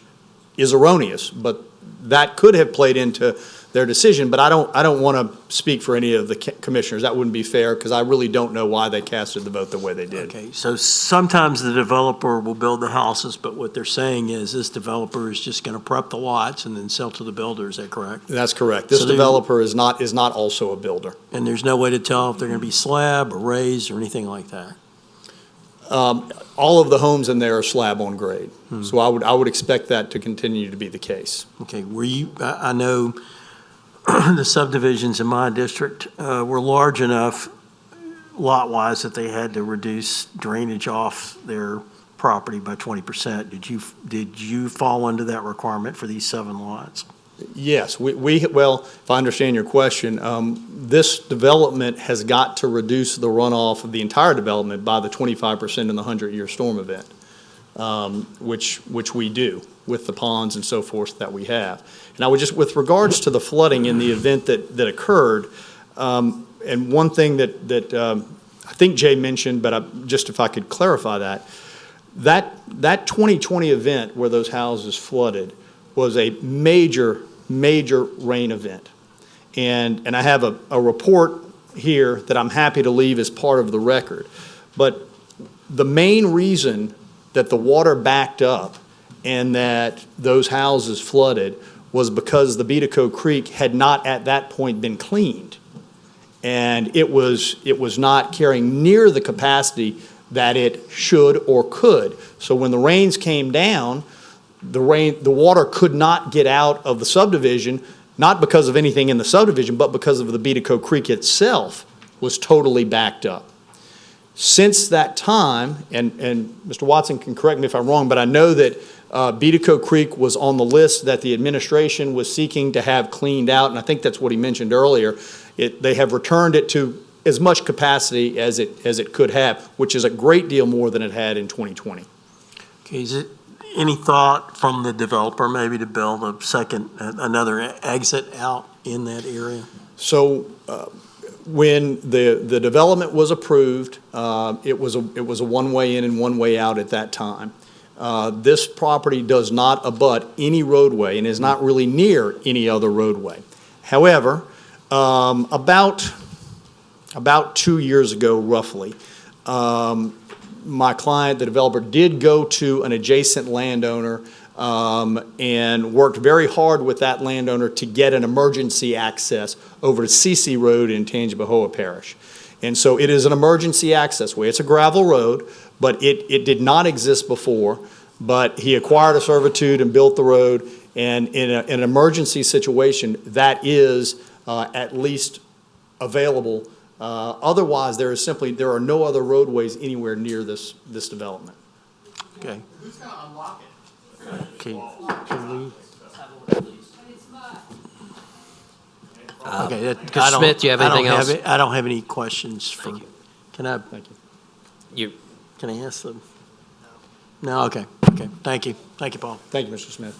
is erroneous, but that could have played into their decision. But I don't want to speak for any of the commissioners. That wouldn't be fair, because I really don't know why they casted the vote the way they did.
Okay, so sometimes the developer will build the houses, but what they're saying is this developer is just going to prep the lots and then sell to the builder. Is that correct?
That's correct. This developer is not also a builder.
And there's no way to tell if they're going to be slab or raised or anything like that?
All of the homes in there are slab on grade. So I would expect that to continue to be the case.
Okay, I know the subdivisions in my district were large enough lot-wise that they had to reduce drainage off their property by 20%. Did you fall under that requirement for these 7 lots?
Yes, well, if I understand your question, this development has got to reduce the runoff of the entire development by the 25% in the 100-year storm event, which we do with the ponds and so forth that we have. And I would just, with regards to the flooding in the event that occurred, and one thing that I think Jay mentioned, but just if I could clarify that 2020 event where those houses flooded was a major rain event. And I have a report here that I'm happy to leave as part of the record. But the main reason that the water backed up and that those houses flooded was because the Beatico Creek had not at that point been cleaned. And it was not carrying near the capacity that it should or could. So when the rains came down, the water could not get out of the subdivision, not because of anything in the subdivision, but because of the Beatico Creek itself was totally backed up. Since that time, and Mr. Watson can correct me if I'm wrong, but I know that Beatico Creek was on the list that the administration was seeking to have cleaned out, and I think that's what he mentioned earlier. They have returned it to as much capacity as it could have, which is a great deal more than it had in 2020.
Okay, is it any thought from the developer maybe to build another exit out in that area?
So when the development was approved, it was a one-way in and one-way out at that time. This property does not abut any roadway and is not really near any other roadway. However, about 2 years ago, roughly, my client, the developer, did go to an adjacent landowner and worked very hard with that landowner to get an emergency access over to CC Road in Tangipahoa Parish. And so it is an emergency access way. It's a gravel road, but it did not exist before. But he acquired a servitude and built the road, and in an emergency situation, that is at least available. Otherwise, there are no other roadways anywhere near this development.
Okay.
Who's going to unlock it?
Can we? Okay.
Mr. Smith, do you have anything else?
I don't have any questions for. Can I?
Thank you.
Can I ask them? No. Okay. Okay. Thank you. Thank you, Paul.
Thank you, Mr. Smith.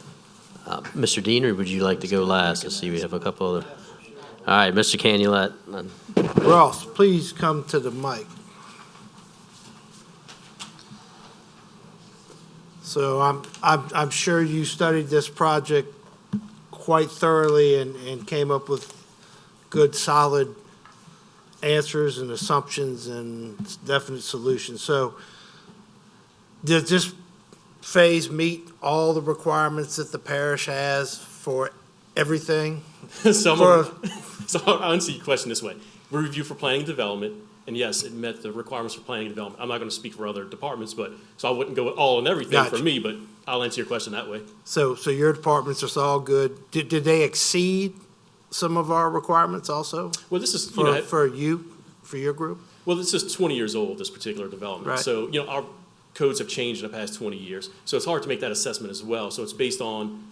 Mr. Diener, would you like to go last? Let's see, we have a couple other. All right, Mr. Canulet.
Ross, please come to the mic. So I'm sure you studied this project quite thoroughly and came up with good, solid answers and assumptions and definite solutions. So does this phase meet all the requirements that the parish has for everything?
So I'll answer your question this way. We review for planning and development, and yes, it met the requirements for planning and development. I'm not going to speak for other departments, so I wouldn't go all and everything
Gotcha.
for me, but I'll answer your question that way.
So your departments are all good. Did they exceed some of our requirements also?
Well, this is,
For your group?
Well, this is 20 years old, this particular development.
Right.
So, our codes have changed in the past 20 years. So it's hard to make that assessment as well. So it's based on,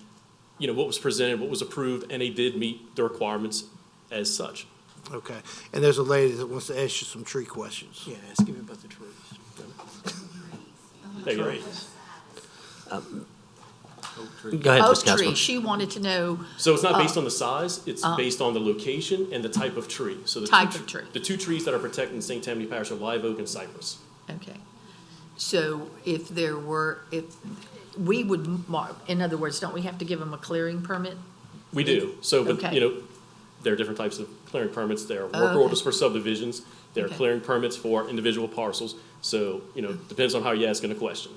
what was presented, what was approved, and they did meet the requirements as such.
Okay. And there's a lady that wants to ask you some tree questions.
Yeah, ask him about the trees.
There you go.
Go ahead,
Oak
Ms. Casper.
tree, she wanted to know.
So it's not based on the size, it's based on the location and the type of tree. So the
tree.
The two trees that are protected in St. Tammany Parish are live oak and cypress.
Okay. So if we would mark, in other words, don't we have to give them a clearing permit?
We do. So, but,
Okay.
there are different types of clearing permits. There are work
Okay.
orders for subdivisions. There are
Okay.
clearing permits for individual parcels. So, depends on how you're asking the question.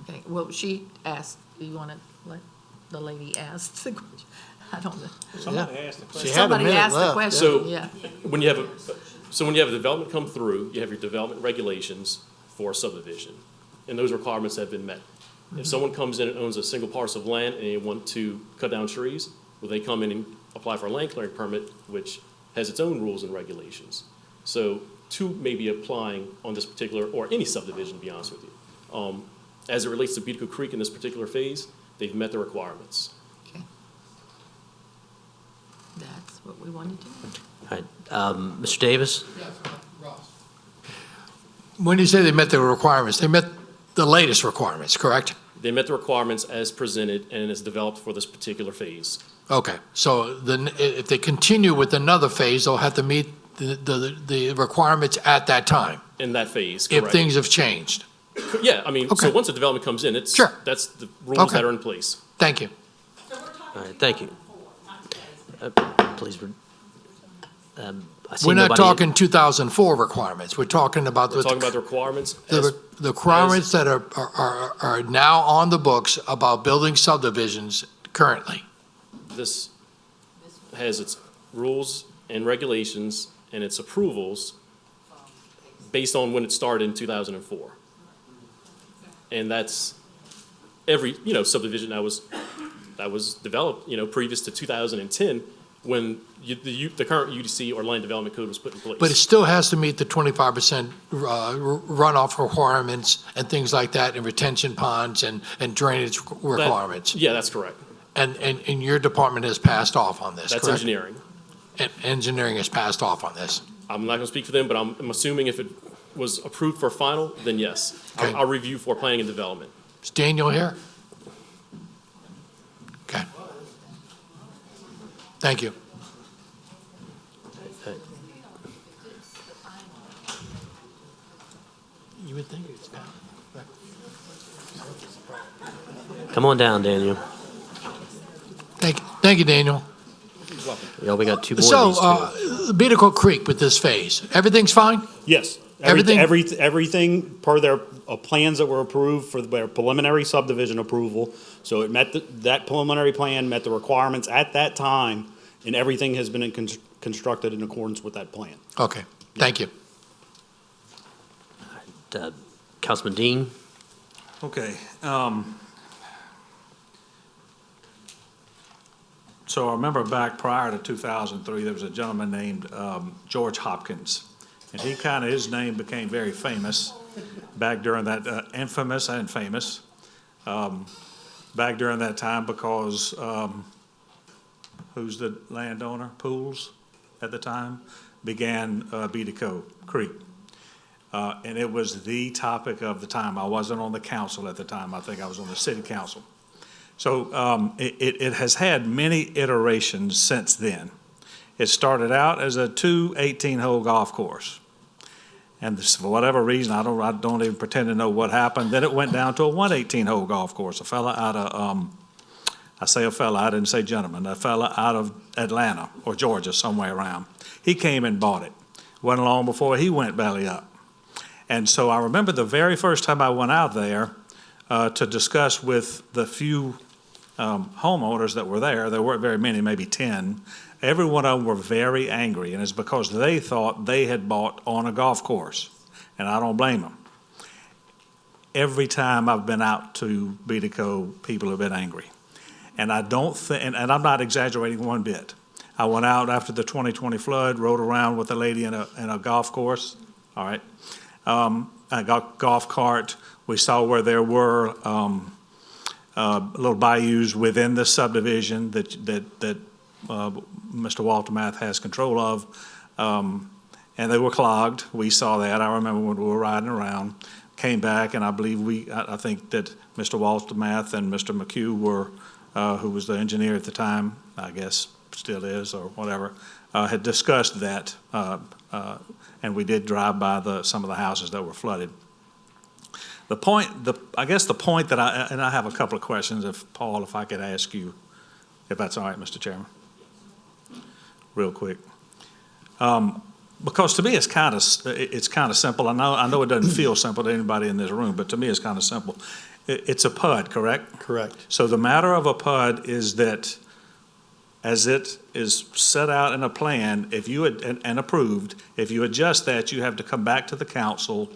Okay, well, she asked, do you want to let the lady ask the question? I don't know.
Somebody asked the question.
Somebody asked the question,
So
yeah.
when you have a development come through, you have your development regulations for a subdivision, and those requirements have been met. If someone comes in and owns a single parcel of land and they want to cut down trees, well, they come in and apply for a land clearing permit, which has its own rules and regulations. So two may be applying on this particular, or any subdivision, to be honest with you. As it relates to Beatico Creek in this particular phase, they've met the requirements.
Okay. That's what we wanted to know.
All right, Mr. Davis?
When you say they met the requirements, they met the latest requirements, correct?
They met the requirements as presented and as developed for this particular phase.
Okay, so then if they continue with another phase, they'll have to meet the requirements at that time,
In that phase, correct.
if things have changed.
Yeah, I mean, so
Okay.
once a development comes in, that's the rules
Okay.
that are in place.
Thank you.
All right, thank you. Please, I see
We're not
nobody-
talking 2004 requirements. We're talking about
We're talking about the requirements.
the requirements that are now on the books about building subdivisions currently.
This has its rules and regulations and its approvals based on when it started in 2004. And that's every, subdivision that was developed, previous to 2010, when the current UDC or Land Development Code was put in place.
But it still has to meet the 25% runoff requirements and things like that, and retention ponds and drainage requirements.
Yeah, that's correct.
And your department has passed off on this, correct?
That's engineering.
And engineering has passed off on this.
I'm not going to speak for them, but I'm assuming if it was approved for final, then yes.
Okay.
I'll review for planning and development.
Is Daniel here? Okay. Thank you. You would think it's passed.
Come on down, Daniel.
Thank you, Daniel.
Yeah, we got two more
So,
of these, too.
Beatico Creek with this phase, everything's fine?
Yes.
Everything-
Everything per their plans that were approved for their preliminary subdivision approval. So it met, that preliminary plan met the requirements at that time, and everything has been constructed in accordance with that plan.
Okay, thank you.
Councilman Dean?
Okay. So I remember back prior to 2003, there was a gentleman named George Hopkins. And his name became very famous back during that, infamous and famous, back during that time because who's the landowner? Pools at the time began Beatico Creek. And it was the topic of the time. I wasn't on the council at the time. I think I was on the city council. So it has had many iterations since then. It started out as a 2 18-hole golf course. And this, for whatever reason, I don't even pretend to know what happened. Then it went down to a 1 18-hole golf course. A fella out of, I say a fella, I didn't say gentleman, a fella out of Atlanta or Georgia, somewhere around. He came and bought it. Wasn't long before he went belly up. And so I remember the very first time I went out there to discuss with the few homeowners that were there weren't very many, maybe 10. Every one of them were very angry, and it's because they thought they had bought on a golf course, and I don't blame them. Every time I've been out to Beatico, people have been angry. And I don't think, and I'm not exaggerating one bit. I went out after the 2020 flood, rode around with a lady in a golf course, all right? I got golf cart. We saw where there were little bayous within the subdivision that Mr. Walter Math has control of, and they were clogged. We saw that. I remember when we were riding around, came back, and I believe I think that Mr. Walter Math and Mr. McHugh were, who was the engineer at the time, I guess still is or whatever, had discussed that, and we did drive by some of the houses that were flooded. I guess the point that I have a couple of questions, if I could ask you, if that's all right, Mr. Chairman, real quick. Because to me, it's kind of simple. I know it doesn't feel simple to anybody in this room, but to me, it's kind of simple. It's a PUD, correct?
Correct.
So the matter of a PUD is that, as it is set out in a plan, and approved, if you adjust that, you have to come back to the council,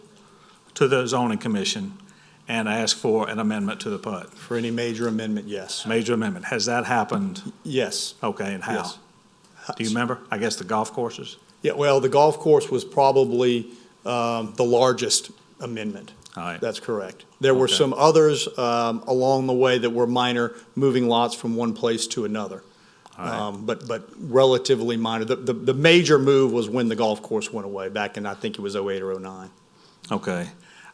to the zoning commission, and ask for an amendment to the PUD.
For any major amendment, yes.
Major amendment. Has that happened?
Yes.
Okay, and how?
Yes.
Do you remember? I guess the golf courses?
Yeah, well, the golf course was probably the largest amendment.
All right.
That's correct. There were
Okay.
some others along the way that were minor, moving lots from one place to another.
All right.
But relatively minor. The major move was when the golf course went away, back in, I think it was 08 or 09.
Okay.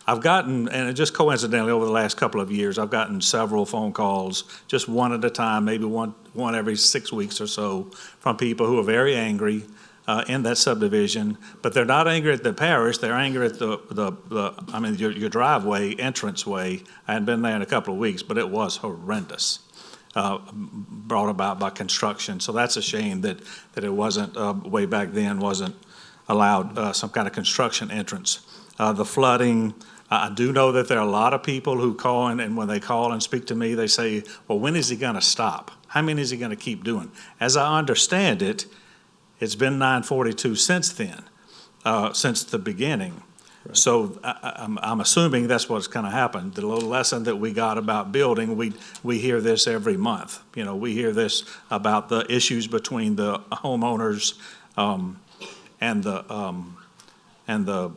I've gotten, and just coincidentally, over the last couple of years, I've gotten several phone calls, just one at a time, maybe one every 6 weeks or so, from people who are very angry in that subdivision, but they're not angry at the parish, they're angry at your driveway, entranceway. I hadn't been there in a couple of weeks, but it was horrendous, brought about by construction. So that's a shame that it wasn't, way back then, wasn't allowed some kind of construction entrance. The flooding, I do know that there are a lot of people who call and when they call and speak to me, they say, well, when is he going to stop? How many is he going to keep doing? As I understand it, it's been 942 since then, since the beginning. Right. So I'm assuming that's what's going to happen. The little lesson that we got about building, we hear this every month. You know, we hear this about the issues between the homeowners and the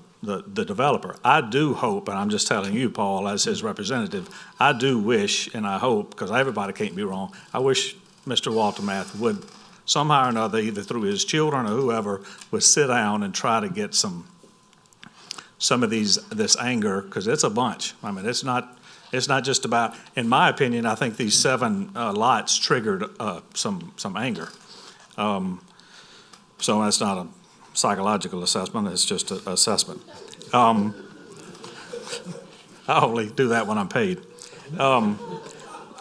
developer. I do hope, and I'm just telling you, Paul, as his representative, I do wish and I hope, because everybody can't be wrong, I wish Mr. Waltermath would somehow or another, either through his children or whoever, would sit down and try to get some of this anger, because it's a bunch. I mean, it's not just about, in my opinion, I think these 7 lots triggered some anger. So that's not a psychological assessment, it's just an assessment. I only do that when I'm paid.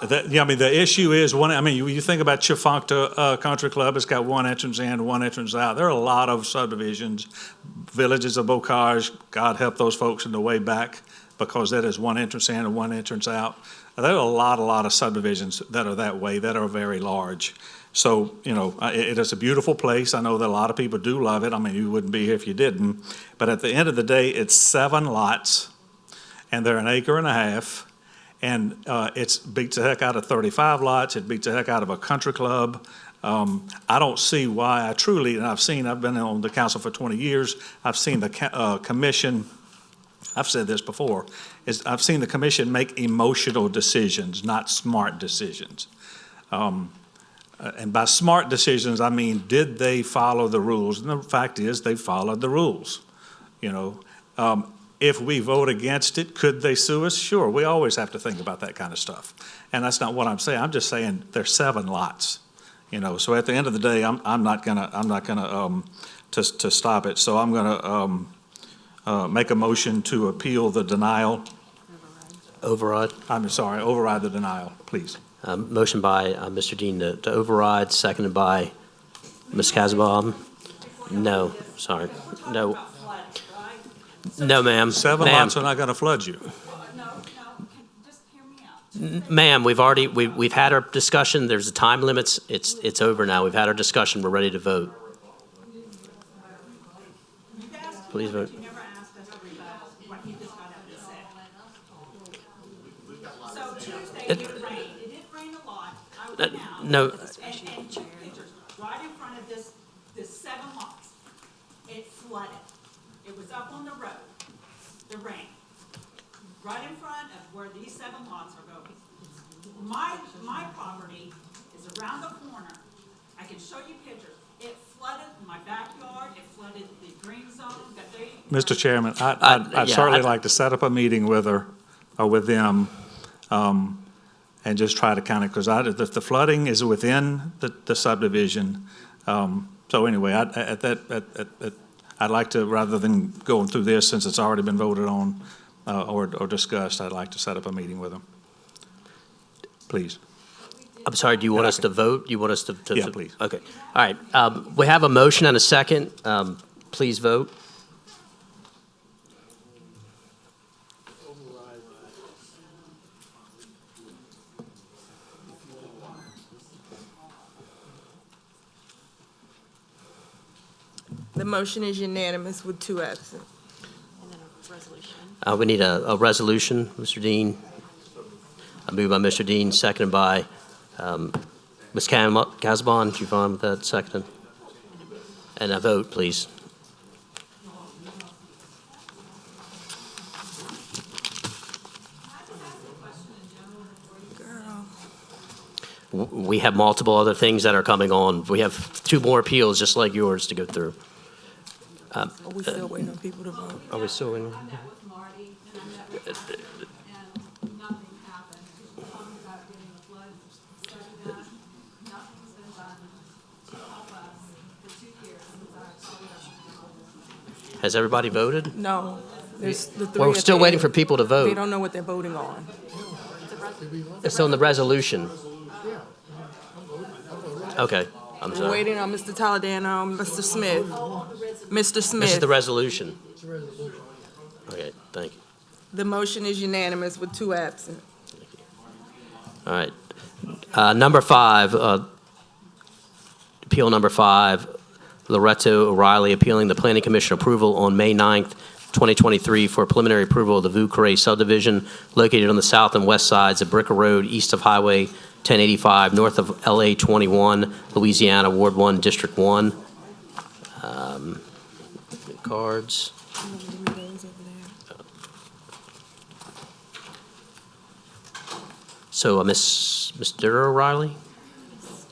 The issue is you think about Chifuncta Country Club, it's got one entrance in, one entrance out. There are a lot of subdivisions, villages of Bocage, God help those folks in the way back, because that is one entrance in and one entrance out. There are a lot of subdivisions that are that way, that are very large. So, it is a beautiful place. I know that a lot of people do love it. I mean, you wouldn't be here if you didn't. But at the end of the day, it's 7 lots, and they're 1.5 acres. And it beats the heck out of 35 lots. It beats the heck out of a country club. I don't see why. I've been on the council for 20 years. I've seen the commission, I've said this before, I've seen the commission make emotional decisions, not smart decisions. And by smart decisions, I mean, did they follow the rules? And the fact is, they followed the rules. If we vote against it, could they sue us? Sure, we always have to think about that kind of stuff. And that's not what I'm saying. I'm just saying there's 7 lots. So at the end of the day, I'm not gonna to stop it. So I'm gonna make a motion to appeal the denial.
Override.
Override the denial, please.
Motion by Mr. Dean to override, seconded by Ms. Casabon. No, sorry. No. No, ma'am.
7 lots are not going to flood you.
Ma'am, we've had our discussion. There's a time limits. It's over now. We've had our discussion. We're ready to vote. Please vote.
So Tuesday it rained. It didn't rain a lot. I went out.
No.
And pictures right in front of this 7 lots. It flooded. It was up on the road, the rain, right in front of where these 7 lots are going. My property is around the corner. I can show you pictures. It flooded my backyard. It flooded the green zone.
Mr. Chairman, I'd certainly like to set up a meeting with her or with them, and just try to kind of, because the flooding is within the subdivision. So anyway, I'd like to, rather than going through this, since it's already been voted on or discussed, I'd like to set up a meeting with them. Please.
I'm sorry, do you want us to vote? You want us to?
Yeah, please.
Okay. All right. We have a motion and a second. Please vote.
The motion is unanimous with 2 absent.
We need a resolution, Mr. Dean. I move by Mr. Dean, seconded by Ms. Casabon. Do you find with that second? And a vote, please. We have multiple other things that are coming on. We have 2 more appeals just like yours to go through.
Are we still waiting on people to vote?
Are we still waiting? Has everybody voted?
No. There's the 3
Well, we're
at
still
the
waiting
end.
for people to vote.
They don't know what they're voting on.
It's on the resolution. Okay. I'm
We're
sorry.
waiting on Mr. Toledano, Mr. Smith. Mr. Smith.
This is the resolution. Okay, thank you.
The motion is unanimous with 2 absent.
All right. Number 5, appeal number 5, Loretto O'Reilly appealing the Planning Commission approval on May 9th, 2023 for preliminary approval of the Vieux Carré subdivision located on the south and west sides of Bricker Road, east of Highway 1085, north of LA 21, Louisiana, Ward 1, District 1. Cards. So, Mr. O'Reilly?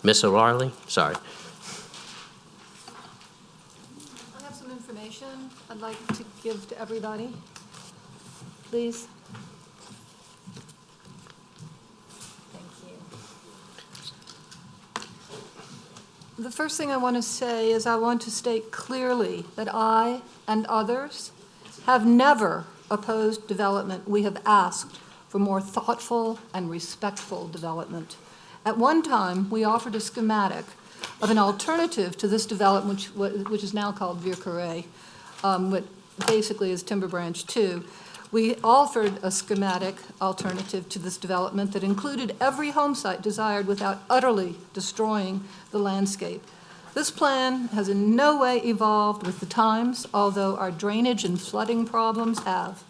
Miss O'Reilly? Sorry.
I have some information I'd like to give to everybody. Please. Thank you. The first thing I want to say is I want to state clearly that I and others have never opposed development. We have asked for more thoughtful and respectful development. At one time, we offered a schematic of an alternative to this development, which is now called Vieux Carré, what basically is Timber Branch 2. We offered a schematic alternative to this development that included every home site desired without utterly destroying the landscape. This plan has in no way evolved with the times, although our drainage and flooding problems have.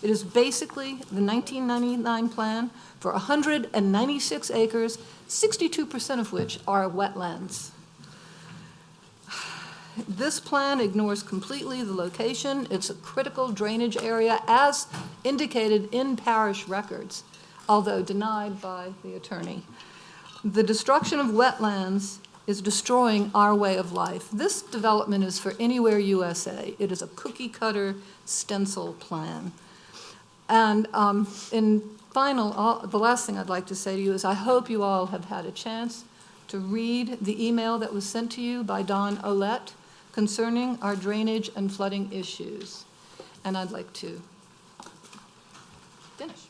It is basically the 1999 plan for 196 acres, 62% of which are wetlands. This plan ignores completely the location. It's a critical drainage area as indicated in parish records, although denied by the attorney. The destruction of wetlands is destroying our way of life. This development is for Anywhere USA. It is a cookie-cutter stencil plan. And the last thing I'd like to say to you is I hope you all have had a chance to read the email that was sent to you by Don Olette concerning our drainage and flooding issues. And I'd like to finish.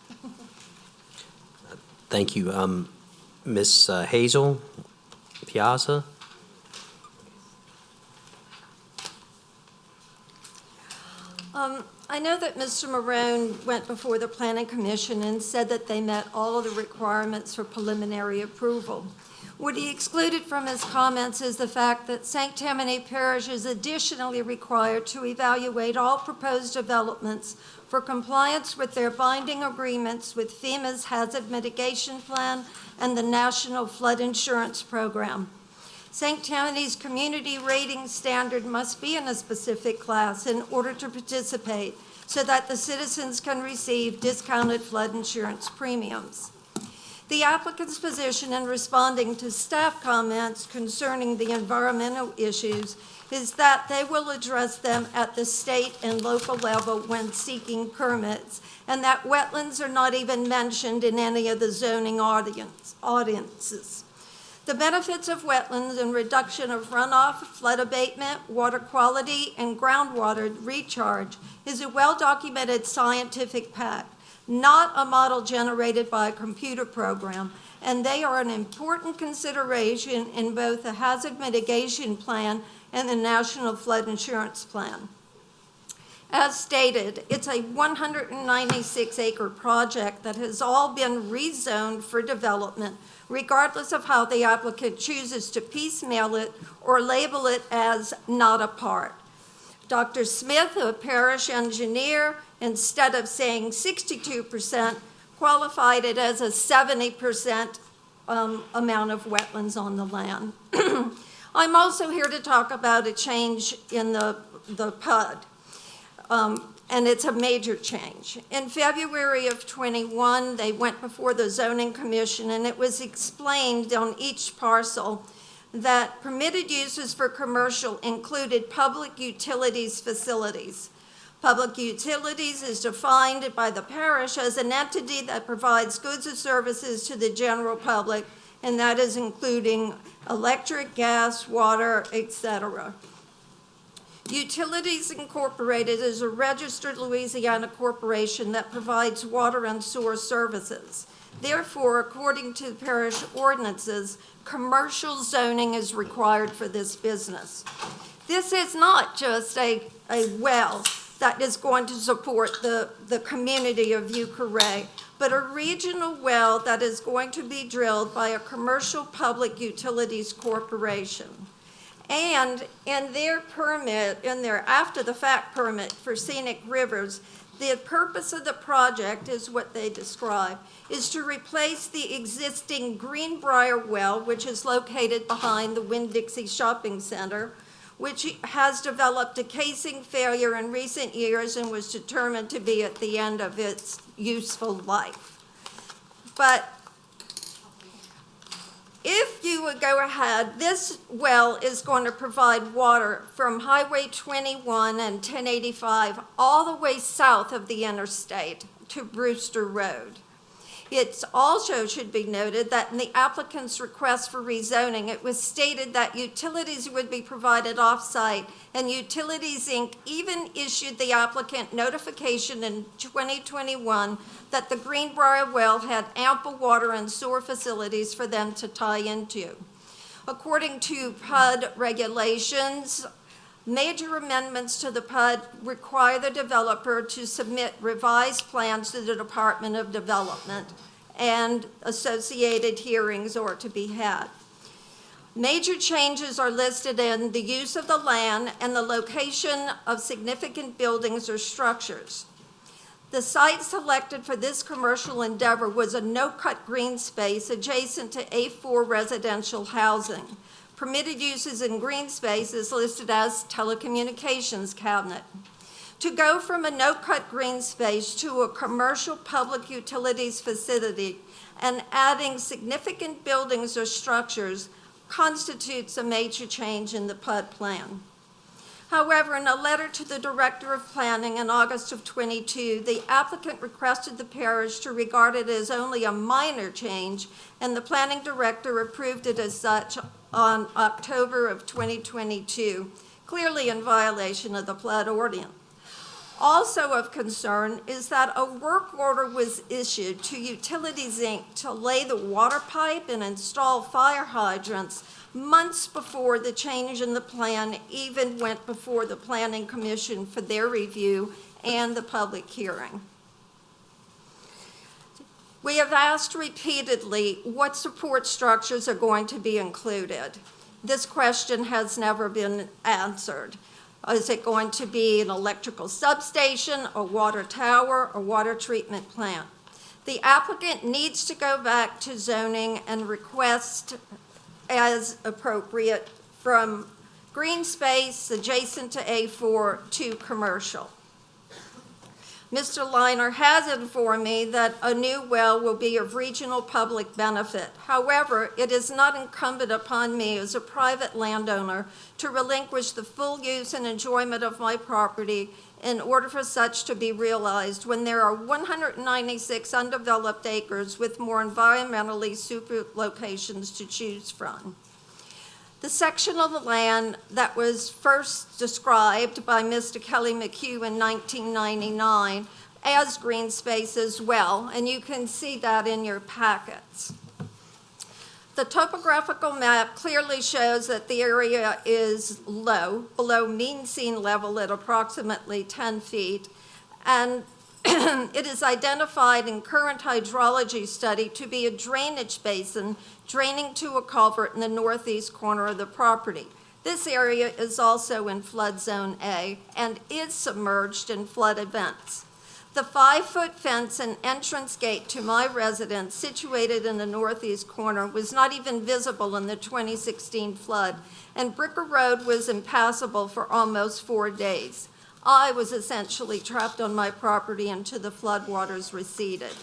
Thank you. Ms. Hazel Piazza?
I know that Mr. Marone went before the Planning Commission and said that they met all of the requirements for preliminary approval. What he excluded from his comments is the fact that St. Tammany Parish is additionally required to evaluate all proposed developments for compliance with their binding agreements with FEMA's Hazard Mitigation Plan and the National Flood Insurance Program. St. Tammany's community rating standard must be in a specific class in order to participate so that the citizens can receive discounted flood insurance premiums. The applicant's position in responding to staff comments concerning the environmental issues is that they will address them at the state and local level when seeking permits, and that wetlands are not even mentioned in any of the zoning audiences. The benefits of wetlands and reduction of runoff, flood abatement, water quality, and groundwater recharge is a well-documented scientific fact, not a model generated by a computer program, and they are an important consideration in both the Hazard Mitigation Plan and the National Flood Insurance Plan. As stated, it's a 196-acre project that has all been rezoned for development, regardless of how the applicant chooses to piecemeal it or label it as not a part. Dr. Smith, a parish engineer, instead of saying 62%, qualified it as a 70% amount of wetlands on the land. I'm also here to talk about a change in the PUD. And it's a major change. In February of '21, they went before the Zoning Commission, and it was explained on each parcel that permitted uses for commercial included public utilities facilities. Public utilities is defined by the parish as an entity that provides goods and services to the general public, and that is including electric, gas, water, etc. Utilities Incorporated is a registered Louisiana corporation that provides water and sewer services. Therefore, according to parish ordinances, commercial zoning is required for this business. This is not just a well that is going to support the community of Euchre, but a regional well that is going to be drilled by a commercial public utilities corporation. And in their permit, in their after-the-fact permit for scenic rivers, the purpose of the project is what they describe, is to replace the existing Greenbrier well, which is located behind the Winn-Dixie Shopping Center, which has developed a casing failure in recent years and was determined to be at the end of its useful life. But if you would go ahead, this well is going to provide water from Highway 21 and 1085 all the way south of the interstate to Brewster Road. It also should be noted that in the applicant's request for rezoning, it was stated that utilities would be provided off-site, and Utilities, Inc. even issued the applicant notification in 2021 that the Greenbrier well had ample water and sewer facilities for them to tie into. According to PUD regulations, major amendments to the PUD require the developer to submit revised plans to the Department of Development, and associated hearings are to be had. Major changes are listed in the use of the land and the location of significant buildings or structures. The site selected for this commercial endeavor was a no-cut green space adjacent to A4 residential housing. Permitted uses in green space is listed as telecommunications cabinet. To go from a no-cut green space to a commercial public utilities facility and adding significant buildings or structures constitutes a major change in the PUD plan. However, in a letter to the Director of Planning in August of 22, the applicant requested the parish to regard it as only a minor change, and the Planning Director approved it as such on October of 2022, clearly in violation of the PUD ordinance. Also of concern is that a work order was issued to Utilities, Inc. to lay the water pipe and install fire hydrants months before the change in the plan even went before the Planning Commission for their review and the public hearing. We have asked repeatedly what support structures are going to be included. This question has never been answered. Is it going to be an electrical substation, a water tower, a water treatment plant? The applicant needs to go back to zoning and request as appropriate from green space adjacent to A4 to commercial. Mr. Liner has informed me that a new well will be of regional public benefit. However, it is not incumbent upon me as a private landowner to relinquish the full use and enjoyment of my property in order for such to be realized when there are 196 undeveloped acres with more environmentally suitable locations to choose from. The section of the land that was first described by Mr. Kelly McHugh in 1999 as green space as well, and you can see that in your packets. The topographical map clearly shows that the area is low, below mean sea level at approximately 10 feet, and it is identified in current hydrology study to be a drainage basin draining to a culvert in the northeast corner of the property. This area is also in flood zone A and is submerged in flood events. The 5-foot fence and entrance gate to my residence, situated in the northeast corner, was not even visible in the 2016 flood, and Bricker Road was impassable for almost 4 days. I was essentially trapped on my property until the floodwaters receded.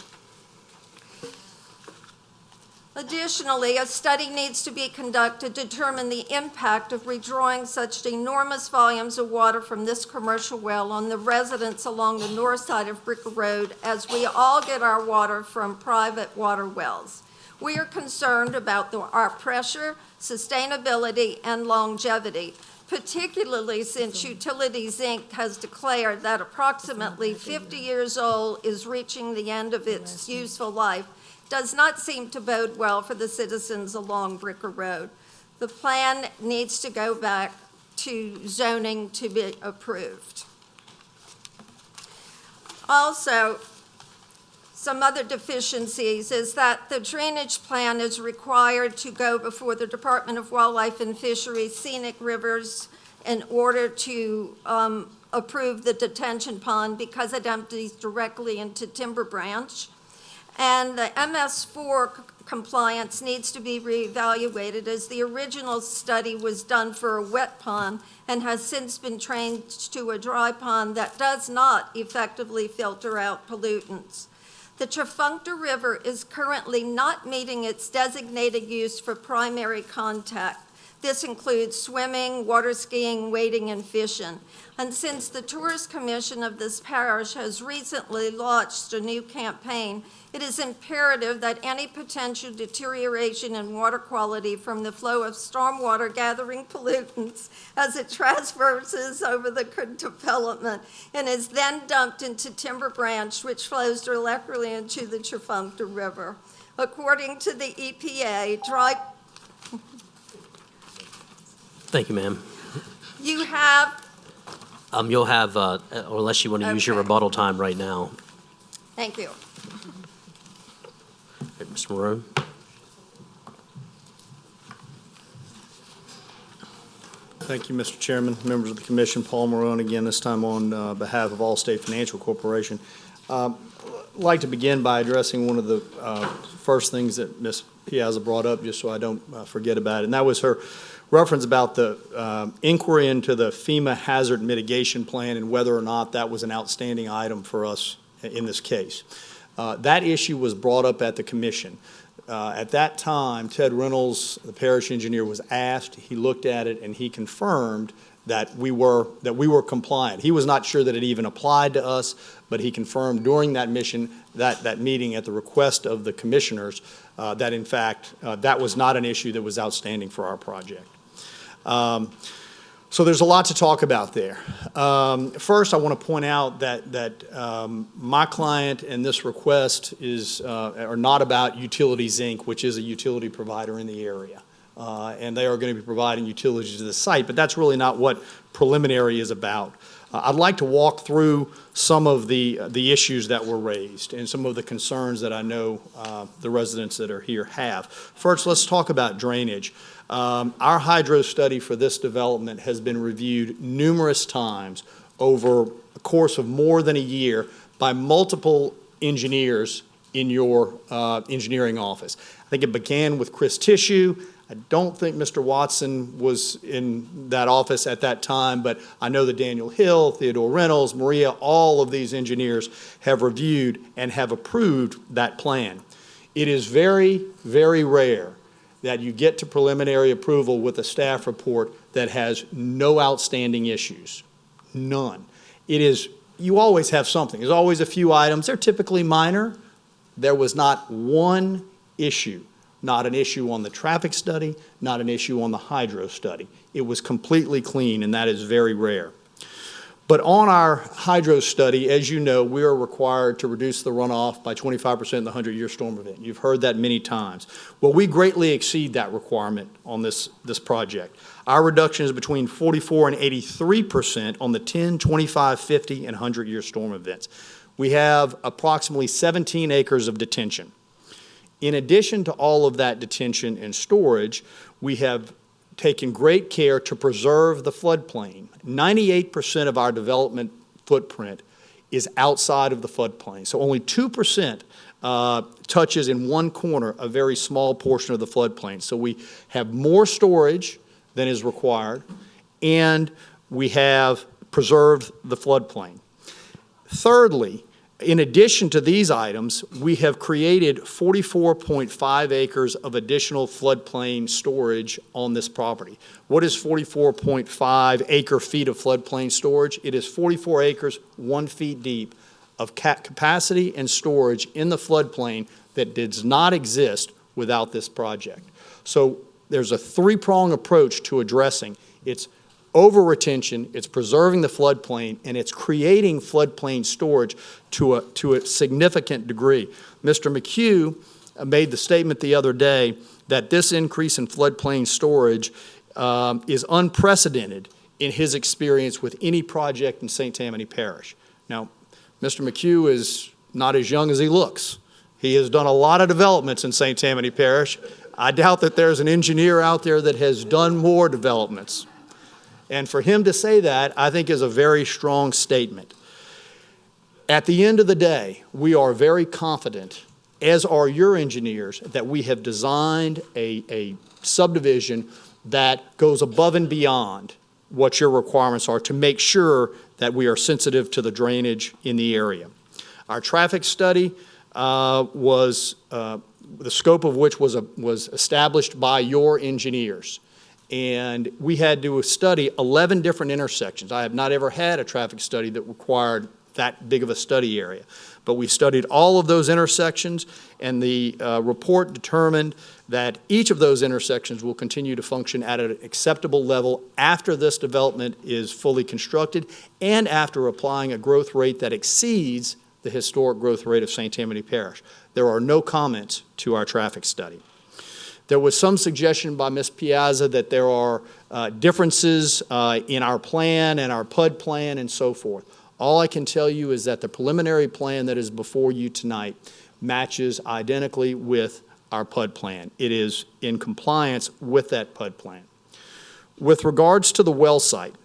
Additionally, a study needs to be conducted to determine the impact of redrawing such enormous volumes of water from this commercial well on the residents along the north side of Bricker Road, as we all get our water from private water wells. We are concerned about our pressure, sustainability, and longevity, particularly since Utilities, Inc. has declared that approximately 50 years old is reaching the end of its useful life, does not seem to bode well for the citizens along Bricker Road. The plan needs to go back to zoning to be approved. Also, some other deficiencies is that the drainage plan is required to go before the Department of Wildlife and Fisheries Scenic Rivers in order to approve the detention pond because it empties directly into Timber Branch. And the MS4 compliance needs to be reevaluated as the original study was done for a wet pond and has since been changed to a dry pond that does not effectively filter out pollutants. The Tchefuncte River is currently not meeting its designated use for primary contact. This includes swimming, water skiing, wading, and fishing. And since the Tourist Commission of this parish has recently launched a new campaign, it is imperative that any potential deterioration in water quality from the flow of stormwater gathering pollutants as it traverses over the development and is then dumped into Timber Branch, which flows directly into the Tchefuncte River. According to the EPA, dry...
Thank you, ma'am.
You have...
You'll have, or unless you want to use your
Okay.
rebuttal time right now.
Thank you.
Okay, Mr. Maroon?
Thank you, Mr. Chairman, members of the commission. Paul Marone again, this time on behalf of Allstate Financial Corporation. I'd like to begin by addressing one of the first things that Ms. Piazza brought up, just so I don't forget about it, and that was her reference about the inquiry into the FEMA hazard mitigation plan and whether or not that was an outstanding item for us in this case. That issue was brought up at the commission. At that time, Ted Reynolds, the parish engineer, was asked. He looked at it and he confirmed that we were compliant. He was not sure that it even applied to us, but he confirmed during that that meeting at the request of the commissioners that in fact that was not an issue that was outstanding for our project. So there's a lot to talk about there. First, I want to point out that my client and this request are not about Utilities Inc., which is a utility provider in the area. And they are going to be providing utilities to the site, but that's really not what preliminary is about. I'd like to walk through some of the issues that were raised and some of the concerns that I know the residents that are here have. First, let's talk about drainage. Our hydro study for this development has been reviewed numerous times over a course of more than a year by multiple engineers in your engineering office. I think it began with Chris Tissue. I don't think Mr. Watson was in that office at that time, but I know that Daniel Hill, Theodore Reynolds, Maria, all of these engineers have reviewed and have approved that plan. It is very, very rare that you get to preliminary approval with a staff report that has no outstanding issues. None. You always have something. There's always a few items. They're typically minor. There was not one issue. Not an issue on the traffic study, not an issue on the hydro study. It was completely clean, and that is very rare. But on our hydro study, as you know, we are required to reduce the runoff by 25% in the 100-year storm event. You've heard that many times. Well, we greatly exceed that requirement on this project. Our reduction is between 44 and 83% on the 10, 25, 50, and 100-year storm events. We have approximately 17 acres of detention. In addition to all of that detention and storage, we have taken great care to preserve the floodplain. 98% of our development footprint is outside of the floodplain. So only 2% touches in one corner a very small portion of the floodplain. So we have more storage than is required, and we have preserved the floodplain. Thirdly, in addition to these items, we have created 44.5 acres of additional floodplain storage on this property. What is 44.5 acre feet of floodplain storage? It is 44 acres, 1 feet deep, of capacity and storage in the floodplain that does not exist without this project. So there's a three-prong approach to addressing. It's over-retention, it's preserving the floodplain, and it's creating floodplain storage to a significant degree. Mr. McHugh made the statement the other day that this increase in floodplain storage is unprecedented in his experience with any project in St. Tammany Parish. Now, Mr. McHugh is not as young as he looks. He has done a lot of developments in St. Tammany Parish. I doubt that there's an engineer out there that has done more developments. And for him to say that, I think, is a very strong statement. At the end of the day, we are very confident, as are your engineers, that we have designed a subdivision that goes above and beyond what your requirements are to make sure that we are sensitive to the drainage in the area. Our traffic study was the scope of which was established by your engineers. And we had to study 11 different intersections. I have not ever had a traffic study that required that big of a study area. But we studied all of those intersections, and the report determined that each of those intersections will continue to function at an acceptable level after this development is fully constructed and after applying a growth rate that exceeds the historic growth rate of St. Tammany Parish. There are no comments to our traffic study. There was some suggestion by Ms. Piazza that there are differences in our plan and our PUD plan and so forth. All I can tell you is that the preliminary plan that is before you tonight matches identically with our PUD plan. It is in compliance with that PUD plan. With regards to the well site,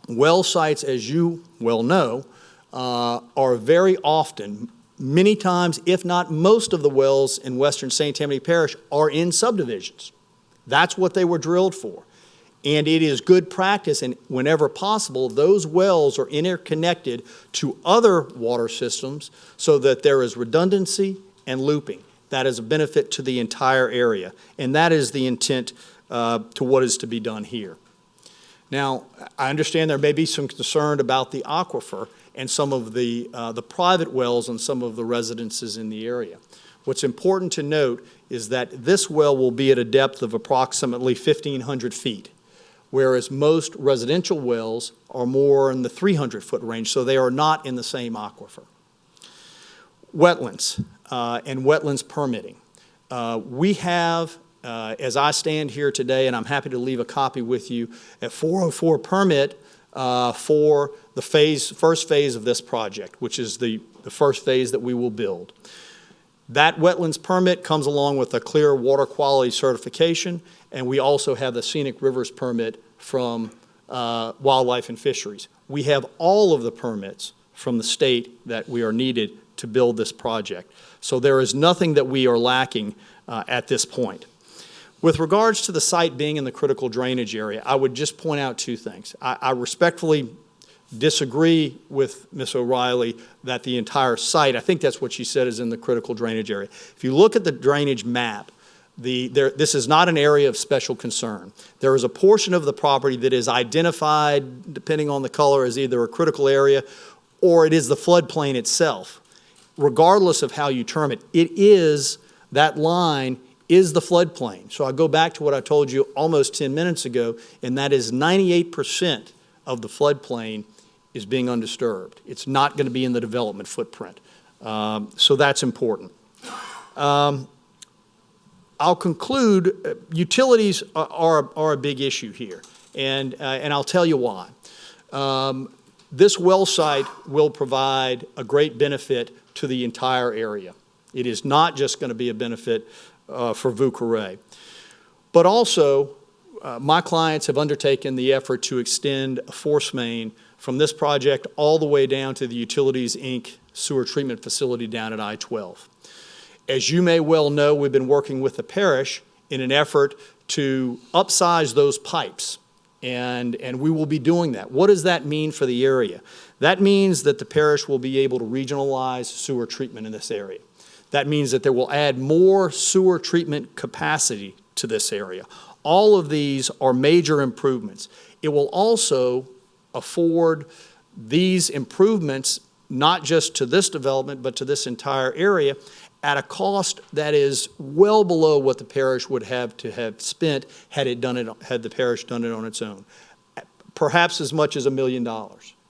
well sites, as you well know, are very often, many times, if not most of the wells in western St. Tammany Parish are in subdivisions. That's what they were drilled for. And it is good practice, and whenever possible, those wells are interconnected to other water systems so that there is redundancy and looping. That is a benefit to the entire area, and that is the intent to what is to be done here. Now, I understand there may be some concern about the aquifer and some of the private wells and some of the residences in the area. What's important to note is that this well will be at a depth of approximately 1,500 feet. Whereas most residential wells are more in the 300-foot range, so they are not in the same aquifer. Wetlands and wetlands permitting. We have, as I stand here today, and I'm happy to leave a copy with you, a 404 permit for the first phase of this project, which is the first phase that we will build. That wetlands permit comes along with a clear water quality certification, and we also have the scenic rivers permit from Wildlife and Fisheries. We have all of the permits from the state that we are needed to build this project. So there is nothing that we are lacking at this point. With regards to the site being in the critical drainage area, I would just point out two things. I respectfully disagree with Ms. O'Reilly that the entire site, I think that's what she said, is in the critical drainage area. If you look at the drainage map, this is not an area of special concern. There is a portion of the property that is identified, depending on the color, as either a critical area or it is the floodplain itself. Regardless of how you term it, that line is the floodplain. So I go back to what I told you almost 10 minutes ago, and that is 98% of the floodplain is being undisturbed. It's not going to be in the development footprint. So that's important. I'll conclude, utilities are a big issue here, and I'll tell you why. This well site will provide a great benefit to the entire area. It is not just going to be a benefit for Vieux-Carré. But also, my clients have undertaken the effort to extend a force main from this project all the way down to the Utilities, Inc. sewer treatment facility down at I-12. As you may well know, we've been working with the parish in an effort to upsize those pipes, and we will be doing that. What does that mean for the area? That means that the parish will be able to regionalize sewer treatment in this area. That means that there will add more sewer treatment capacity to this area. All of these are major improvements. It will also afford these improvements not just to this development, but to this entire area at a cost that is well below what the parish would have to have spent had the parish done it on its own. Perhaps as much as $1 million.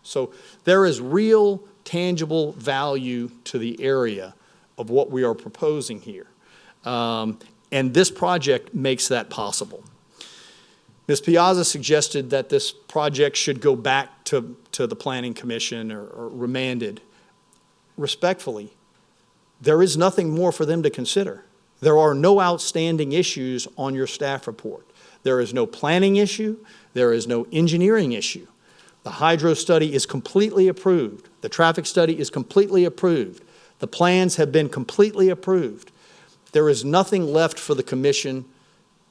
So there is real tangible value to the area of what we are proposing here. And this project makes that possible. Ms. Piazza suggested that this project should go back to the Planning Commission or remanded. Respectfully, there is nothing more for them to consider. There are no outstanding issues on your staff report. There is no planning issue. There is no engineering issue. The hydro study is completely approved. The traffic study is completely approved. The plans have been completely approved. There is nothing left for the commission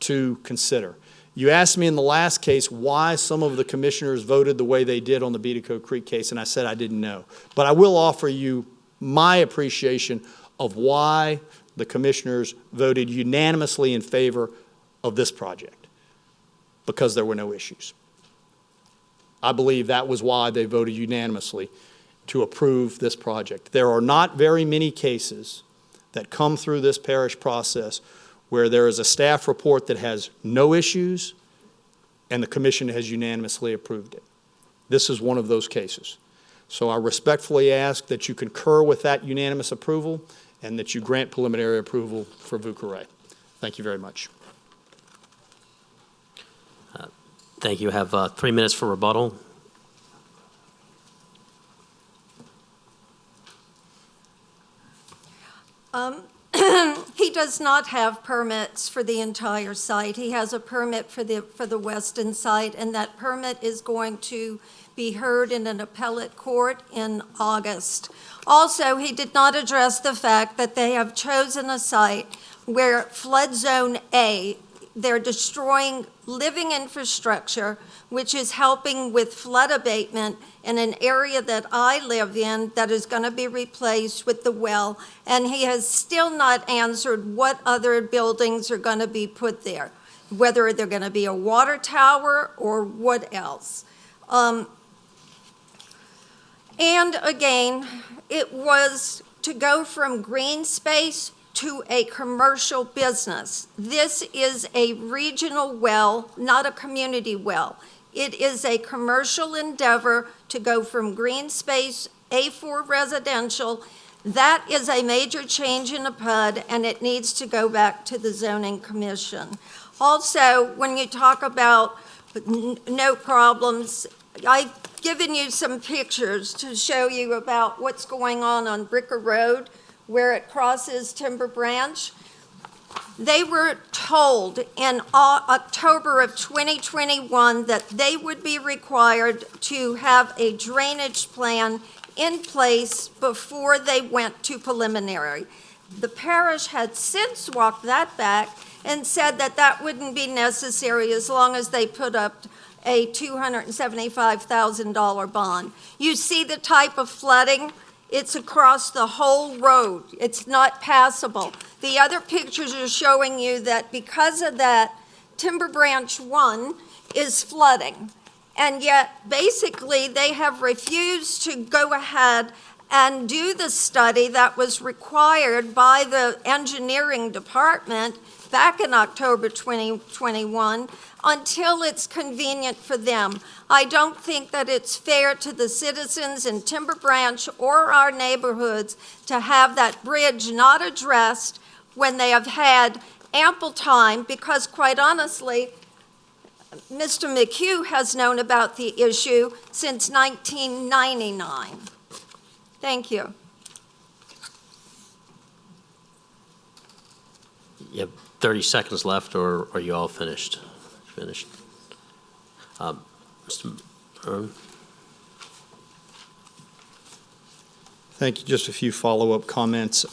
to consider. You asked me in the last case why some of the commissioners voted the way they did on the Beatico Creek case, and I said I didn't know. But I will offer you my appreciation of why the commissioners voted unanimously in favor of this project, because there were no issues. I believe that was why they voted unanimously to approve this project. There are not very many cases that come through this parish process where there is a staff report that has no issues and the commission has unanimously approved it. This is one of those cases. So I respectfully ask that you concur with that unanimous approval and that you grant preliminary approval for Vucare. Thank you very much.
Thank you. Have 3 minutes for rebuttal.
He does not have permits for the entire site. He has a permit for the western site, and that permit is going to be heard in an appellate court in August. Also, he did not address the fact that they have chosen a site where flood zone A, they're destroying living infrastructure, which is helping with flood abatement in an area that I live in that is going to be replaced with the well, and he has still not answered what other buildings are going to be put there, whether they're going to be a water tower or what else. And again, it was to go from green space to a commercial business. This is a regional well, not a community well. It is a commercial endeavor to go from green space, A4 residential. That is a major change in a PUD, and it needs to go back to the zoning commission. Also, when you talk about no problems, I've given you some pictures to show you about what's going on Bricker Road, where it crosses Timber Branch. They were told in October of 2021 that they would be required to have a drainage plan in place before they went to preliminary. The parish had since walked that back and said that that wouldn't be necessary as long as they put up a $275,000 bond. You see the type of flooding? It's across the whole road. It's not passable. The other pictures are showing you that because of that, Timber Branch 1 is flooding. And yet, basically, they have refused to go ahead and do the study that was required by the engineering department back in October 2021 until it's convenient for them. I don't think that it's fair to the citizens in Timber Branch or our neighborhoods to have that bridge not addressed when they have had ample time, because quite honestly, Mr. McHugh has known about the issue since 1999. Thank you.
You have 30 seconds left, or are you all finished? Finished. Mr. Earn?
Thank you. Just a few follow-up comments.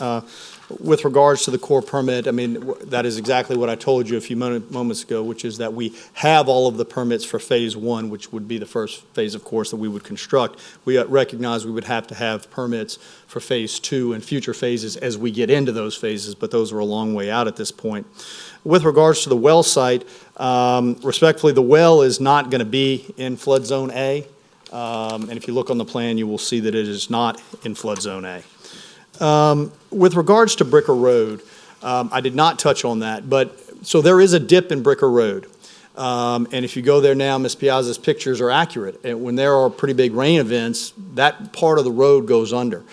With regards to the core permit, I mean, that is exactly what I told you a few moments ago, which is that we have all of the permits for Phase 1, which would be the first phase, of course, that we would construct. We recognize we would have to have permits for Phase 2 and future phases as we get into those phases, but those are a long way out at this point. With regards to the well site, respectfully, the well is not going to be in flood zone A. And if you look on the plan, you will see that it is not in flood zone A. With regards to Bricker Road, I did not touch on that, but so there is a dip in Bricker Road. And if you go there now, Ms. Piazza's pictures are accurate. And when there are pretty big rain events, that part of the road goes under.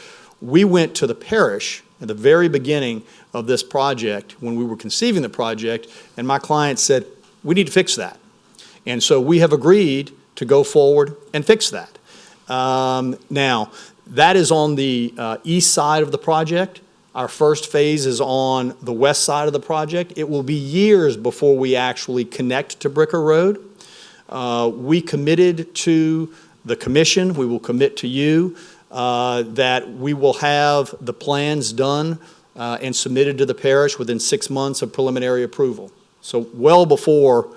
we went to the parish at the very beginning of this project, when we were conceiving the project, and my client said, we need to fix that. And so we have agreed to go forward and fix that. Now, that is on the east side of the project. Our first phase is on the west side of the project. It will be years before we actually connect to Bricker Road. We committed to the commission, we will commit to you, that we will have the plans done and submitted to the parish within 6 months of preliminary approval. So well before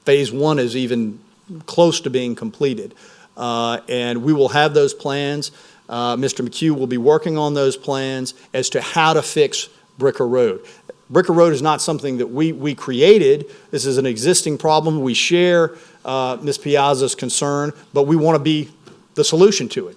phase one is even close to being completed. And we will have those plans. Mr. McHugh will be working on those plans as to how to fix Bricker Road. Bricker Road is not something that we created. This is an existing problem. We share Ms. Piazza's concern, but we want to be the solution to it.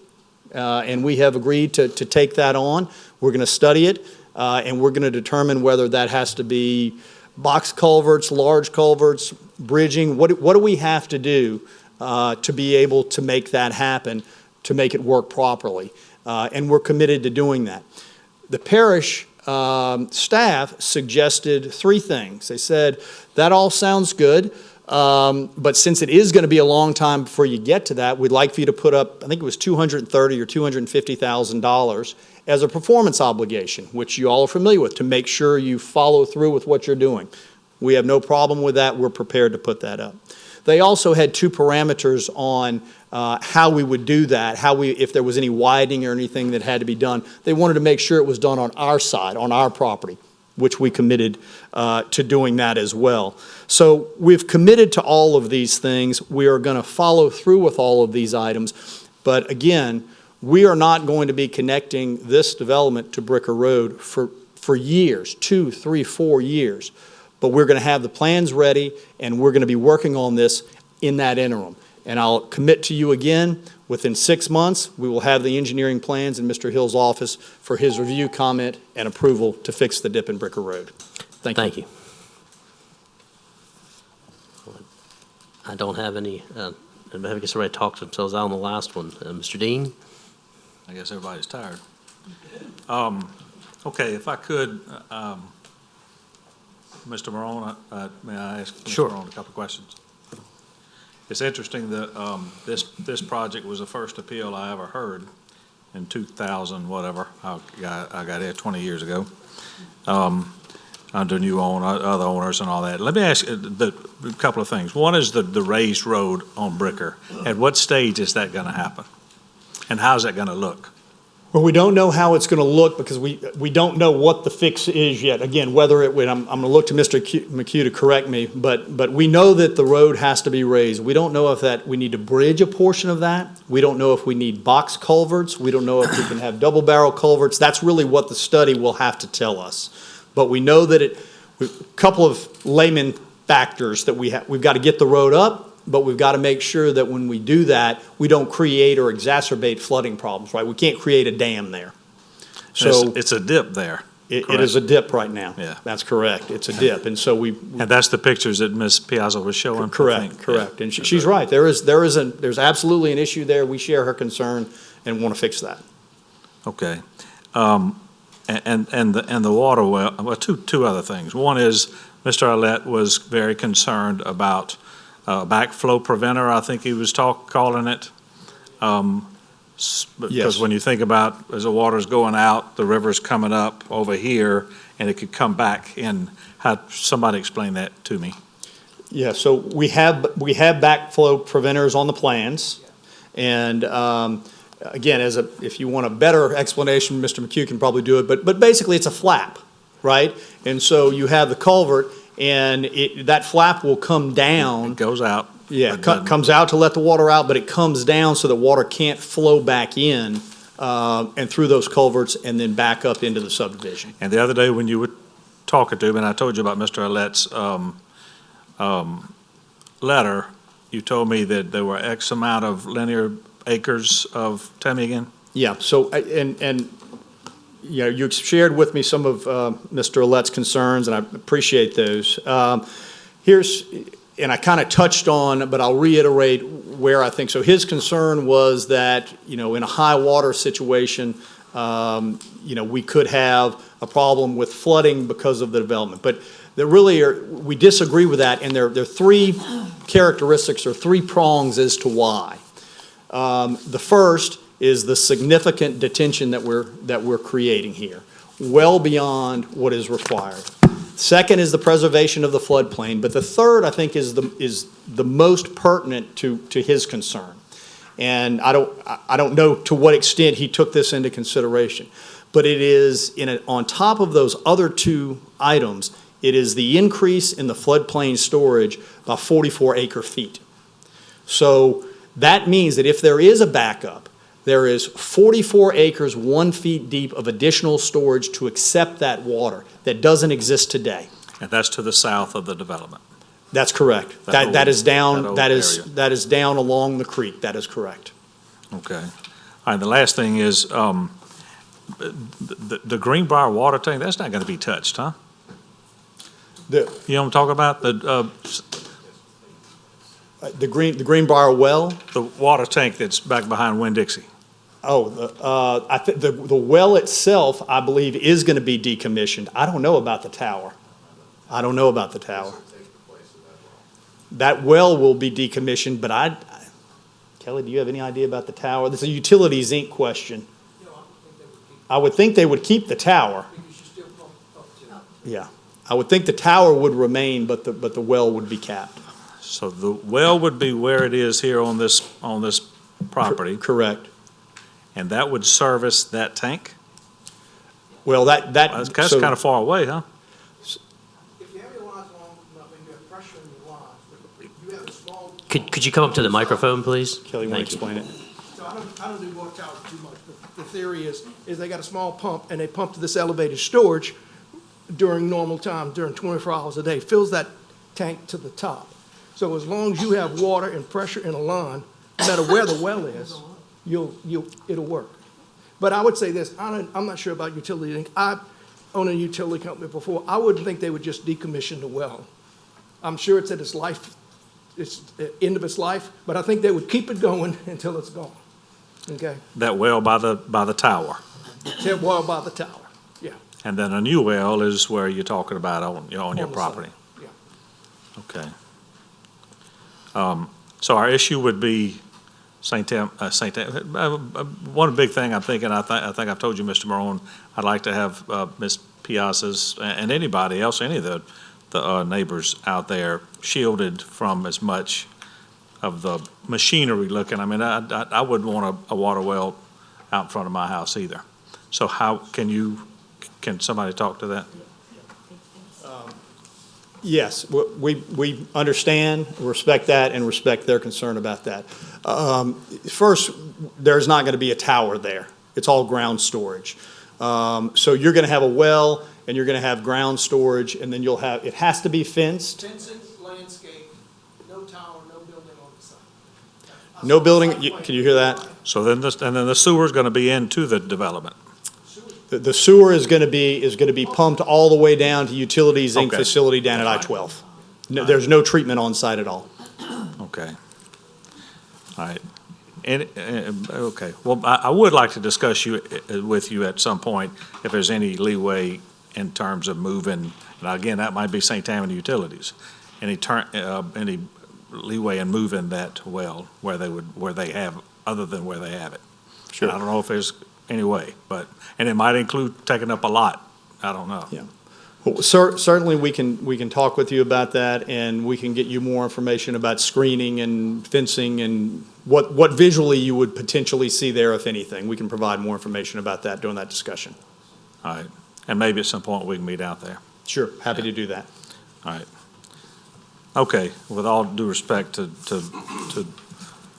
And we have agreed to take that on. We're going to study it, and we're going to determine whether that has to be box culverts, large culverts, bridging. What do we have to do to be able to make that happen, to make it work properly? And we're committed to doing that. The parish staff suggested 3 things. They said, that all sounds good, but since it is going to be a long time before you get to that, we'd like for you to put up, I think it was $230,000 or $250,000 as a performance obligation, which you all are familiar with, to make sure you follow through with what you're doing. We have no problem with that. We're prepared to put that up. They also had 2 parameters on how we would do that, if there was any widening or anything that had to be done. They wanted to make sure it was done on our side, on our property, which we committed to doing that as well. So we've committed to all of these things. We are going to follow through with all of these items. But again, we are not going to be connecting this development to Bricker Road for years, 2, 3, 4 years. But we're going to have the plans ready, and we're going to be working on this in that interim. And I'll commit to you again, within 6 months, we will have the engineering plans in Mr. Hill's office for his review, comment, and approval to fix the dip in Bricker Road. Thank you.
I don't have any, I guess everybody talked themselves out on the last one. Mr. Dean?
I guess everybody's tired. Okay, if I could, Mr. Morone, may I ask Mr. Morone a couple of questions? It's interesting that this project was the first appeal I ever heard in 2000, whatever. I got here 20 years ago, under new other owners and all that. Let me ask a couple of things. One is the raised road on Bricker. At what stage is that going to happen? And how's that going to look?
Well, we don't know how it's going to look because we don't know what the fix is yet. Again, whether it would, I'm going to look to Mr. McHugh to correct me, but we know that the road has to be raised. We don't know if we need to bridge a portion of that. We don't know if we need box culverts. We don't know if we can have double barrel culverts. That's really what the study will have to tell us. But we know that a couple of layman factors that we've got to get the road up, but we've got to make sure that when we do that, we don't create or exacerbate flooding problems, right? We can't create a dam there.
So it's a dip there.
It is a dip right now.
Yeah.
That's correct. It's a dip. And so
and that's the pictures that Ms. Piazza was showing?
Correct.
Yeah.
And she's right. There's absolutely an issue there. We share her concern and want to fix that.
Okay. And the water well, two other things. One is Mr. Arlett was very concerned about backflow preventer, I think he was calling it. Because when you think about as the water's going out, the river's coming up over here, and it could come back in. Somebody explain that to me.
Yeah, so we have backflow preventers on the plans, and again, if you want a better explanation, Mr. McHugh can probably do it. But basically, it's a flap, right? And so you have the culvert, and that flap will come down.
It goes out.
Yeah, comes out to let the water out, but it comes down so that water can't flow back in and through those culverts and then back up into the subdivision.
And the other day when you were talking to him, and I told you about Mr. Arlett's letter, you told me that there were X amount of linear acres of, tell me again?
Yeah, so, and you know, you shared with me some of Mr. Arlett's concerns, and I appreciate those. And I kind of touched on, but I'll reiterate where I think. So his concern was that, you know, in a high water situation, we could have a problem with flooding because of the development. But there really are, we disagree with that, and there are three characteristics or three prongs as to why. The first is the significant detention that we're creating here, well beyond what is required. Second is the preservation of the floodplain, but the third, I think, is the most pertinent to his concern. And I don't know to what extent he took this into consideration, but it is on top of those other two items, it is the increase in the floodplain storage by 44 acre-feet. So that means that if there is a backup, there is 44 acres, 1 foot deep of additional storage to accept that water that doesn't exist today.
And that's to the south of the development.
That's correct. That is down,
that
that is down along the creek. That is correct.
Okay. All right, the last thing is, the Greenbrier water tank, that's not gonna be touched, huh? You know what I'm talking about?
The Greenbrier well?
The water tank that's back behind Winn-Dixie.
Oh, I think the well itself, I believe, is going to be decommissioned. I don't know about the tower. That well will be decommissioned, but Kelly, do you have any idea about the tower? This is a Utilities Inc. question. I would think they would keep the tower. Yeah, I would think the tower would remain, but the well would be capped.
So the well would be where it is here on this property.
Correct.
And that would service that tank?
Well, that's
kind of far away, huh?
If you have your lines long enough and you have pressure in your lines, you have a small.
Could you come up to the microphone, please?
Kelly, want to explain it?
So I don't do water towers too much. The theory is they got a small pump and they pump to this elevated storage during normal time, during 24 hours a day, fills that tank to the top. So as long as you have water and pressure in a line, no matter where the well is, it'll work. But I would say this, I'm not sure about Utility Inc. I owned a utility company before. I wouldn't think they would just decommission the well. I'm sure it's at its life, it's end of its life, but I think they would keep it going until it's gone. Okay?
That well by the tower.
That well by the tower, yeah.
And then a new well is where you're talking about on your property.
Side, yeah.
Okay. So our issue would be one big thing I'm thinking, I think I've told you, Mr. Morone, I'd like to have Ms. Piazza's and anybody else, any of the neighbors out there shielded from as much of the machinery looking. I mean, I wouldn't want a water well out in front of my house either. So how can somebody talk to that?
Yes, we understand, respect that, and respect their concern about that. First, there's not going to be a tower there. It's all ground storage. So you're going to have a well, and you're going to have ground storage, and then it has to be fenced.
Fencing, landscape, no tower, no building on the site.
No building, can you hear that?
So then the sewer's going to be into the development.
The sewer is going to be pumped all the way down to Utilities Inc.
Okay.
facility down at I-12. No, there's no treatment on site at all.
Okay. All right. And, okay, well, I would like to discuss with you at some point if there's any leeway in terms of moving, and again, that might be St. Tammany Utilities, any leeway in moving that well where they have, other than where they have it.
Sure.
And I don't know if there's any way, and it might include taking up a lot. I don't know.
Yeah. Well, certainly we can talk with you about that, and we can get you more information about screening and fencing and what visually you would potentially see there, if anything. We can provide more information about that during that discussion.
All right. And maybe at some point we can meet out there.
Sure, happy to do that.
All right. Okay, with all due respect to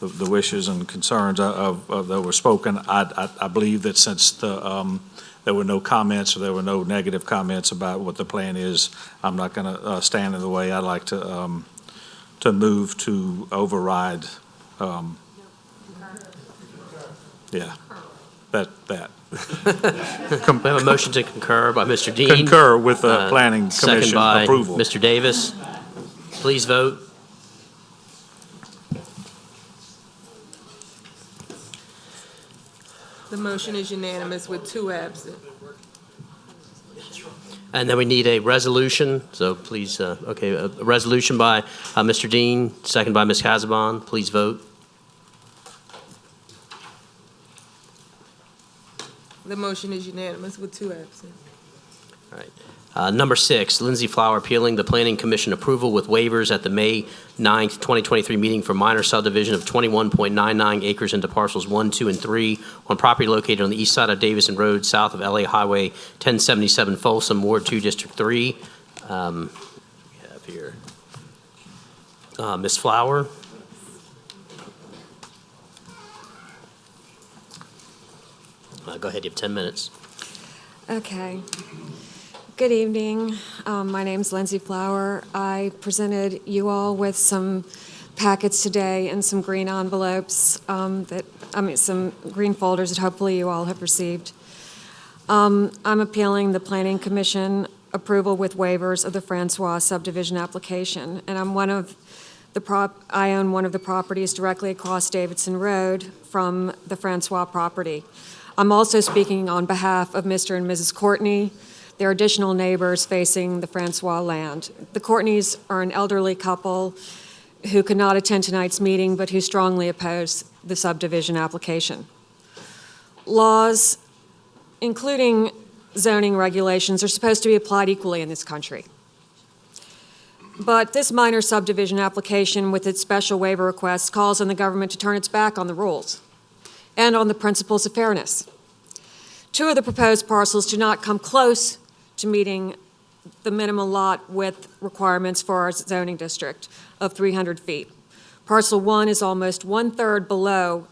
the wishes and concerns that were spoken, I believe that since there were no comments or there were no negative comments about what the plan is, I'm not going to stand in the way. I'd like to move to override. Yeah, that.
We have a motion to concur by Mr. Dean.
Concur with the Planning Commission approval.
Second by Mr. Davis. Please vote.
The motion is unanimous with 2 absent.
And then we need a resolution, so please, a resolution by Mr. Dean, second by Ms. Casabon. Please vote.
The motion is unanimous with 2 absent.
All right. Number 6, Lindsay Flower appealing the Planning Commission approval with waivers at the May 9th, 2023 meeting for minor subdivision of 21.99 acres into parcels 1, 2, and 3 on property located on the east side of Davison Road, south of LA Highway 1077 Folsom, Ward 2, District 3. We have here Ms. Flower. Go ahead, you have 10 minutes.
Okay. Good evening. My name's Lindsay Flower. I presented you all with some packets today and some green envelopes some green folders that hopefully you all have received. I'm appealing the Planning Commission approval with waivers of the Francois subdivision application, and I own one of the properties directly across Davidson Road from the Francois property. I'm also speaking on behalf of Mr. and Mrs. Courtney. They're additional neighbors facing the Francois land. The Courtneys are an elderly couple who could not attend tonight's meeting, but who strongly oppose the subdivision application. Laws, including zoning regulations, are supposed to be applied equally in this country. But this minor subdivision application with its special waiver request calls on the government to turn its back on the rules and on the principles of fairness. 2 of the proposed parcels do not come close to meeting the minimum lot width requirements for our zoning district of 300 feet. Parcel 1 is almost 1/3 below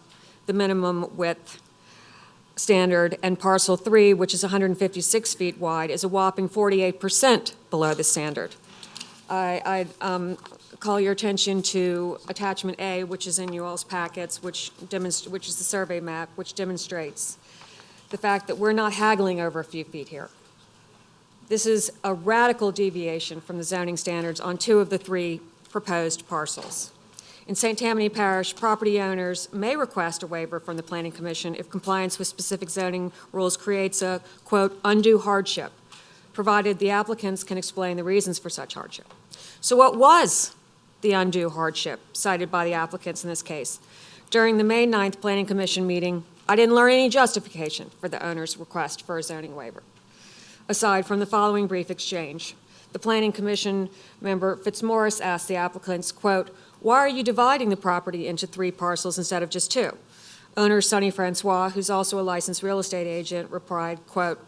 the minimum width standard, and parcel 3, which is 156 feet wide, is a whopping 48% below the standard. I call your attention to attachment A, which is in you all's packets, which is the survey map, which demonstrates the fact that we're not haggling over a few feet here. This is a radical deviation from the zoning standards on 2 of the 3 proposed parcels. In St. Tammany Parish, property owners may request a waiver from the Planning Commission if compliance with specific zoning rules creates a, quote, undue hardship, provided the applicants can explain the reasons for such hardship. So what was the undue hardship cited by the applicants in this case? During the May 9th Planning Commission meeting, I didn't learn any justification for the owner's request for a zoning waiver, aside from the following brief exchange. The Planning Commission member Fitzmaurice asked the applicants, quote, why are you dividing the property into 3 parcels instead of just 2? Owner Sonny Francois, who's also a licensed real estate agent, replied, quote,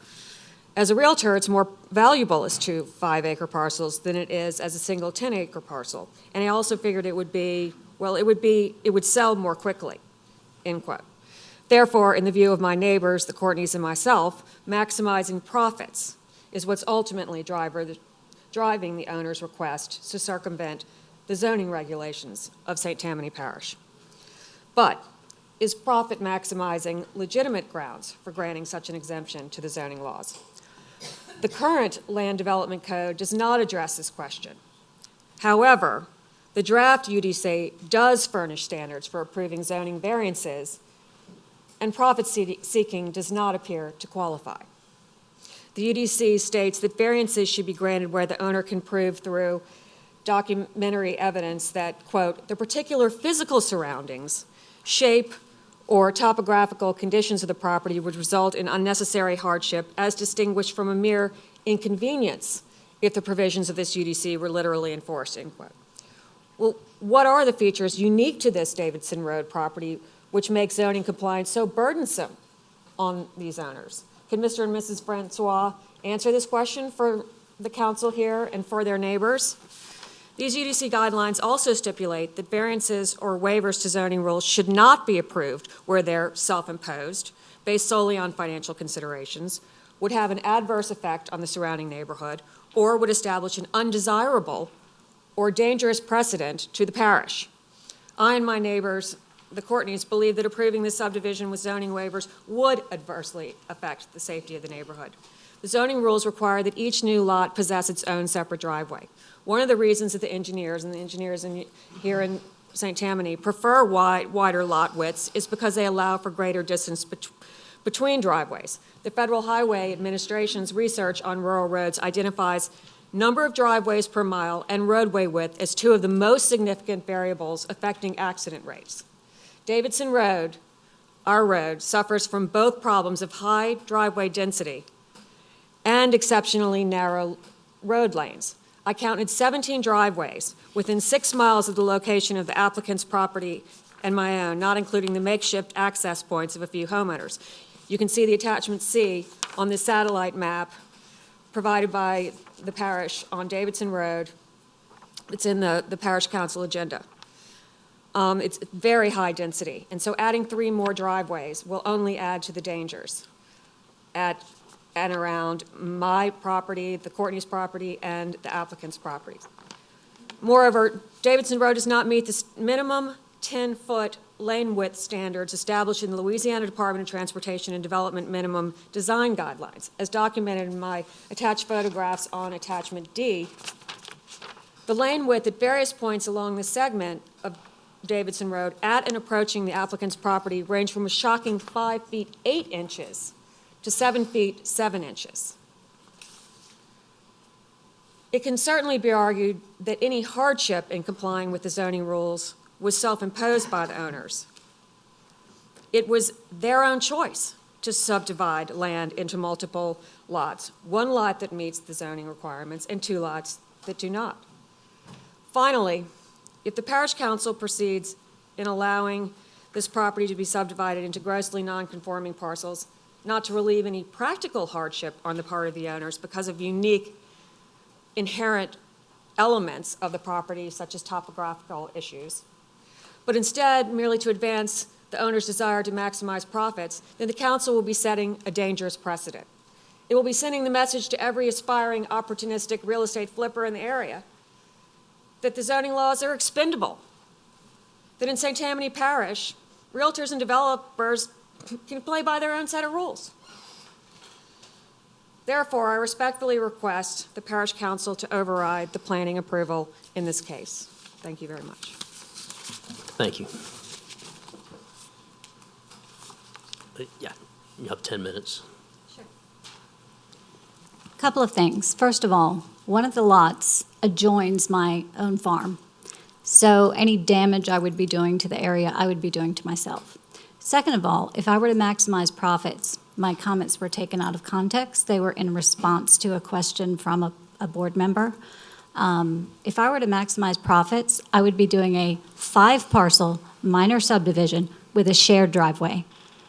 as a realtor, it's more valuable as 2 5-acre parcels than it is as a single 10-acre parcel. And I also figured it would sell more quickly, end quote. Therefore, in the view of my neighbors, the Courtneys and myself, maximizing profits is what's ultimately driving the owner's request to circumvent the zoning regulations of St. Tammany Parish. But is profit maximizing legitimate grounds for granting such an exemption to the zoning laws? The current Land Development Code does not address this question. However, the draft UDC does furnish standards for approving zoning variances, and profit seeking does not appear to qualify. The UDC states that variances should be granted where the owner can prove through documentary evidence that, quote, the particular physical surroundings, shape, or topographical conditions of the property would result in unnecessary hardship as distinguished from a mere inconvenience if the provisions of this UDC were literally enforced, end quote. Well, what are the features unique to this Davidson Road property which makes zoning compliance so burdensome on these owners? Can Mr. and Mrs. Francois answer this question for the council here and for their neighbors? These UDC guidelines also stipulate that variances or waivers to zoning rules should not be approved where they're self-imposed, based solely on financial considerations, would have an adverse effect on the surrounding neighborhood, or would establish an undesirable or dangerous precedent to the parish. I and my neighbors, the Courtneys, believe that approving this subdivision with zoning waivers would adversely affect the safety of the neighborhood. The zoning rules require that each new lot possess its own separate driveway. One of the reasons that the engineers here in St. Tammany prefer wider lot widths is because they allow for greater distance between driveways. The Federal Highway Administration's research on rural roads identifies number of driveways per mile and roadway width as two of the most significant variables affecting accident rates. Davidson Road, our road, suffers from both problems of high driveway density and exceptionally narrow road lanes. I counted 17 driveways within 6 miles of the location of the applicant's property and my own, not including the makeshift access points of a few homeowners. You can see the attachment C on the satellite map provided by the parish on Davidson Road. It's in the Parish Council agenda. It's very high density, and so adding 3 more driveways will only add to the dangers at and around my property, the Courtney's property, and the applicant's property. Moreover, Davidson Road does not meet the minimum 10-foot lane width standards established in the Louisiana Department of Transportation and Development minimum design guidelines. As documented in my attached photographs on attachment D, the lane width at various points along the segment of Davidson Road at and approaching the applicant's property range from a shocking 5 feet 8 inches to 7 feet 7 inches. It can certainly be argued that any hardship in complying with the zoning rules was self-imposed by the owners. It was their own choice to subdivide land into multiple lots, 1 lot that meets the zoning requirements and 2 lots that do not. Finally, if the Parish Council proceeds in allowing this property to be subdivided into grossly non-conforming parcels, not to relieve any practical hardship on the part of the owners because of unique inherent elements of the property, such as topographical issues, but instead merely to advance the owner's desire to maximize profits, then the council will be setting a dangerous precedent. It will be sending the message to every aspiring opportunistic real estate flipper in the area that the zoning laws are expendable, that in St. Tammany Parish, realtors and developers can play by their own set of rules. Therefore, I respectfully request the Parish Council to override the planning approval in this case. Thank you very much.
Thank you. Yeah, you have 10 minutes.
Couple of things. First of all, one of the lots adjoins my own farm. So any damage I would be doing to the area, I would be doing to myself. Second of all, if I were to maximize profits, my comments were taken out of context. They were in response to a question from a board member. If I were to maximize profits, I would be doing a 5-parcel minor subdivision with a shared driveway.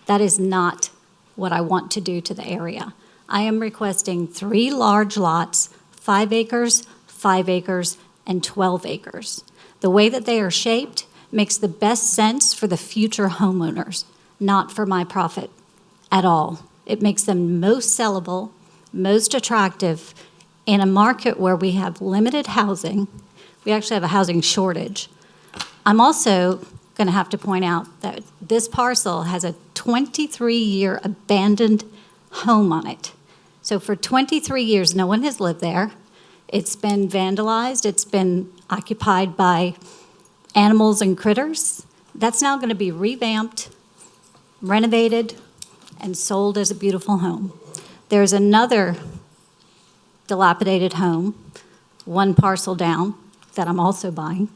That is not what I want to do to the area. I am requesting 3 large lots, 5 acres, 5 acres, and 12 acres. The way that they are shaped makes the best sense for the future homeowners, not for my profit at all. It makes them most sellable, most attractive in a market where we have limited housing. We actually have a housing shortage. I'm also going to have to point out that this parcel has a 23-year abandoned home on it. So for 23 years, no one has lived there. It's been vandalized. It's been occupied by animals and critters. That's now going to be revamped, renovated, and sold as a beautiful home. There's another dilapidated home, 1 parcel down, that I'm also buying.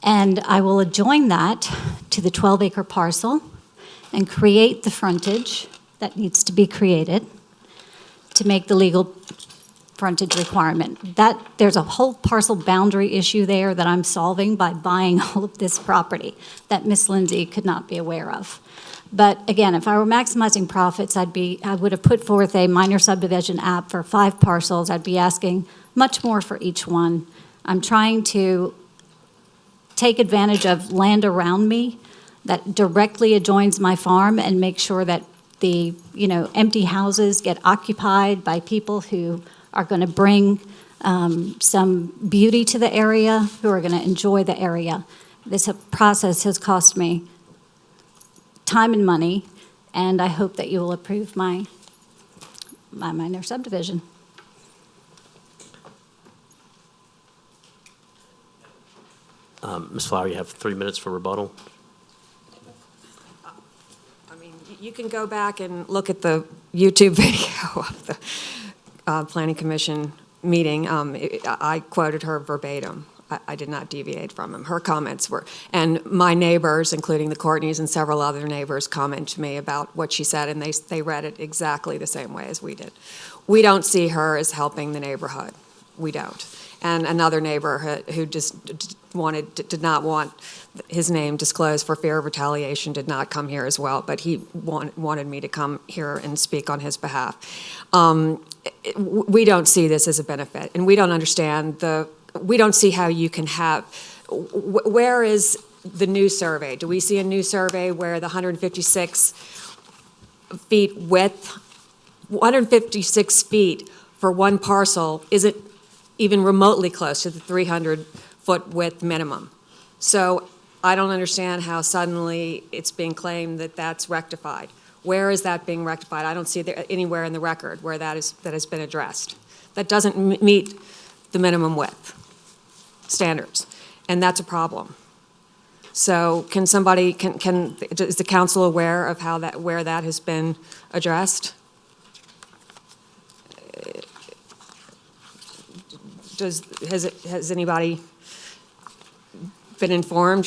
And I will adjoin that to the 12-acre parcel and create the frontage that needs to be created to make the legal frontage requirement. There's a whole parcel boundary issue there that I'm solving by buying all of this property that Miss Lindsay could not be aware of. But again, if I were maximizing profits, I would have put forth a minor subdivision app for 5 parcels. I'd be asking much more for each one. I'm trying to take advantage of land around me that directly adjoins my farm and make sure that the empty houses get occupied by people who are going to bring some beauty to the area, who are going to enjoy the area. This process has cost me time and money, and I hope that you will approve my minor subdivision.
Ms. Flower, you have 3 minutes for rebuttal.
You can go back and look at the YouTube video of the Planning Commission meeting. I quoted her verbatim. I did not deviate from them. Her comments were, and my neighbors, including the Courtneys and several other neighbors, commented to me about what she said, and they read it exactly the same way as we did. We don't see her as helping the neighborhood. We don't. And another neighbor who just did not want his name disclosed for fear of retaliation did not come here as well, but he wanted me to come here and speak on his behalf. We don't see this as a benefit, and we don't understand we don't see how you can have, where is the new survey? Do we see a new survey where the 156 feet width, 156 feet for one parcel isn't even remotely close to the 300-foot width minimum? So I don't understand how suddenly it's being claimed that that's rectified. Where is that being rectified? I don't see it anywhere in the record where that has been addressed. That doesn't meet the minimum width standards, and that's a problem. So can somebody, is the council aware of where that has been addressed? Has anybody been informed?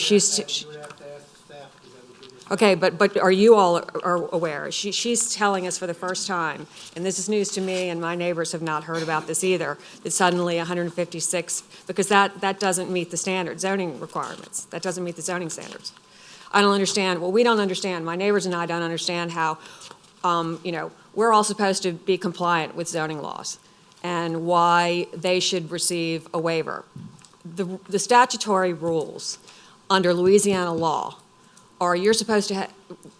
Okay, but are you all aware? She's telling us for the first time, and this is news to me, and my neighbors have not heard about this either, that suddenly 156, because that doesn't meet the standard zoning requirements. That doesn't meet the zoning standards. I don't understand. Well, we don't understand. My neighbors and I don't understand how, we're all supposed to be compliant with zoning laws and why they should receive a waiver. The statutory rules under Louisiana law are you're supposed to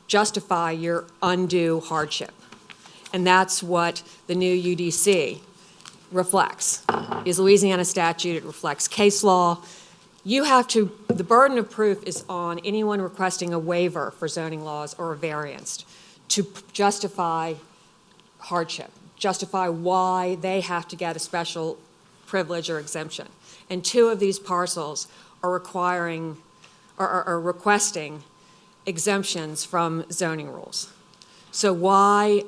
justify your undue hardship. And that's what the new UDC reflects, is Louisiana statute. It reflects case law. The burden of proof is on anyone requesting a waiver for zoning laws or a variance to justify hardship, justify why they have to get a special privilege or exemption. And two of these parcels are requesting exemptions from zoning rules. So why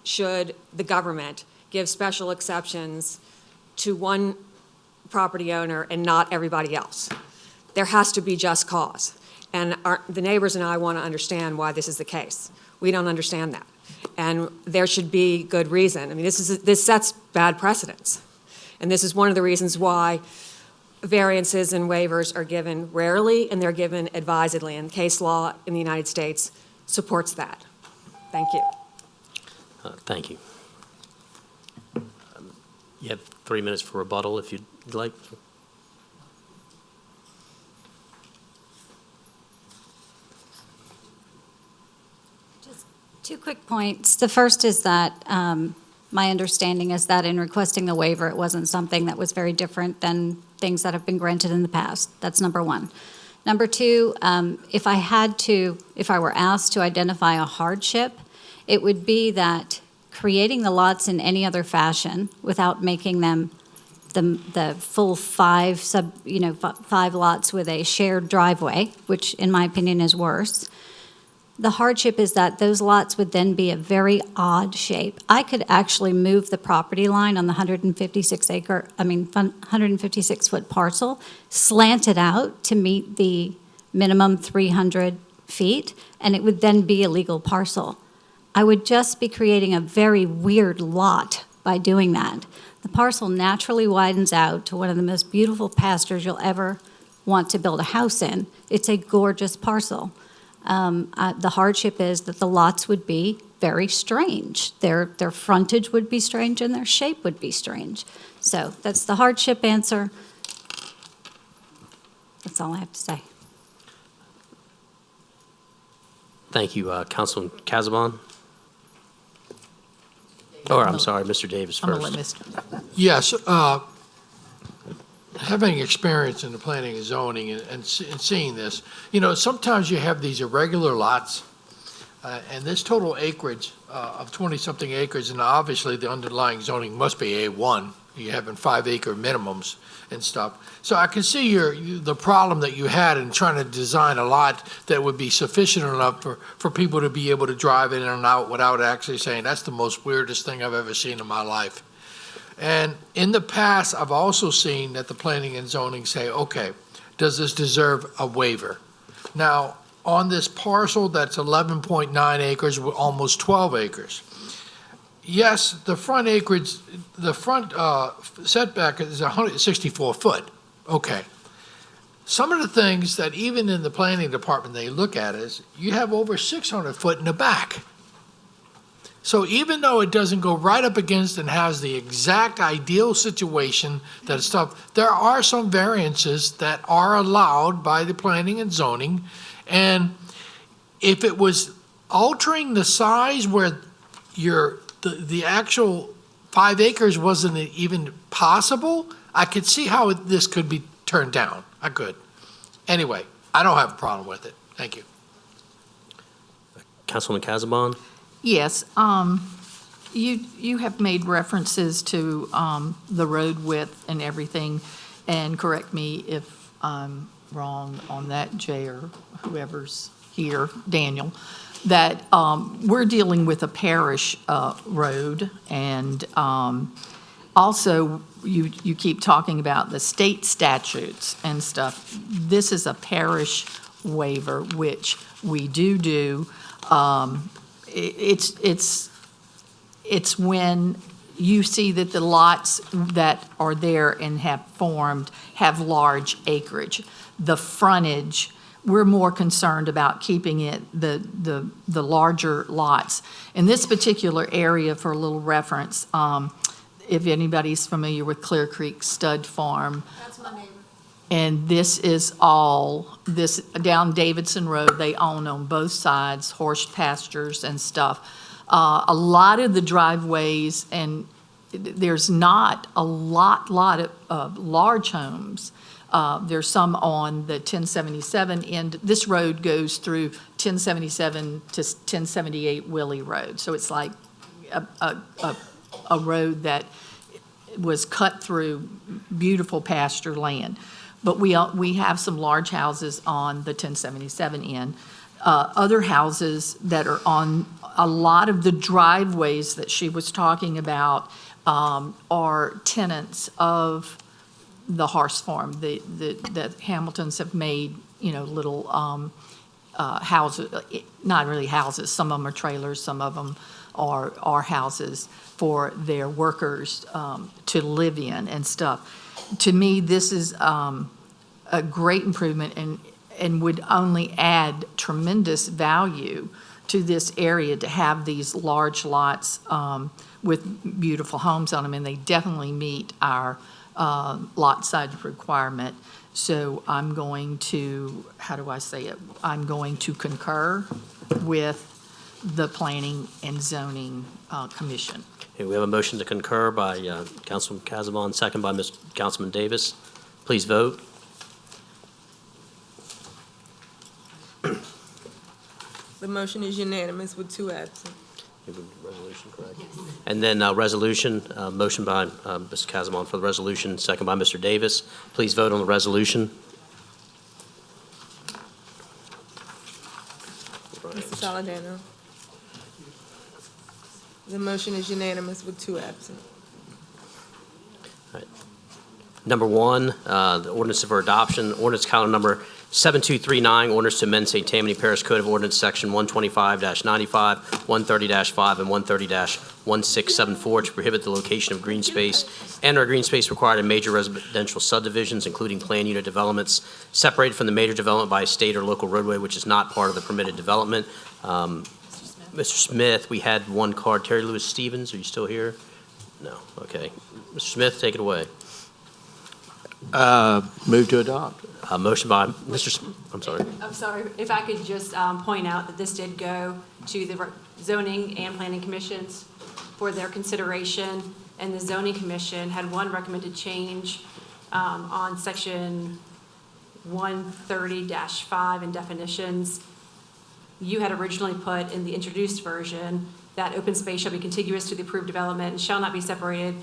should the government give special exceptions to one property owner and not everybody else? There has to be just cause. And the neighbors and I want to understand why this is the case. We don't understand that. And there should be good reason. I mean, this sets bad precedents. And this is one of the reasons why variances and waivers are given rarely, and they're given advisedly, and case law in the United States supports that. Thank you.
Thank you. You have 3 minutes for rebuttal if you'd like.
Just 2 quick points. The first is that my understanding is that in requesting the waiver, it wasn't something that was very different than things that have been granted in the past. That's number one. Number two, if I were asked to identify a hardship, it would be that creating the lots in any other fashion without making them the full 5 lots with a shared driveway, which in my opinion is worse. The hardship is that those lots would then be a very odd shape. I could actually move the property line on the 156-foot parcel, slant it out to meet the minimum 300 feet, and it would then be a legal parcel. I would just be creating a very weird lot by doing that. The parcel naturally widens out to one of the most beautiful pastures you'll ever want to build a house in. It's a gorgeous parcel. The hardship is that the lots would be very strange. Their frontage would be strange and their shape would be strange. So that's the hardship answer. That's all I have to say.
Thank you, Councilman Casabon. Or, I'm sorry, Mr. Davis
I'm
first.
going to let Mr.
Yes, having experience in the planning and zoning and seeing this, sometimes you have these irregular lots And this total acreage of 20-something acres, and obviously the underlying zoning must be A1. You're having 5-acre minimums and stuff. So I can see the problem that you had in trying to design a lot that would be sufficient enough for people to be able to drive in and out without actually saying, that's the most weirdest thing I've ever seen in my life. And in the past, I've also seen that the planning and zoning say, okay, does this deserve a waiver? Now, on this parcel that's 11.9 acres with almost 12 acres, yes, the front acreage, the front setback is 164 foot. Okay. Some of the things that even in the planning department they look at is you have over 600 foot in the back. So even though it doesn't go right up against and has the exact ideal situation that stuff, there are some variances that are allowed by the planning and zoning. And if it was altering the size where the actual 5 acres wasn't even possible, I could see how this could be turned down. I could. Anyway, I don't have a problem with it. Thank you.
Councilwoman Casabon?
Yes, you have made references to the road width and everything, and correct me if I'm wrong on that, Jay, or whoever's here, Daniel, that we're dealing with a parish road, and also you keep talking about the state statutes and stuff. This is a parish waiver, which we do. It's when you see that the lots that are there and have formed have large acreage. The frontage, we're more concerned about keeping it the larger lots. In this particular area, for a little reference, if anybody's familiar with Clear Creek Stud Farm.
That's my neighbor.
And this is all, this down Davidson Road, they own on both sides, horse pastures and stuff. A lot of the driveways, and there's not a lot of large homes. There's some on the 1077 end. This road goes through 1077 to 1078 Willie Road. So it's like a road that was cut through beautiful pasture land. But we have some large houses on the 1077 end. Other houses that are on a lot of the driveways that she was talking about are tenants of the horse farm. The Hamiltons have made, little houses, not really houses. Some of them are trailers, some of them are houses for their workers to live in and stuff. To me, this is a great improvement and would only add tremendous value to this area to have these large lots with beautiful homes on them, and they definitely meet our lot size requirement. So I'm going to, I'm going to concur with the Planning and Zoning Commission.
Okay, we have a motion to concur by Councilman Casabon, second by Councilman Davis. Please vote.
The motion is unanimous with 2 absent.
Resolution, correct? Yes. And then resolution, motion by Mr. Casabon for the resolution, second by Mr. Davis. Please vote on the resolution.
Mr. Saladano. The motion is unanimous with 2 absent.
All right. Number 1, the ordinance for adoption, ordinance calendar number 7239, ordinance to amend St. Tammany Parish Code of Ordinance Section 125-95, 130-5, and 130-1674 to prohibit the location of green space and/or green space required in major residential subdivisions, including planned unit developments separated from the major development by a state or local roadway which is not part of the permitted development. Mr. Smith, we had one card. Terry Lewis Stevens, are you still here? No. Okay. Mr. Smith, take it away.
Move to adopt.
Motion by Mr. I'm sorry.
I'm sorry, if I could just point out that this did go to the zoning and planning commissions for their consideration, and the zoning commission had one recommended change on section 130-5 in definitions. you had originally put in the introduced version that open space shall be contiguous to the approved development and shall not be separated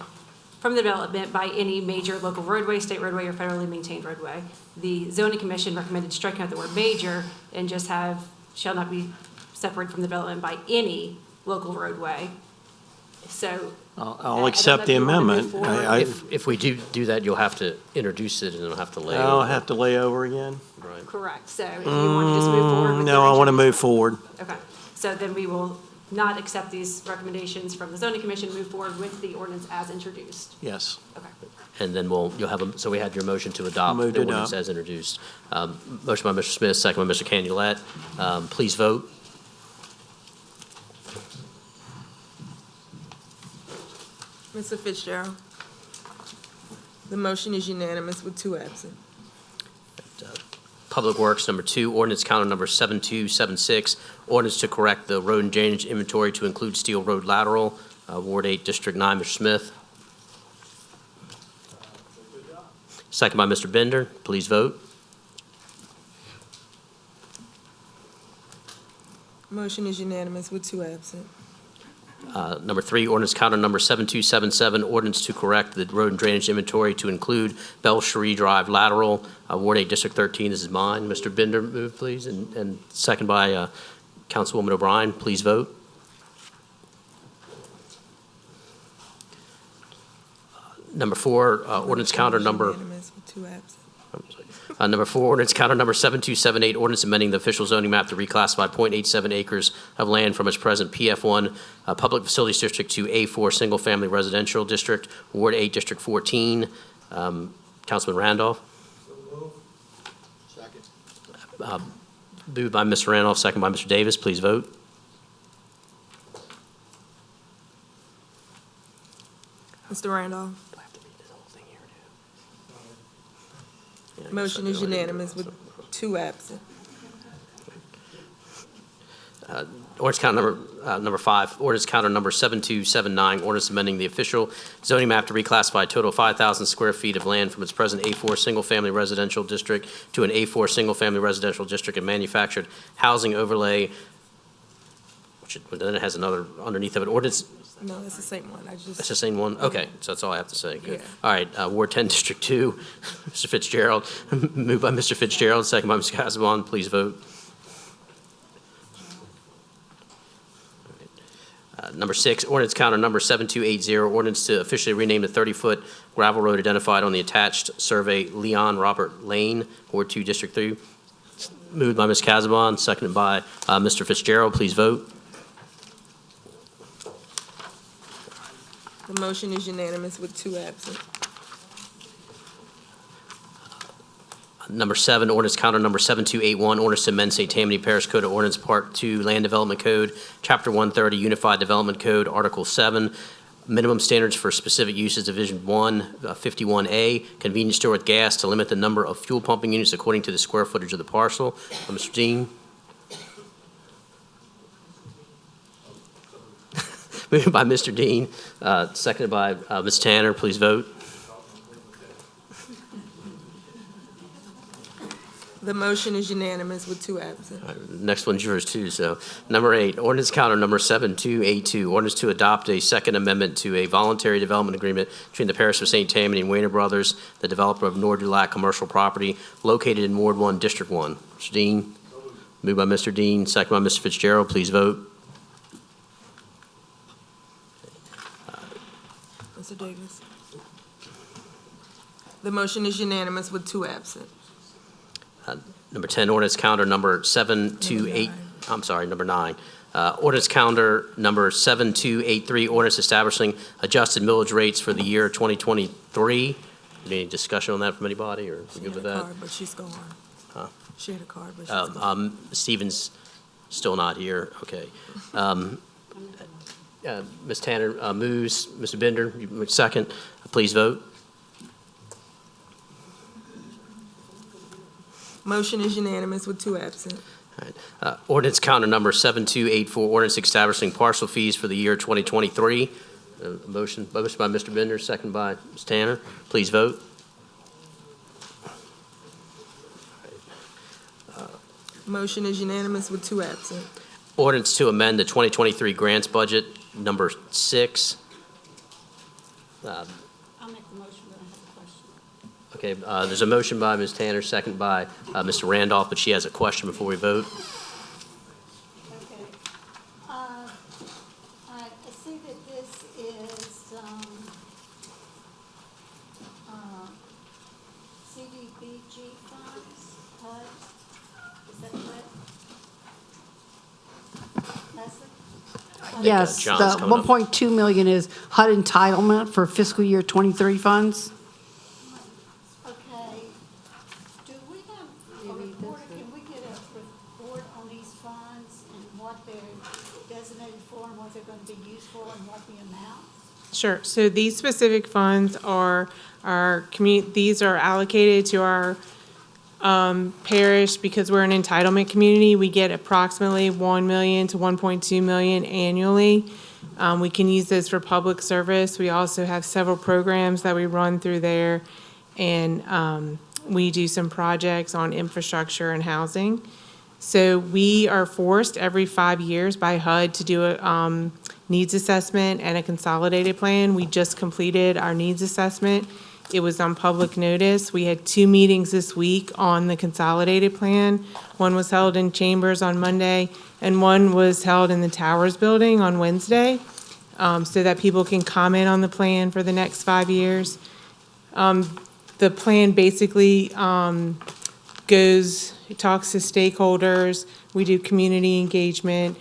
from the development by any major local roadway, state roadway, or federally maintained roadway. The zoning commission recommended striking out the word major and just have shall not be separated from the development by any local roadway. So
I'll accept the amendment.
If we do that, you'll have to introduce it and it'll have to lay
I'll
over.
have to lay over again?
Right.
correct. So if you want to just move forward with the
No, I want to
introduced-
move forward.
Okay, so then we will not accept these recommendations from the zoning commission, move forward with the ordinance as introduced.
Yes.
Okay.
And then you'll have so we had your motion to adopt
Moved
the
it
ordinance
up.
as introduced. Motion by Mr. Smith, second by Mr. Canulette. Please vote.
Mr. Fitzgerald. The motion is unanimous with 2 absent.
Public Works, number 2, ordinance counter number 7276, ordinance to correct the road and drainage inventory to include Steel Road lateral, Ward 8, District 9, Mr. Smith. Second by Mr. Bender. Please vote.
Motion is unanimous with 2 absent.
Number 3, ordinance counter number 7277, ordinance to correct the road and drainage inventory to include Bell Cherie Drive lateral, Ward 8, District 13. This is mine. Mr. Bender, move, please. And second by Councilwoman O'Brien. Please vote. Number 4, ordinance counter number...
Unanimous with 2 absent.
Number 4, ordinance counter number 7278, ordinance amending the official zoning map to reclassify .87 acres of land from its present PF1 Public Facilities District to A4 Single Family Residential District, Ward 8, District 14. Councilman Randolph?
Second.
Moved by Mr. Randolph, second by Mr. Davis. Please vote.
Mr. Randolph. Motion is unanimous with 2 absent.
Ordinance counter number 5, ordinance counter number 7279, ordinance amending the official zoning map to reclassify a total of 5,000 square feet of land from its present A4 single-family residential district to an A4 single-family residential district and manufactured housing overlay, which then it has another underneath of it. Ordinance,
No, it's the same one.
that's the same one? Okay, so that's all I have to say. Good.
Yeah.
All right, Ward 10, District 2, Mr. Fitzgerald. Moved by Mr. Fitzgerald, second by Mr. Casabon. Please vote. Number 6, ordinance counter number 7280, ordinance to officially rename the 30-foot gravel road identified on the attached survey Leon Robert Lane, Ward 2, District 3. Moved by Ms. Casabon, seconded by Mr. Fitzgerald. Please vote.
The motion is unanimous with 2 absent.
Number 7, ordinance counter number 7281, ordinance to amend St. Tammany Parish Code of Ordinance Part 2, Land Development Code, Chapter 130, Unified Development Code, Article 7, Minimum Standards for Specific Uses, Division 1, 51A, Convenience Store with gas to limit the number of fuel pumping units according to the square footage of the parcel. Mr. Dean? Moved by Mr. Dean, seconded by Ms. Tanner. Please vote.
The motion is unanimous with 2 absent.
Next one's yours too. So, number 8, ordinance counter number 7282, ordinance to adopt a second amendment to a voluntary development agreement between the Parish of St. Tammany and Wayner Brothers, the developer of Nord-du-Lac commercial property located in Ward 1, District 1. Mr. Dean? Moved by Mr. Dean, second by Mr. Fitzgerald. Please vote.
Mr. Davis. The motion is unanimous with 2 absent.
Number 10, ordinance counter number 728, I'm sorry, number 9. Ordinance counter number 7283, ordinance establishing adjusted millage rates for the year 2023. Any discussion on that from anybody, or we good with that?
Card, but she's gone.
Huh?
She had a card, but she's gone.
Stephen's still not here, okay. Ms. Tanner moves, Mr. Bender, you move second. Please vote.
Motion is unanimous with 2 absent.
All right. Ordinance counter number 7284, ordinance establishing parcel fees for the year 2023. Motion by Mr. Bender, second by Ms. Tanner. Please vote.
Motion is unanimous with 2 absent.
Ordinance to amend the 2023 grants budget, number 6.
I'll make the motion, but I have a question.
Okay, there's a motion by Ms. Tanner, second by Mr. Randolph, but she has a question before we vote.
Okay. I see that this is, CDBG funds, HUD, is that correct? Leslie?
Yes,
John's
the
coming up.
1.2 million is HUD entitlement for fiscal year '23 funds.
Okay. Do we have a report, can we get a report on these funds and what they're designated for and what they're going to be used for and what the amount?
Sure. So these specific funds are these are allocated to our parish because we're an entitlement community. We get approximately 1 million to 1.2 million annually. We can use this for public service. We also have several programs that we run through there, and we do some projects on infrastructure and housing. So we are forced every 5 years by HUD to do a needs assessment and a consolidated plan. We just completed our needs assessment. It was on public notice. We had 2 meetings this week on the consolidated plan. One was held in Chambers on Monday, and one was held in the Towers Building on Wednesday, so that people can comment on the plan for the next 5 years. The plan basically it talks to stakeholders. We do community engagement.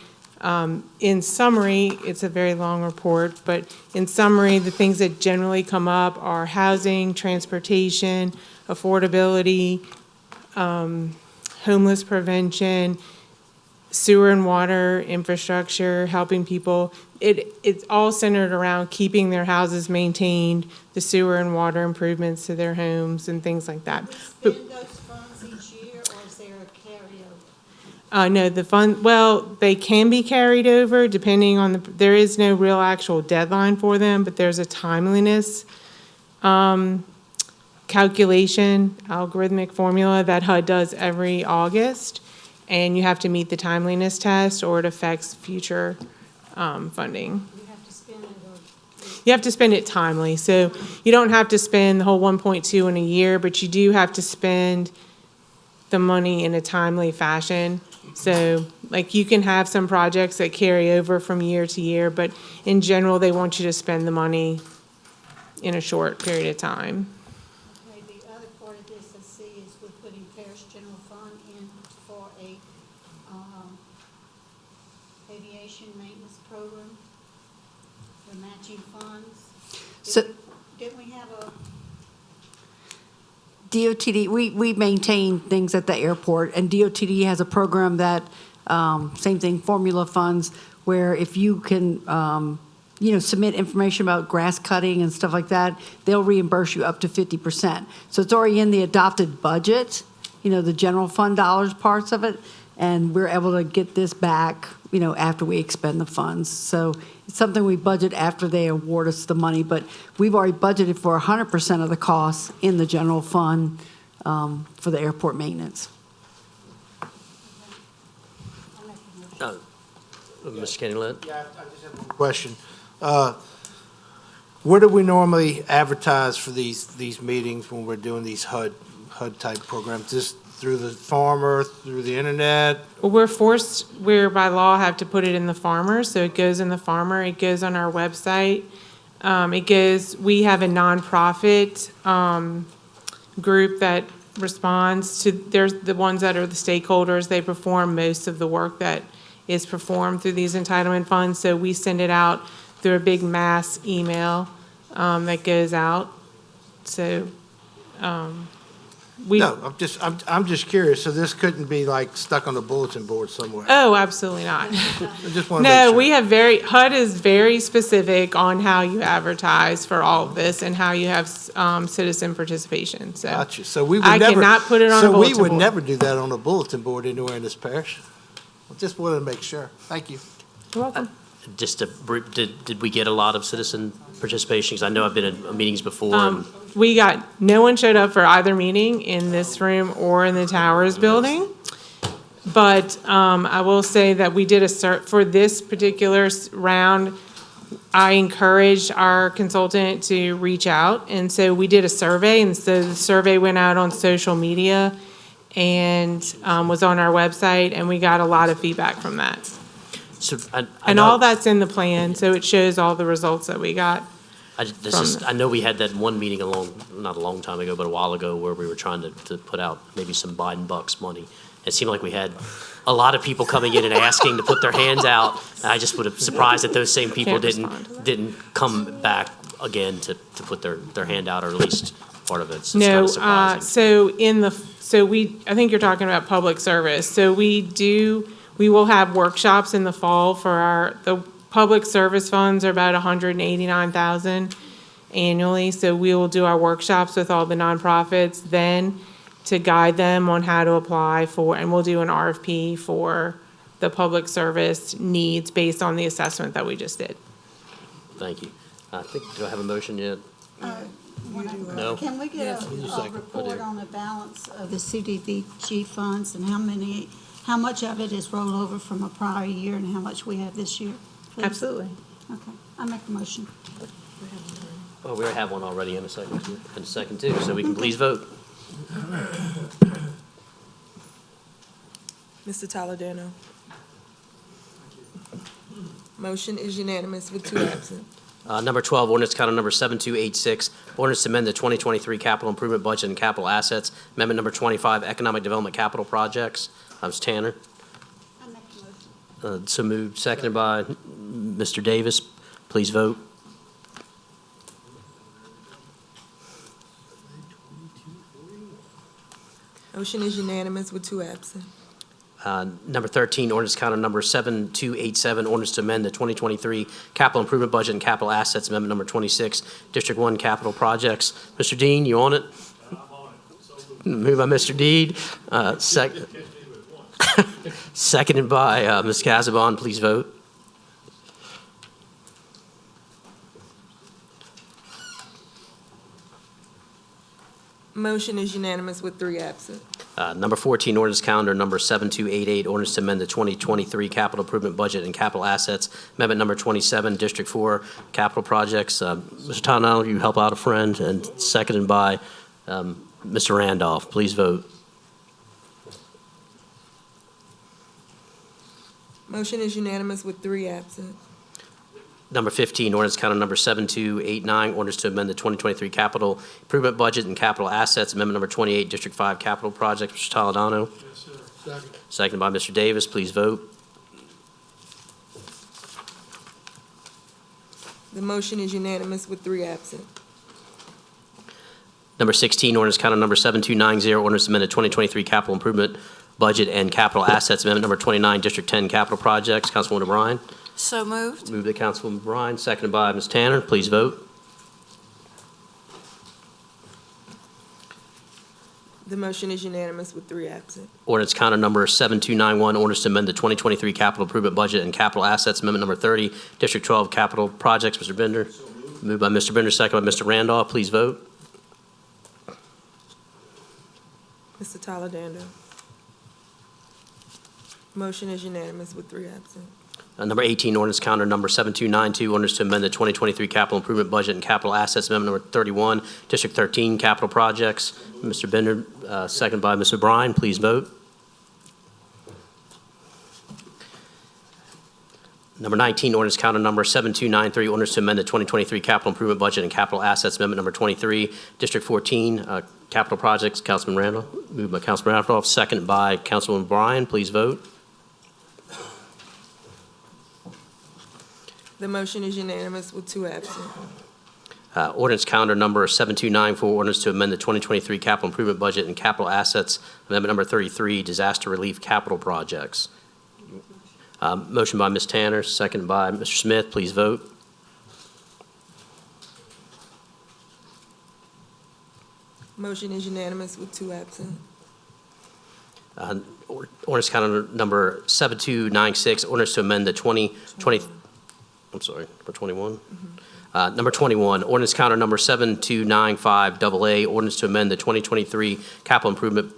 In summary, it's a very long report, but in summary, the things that generally come up are housing, transportation, affordability, homeless prevention, sewer and water infrastructure, helping people. It's all centered around keeping their houses maintained, the sewer and water improvements to their homes and things like that.
Do we spend those funds each year or is there a carryover?
No, they can be carried over depending on there is no real actual deadline for them, but there's a timeliness calculation, algorithmic formula that HUD does every August, and you have to meet the timeliness test or it affects future funding.
You have to spend it or?
You have to spend it timely, so you don't have to spend the whole 1.2 in a year, but you do have to spend the money in a timely fashion. So, like, you can have some projects that carry over from year to year, but in general, they want you to spend the money in a short period of time.
Okay, the other part of this I see is we're putting Parish General Fund in for a, aviation maintenance program, the matching funds.
So-
Didn't we have a,
DOTD, we maintain things at the airport, and DOTD has a program that, same thing, formula funds, where if you can, submit information about grass cutting and stuff like that, they'll reimburse you up to 50%. So it's already in the adopted budget, the general fund dollars parts of it, and we're able to get this back, after we expend the funds. So it's something we budget after they award us the money, but we've already budgeted for 100% of the costs in the general fund for the airport maintenance.
Mr. Kenny Lynn?
Yeah, I just have one question. Where do we normally advertise for these meetings when we're doing these HUD type programs? Just through the farmer, through the internet?
Well, we're by law have to put it in the farmer, so it goes in the farmer, it goes on our website. We have a nonprofit group that responds to, there's the ones that are the stakeholders, they perform most of the work that is performed through these entitlement funds, so we send it out through a big mass email that goes out. So,
No, I'm just curious, so this couldn't be like stuck on a bulletin board somewhere?
Oh, absolutely not.
I just want to make
No,
sure.
we have HUD is very specific on how you advertise for all of this and how you have citizen participation, so.
Gotcha, so we would
I
never.
cannot put it on a
So we
bulletin
would
board.
never do that on a bulletin board anywhere in this parish? I just wanted to make sure. Thank you.
You're welcome.
Just to, did we get a lot of citizen participation? Because I know I've been in meetings before. And
No one showed up for either meeting in this room or in the Towers building. But I will say that we did for this particular round, I encouraged our consultant to reach out. And so we did a survey, and so the survey went out on social media and was on our website, and we got a lot of feedback from that.
So
And all that's in the plan, so it shows all the results that we got.
I know we had that one meeting not a long time ago, but a while ago, where we were trying to put out maybe some Biden bucks money. It seemed like we had a lot of people coming in and asking to put their hands out. I just would have surprised that those same people didn't come back again to put their hand out, or at least part of it. It's kind
No,
of surprising.
I think you're talking about public service. So we will have workshops in the fall for the public service funds are about $189,000 annually. So we will do our workshops with all the nonprofits then to guide them on how to apply for, and we'll do an RFP for the public service needs based on the assessment that we just did.
Thank you. Do I have a motion yet? No?
Can we get a report on the balance of the CDBG funds and how much of it is rollover from a prior year and how much we have this year? Please?
Absolutely.
Okay, I make the motion.
Oh, we already have one already in a second too, so we can please vote.
Mr. Toledano. Motion is unanimous with 2 absent.
Number 12, ordinance count number 7286, ordinance to amend the 2023 capital improvement budget and capital assets. Amendment number 25, economic development capital projects. Ms. Tanner.
I make the motion.
So moved, seconded by Mr. Davis. Please vote.
Motion is unanimous with 2 absent.
Number 13, ordinance count number 7287, ordinance to amend the 2023 capital improvement budget and capital assets. Amendment number 26, District 1 capital projects. Mr. Dean, you on it? I'm on it. Moved by Mr. Deed. Seconded by Ms. Casabon. Please vote.
Motion is unanimous with 3 absent.
Number 14, ordinance calendar number 7288, ordinance to amend the 2023 capital improvement budget and capital assets. Amendment number 27, District 4 capital projects. Mr. Toledano, you help out a friend, and seconded by Mr. Randolph. Please vote.
Motion is unanimous with 3 absent.
Number 15, ordinance count number 7289, ordinance to amend the 2023 capital improvement budget and capital assets. Amendment number 28, District 5 capital project. Mr. Toledano.
Yes, sir. Second.
Seconded by Mr. Davis. Please vote.
The motion is unanimous with 3 absent.
Number 16, ordinance count number 7290, ordinance to amend the 2023 capital improvement budget and capital assets. Amendment number 29, District 10 capital projects. Councilwoman O'Brien.
So moved.
Moved by Councilwoman O'Brien, seconded by Ms. Tanner. Please vote.
The motion is unanimous with 3 absent.
Ordinance counter number 7291, ordinance to amend the 2023 capital improvement budget and capital assets. Amendment number 30, District 12 capital projects. Mr. Bender. Moved by Mr. Bender, seconded by Mr. Randolph. Please vote.
Mr. Toledano. Motion is unanimous with 3 absent.
Number 18, ordinance counter number 7292, ordinance to amend the 2023 capital improvement budget and capital assets. Amendment number 31, District 13 capital projects. Mr. Bender, seconded by Ms. O'Brien. Please vote. Number 19, ordinance counter number 7293, ordinance to amend the 2023 capital improvement budget and capital assets. Amendment number 23, District 14 capital projects. Councilman Randolph. Moved by Councilman Randolph, seconded by Councilwoman O'Brien. Please vote.
The motion is unanimous with 2 absent.
Ordinance calendar number 7294, ordinance to amend the 2023 capital improvement budget and capital assets. Amendment number 33, disaster relief capital projects. Motion by Ms. Tanner, seconded by Mr. Smith. Please vote.
Motion is unanimous with 2 absent.
Ordinance calendar number 7296, ordinance to amend the 2020, I'm sorry, number 21? Number 21, ordinance counter number 7295 AA, ordinance to amend the 2023 capital improvement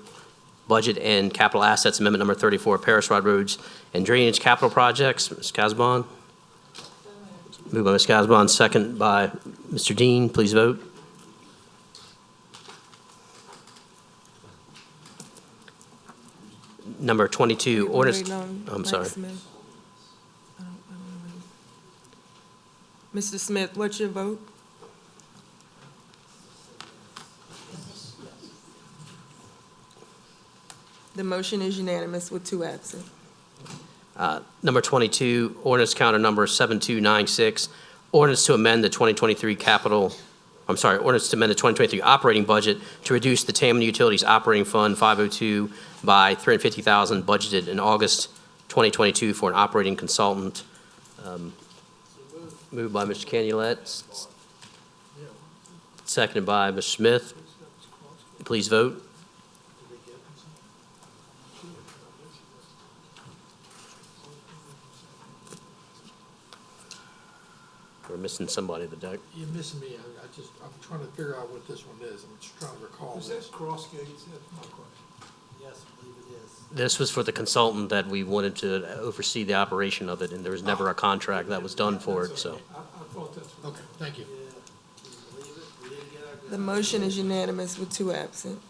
Budget and Capital Assets Amendment Number 34, Parish Wide Roads and Drainage Capital Projects. Ms. Casbon? Moved by Ms. Casbon, second by Mr. Dean. Please vote. Number 22, ordinance, I'm sorry.
Mr. Smith, what's your vote? The motion is unanimous with 2 absent.
Number 22, ordinance counter number 7296, ordinance to amend the 2023 ordinance to amend the 2023 operating budget to reduce the Tammany Utilities Operating Fund 502 by $350,000 budgeted in August 2022 for an operating consultant. Moved by Mr. Canulette, seconded by Mr. Smith. Please vote. We're missing somebody at the deck.
You're missing me. I'm trying to figure out what this one is. I'm just trying to recall
Is
this.
that cross gates? That's my question. Yes, I believe it is.
This was for the consultant that we wanted to oversee the operation of it, and there was never a contract that was done for it, so.
I thought that's, okay, thank you.
The motion is unanimous with 2 absent.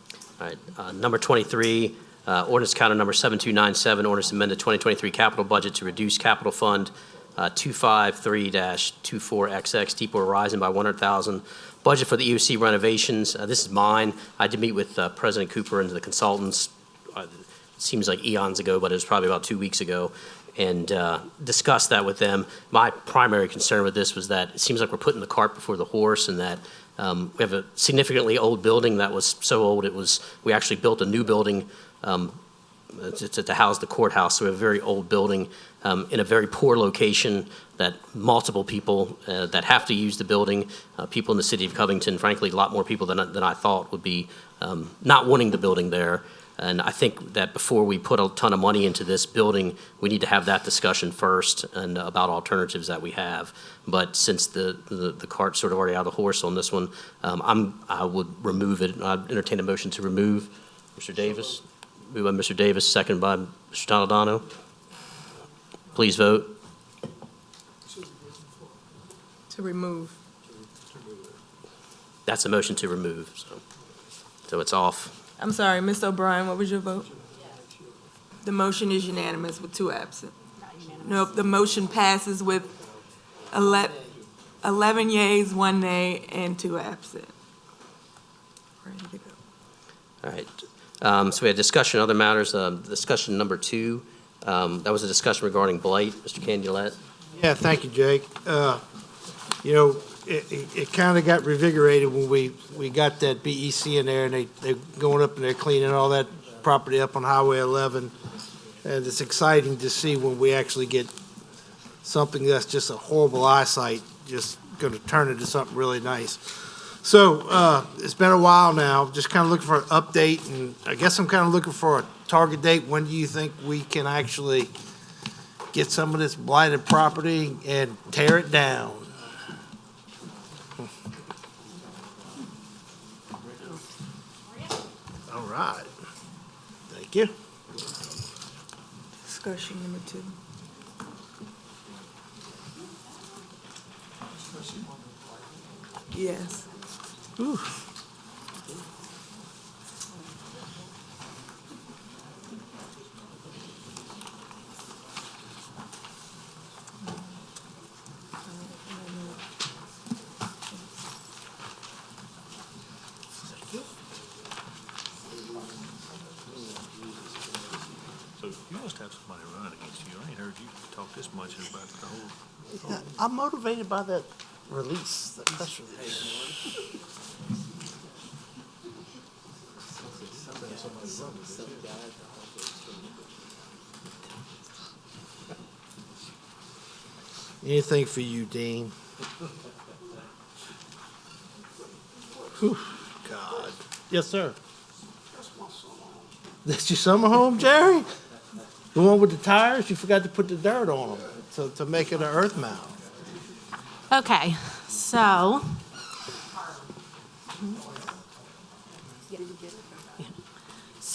All right, number 23, ordinance counter number 7297, ordinance to amend the 2023 capital budget to reduce capital fund 253-24XX, Deepwater Horizon by $100,000. Budget for the EOC renovations. This is mine. I did meet with President Cooper and the consultants. It seems like eons ago, but it was probably about 2 weeks ago, and discussed that with them. My primary concern with this was that it seems like we're putting the cart before the horse, and that we have a significantly old building that was so old we actually built a new building to house the courthouse. So we have a very old building in a very poor location that multiple people that have to use the building, people in the city of Covington, frankly, a lot more people than I thought would be not wanting the building there. And I think that before we put a ton of money into this building, we need to have that discussion first and about alternatives that we have. But since the cart's sort of already out of the horse on this one, I would remove it. I'd entertain a motion to remove. Mr. Davis? Moved by Mr. Davis, second by Mr. Toledano. Please vote.
To remove.
That's a motion to remove, so it's off.
I'm sorry, Ms. O'Brien, what was your vote? The motion is unanimous with 2 absent. Nope, the motion passes with 11 yeas, 1 nay, and 2 absent. Ready to go.
All right. So we had discussion on other matters. Discussion number 2, that was a discussion regarding blight. Mr. Canulette.
Yeah, thank you, Jake. You know, it kind of got revigorated when we got that BEC in there, and they're going up and they're cleaning all that property up on Highway 11. And it's exciting to see when we actually get something that's just a horrible eyesight, just going to turn into something really nice. So it's been a while now, just kind of looking for an update, and I guess I'm kind of looking for a target date. When do you think we can actually get some of this blighted property and tear it down? All right. Thank you.
Discussion number 2. Yes.
Ooh.
So you must have somebody running against you. I ain't heard you talk this much about the whole.
I'm motivated by that release, that press release. Anything for you, Dean. Whew, God. Yes, sir. That's your summer home, Jerry? The one with the tires? You forgot to put the dirt on them to make it an earth mound.
Okay, so.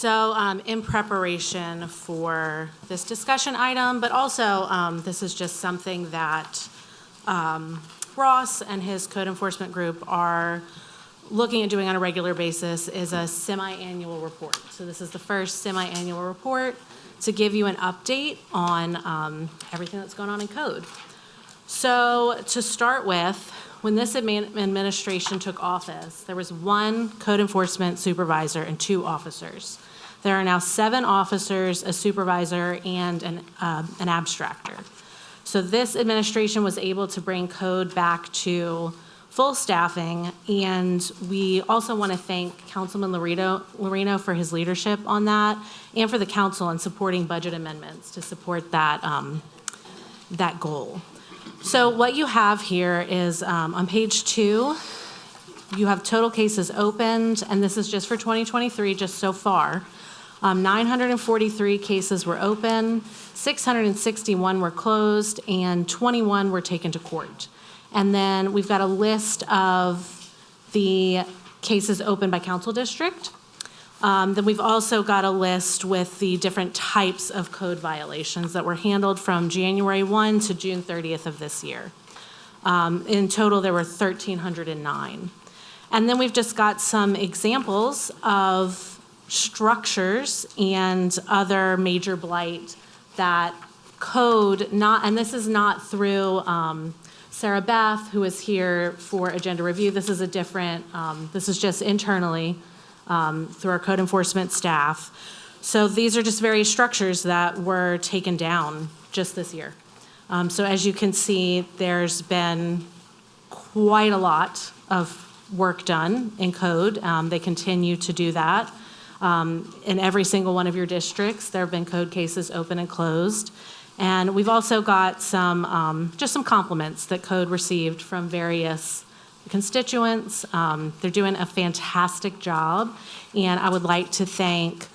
So in preparation for this discussion item, but also this is just something that Ross and his code enforcement group are looking at doing on a regular basis, is a semi-annual report. So this is the first semi-annual report to give you an update on everything that's going on in code. So to start with, when this administration took office, there was one code enforcement supervisor and 2 officers. There are now 7 officers, a supervisor, and an abstractor. So this administration was able to bring code back to full staffing, and we also want to thank Councilman Lorino for his leadership on that, and for the council in supporting budget amendments to support that, that goal. So what you have here is on page 2, you have total cases opened, and this is just for 2023, just so far. 943 cases were open, 661 were closed, and 21 were taken to court. And then we've got a list of the cases opened by council district. Then we've also got a list with the different types of code violations that were handled from January 1 to June 30th of this year. In total, there were 1,309. And then we've just got some examples of structures and other major blight that code not, and this is not through Sarah Beth, who is here for agenda review. This is a different, this is just internally through our code enforcement staff. So these are just various structures that were taken down just this year. So as you can see, there's been quite a lot of work done in code. They continue to do that. In every single one of your districts, there have been code cases open and closed. And we've also got some, just some compliments that code received from various constituents. They're doing a fantastic job. And I would like to thank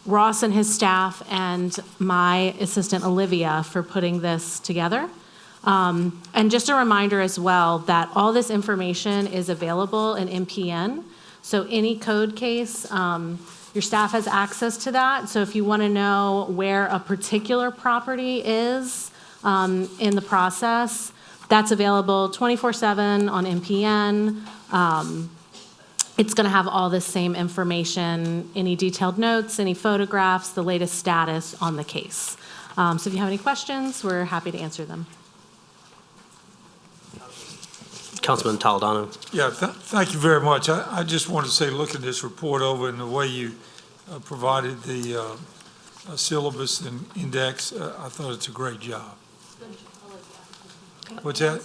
Ross and his staff and my assistant Olivia for putting this together. And just a reminder as well that all this information is available in MPN. So any code case, your staff has access to that. So if you want to know where a particular property is in the process, that's available 24/7 on MPN. It's going to have all the same information, any detailed notes, any photographs, the latest status on the case. So if you have any questions, we're happy to answer them.
Councilman Toledano.
Yeah, thank you very much. I just want to say, looking this report over and the way you provided the syllabus and index, I thought it's a great job. What's that?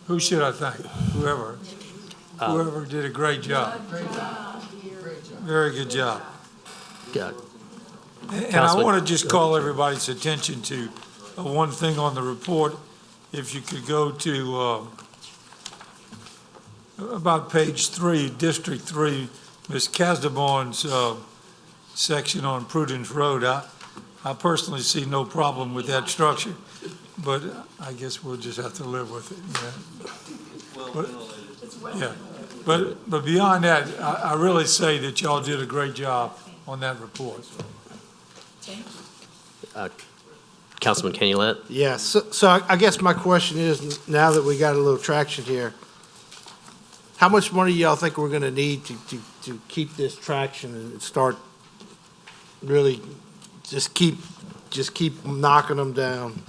Who should I thank? Whoever. Whoever did a great job. Very good job.
Yeah.
And I want to just call everybody's attention to one thing on the report. If you could go to about page 3, District 3, Ms. Casdabon's section on Prudence Road. I personally see no problem with that structure, but I guess we'll just have to live with it. Yeah. But beyond that, I really say that y'all did a great job on that report.
Councilman Canulet.
Yes, so I guess my question is, now that we got a little traction here, how much money y'all think we're gonna need to keep this traction and start really just keep knocking them down?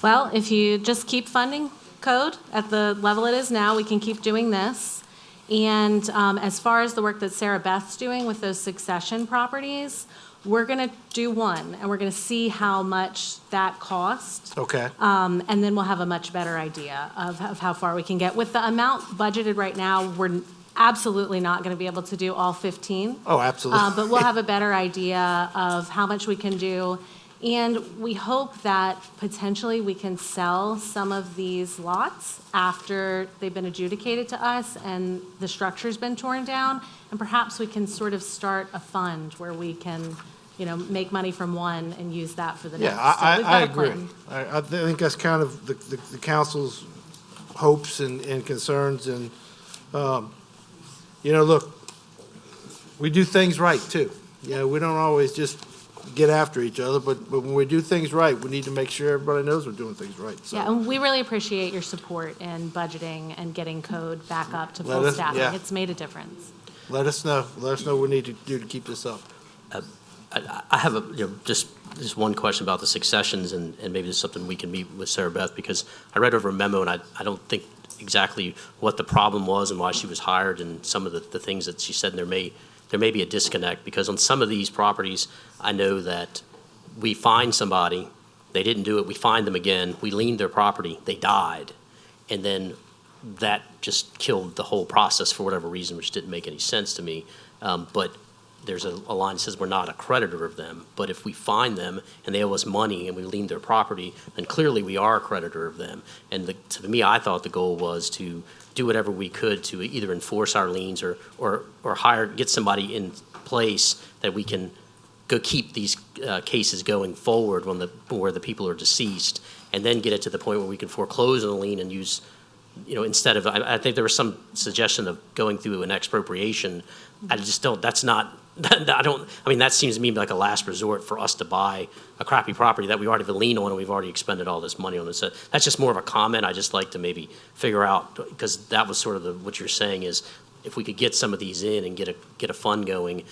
Well, if you just keep funding code at the level it is now, we can keep doing this. And as far as the work that Sarah Beth's doing with those succession properties, we're going to do one, and we're going to see how much that costs.
Okay.
And then we'll have a much better idea of how far we can get. With the amount budgeted right now, we're absolutely not going to be able to do all 15.
Oh, absolutely.
But we'll have a better idea of how much we can do. And we hope that potentially we can sell some of these lots after they've been adjudicated to us and the structure's been torn down. And perhaps we can sort of start a fund where we can, make money from one and use that for the next.
Yeah,
So we've got
I
a
agree.
plan.
I think that's kind of the council's hopes and concerns. And, look, we do things right too. You know, we don't always just get after each other, but when we do things right, we need to make sure everybody knows we're doing things right. So
Yeah, and we really appreciate your support in budgeting and getting code back up to
Let
full
us-
staffing.
yeah.
It's made a difference.
let us know what we need to do to keep this up.
I have just one question about the successions, and maybe this is something we can meet with Sarah Beth, because I read over a memo, and I don't think exactly what the problem was and why she was hired, and some of the things that she said, and there may be a disconnect, because on some of these properties, I know that we find somebody, they didn't do it, we find them again, we liened their property, they died, and then that just killed the whole process for whatever reason, which didn't make any sense to me. But there's a line that says we're not a creditor of them, but if we find them and they owe us money and we lien their property, then clearly we are a creditor of them. And to me, I thought the goal was to do whatever we could to either enforce our liens or get somebody in place that we can go keep these cases going forward where the people are deceased, and then get it to the point where we can foreclose on the lien and use, instead of, I think there was some suggestion of going through an expropriation. I just don't, that's not, that seems to me like a last resort for us to buy a crappy property that we already have a lien on and we've already expended all this money on it. So that's just more of a comment. I just like to maybe figure out, because that was sort of what you're saying is, if we could get some of these in and get a fund going,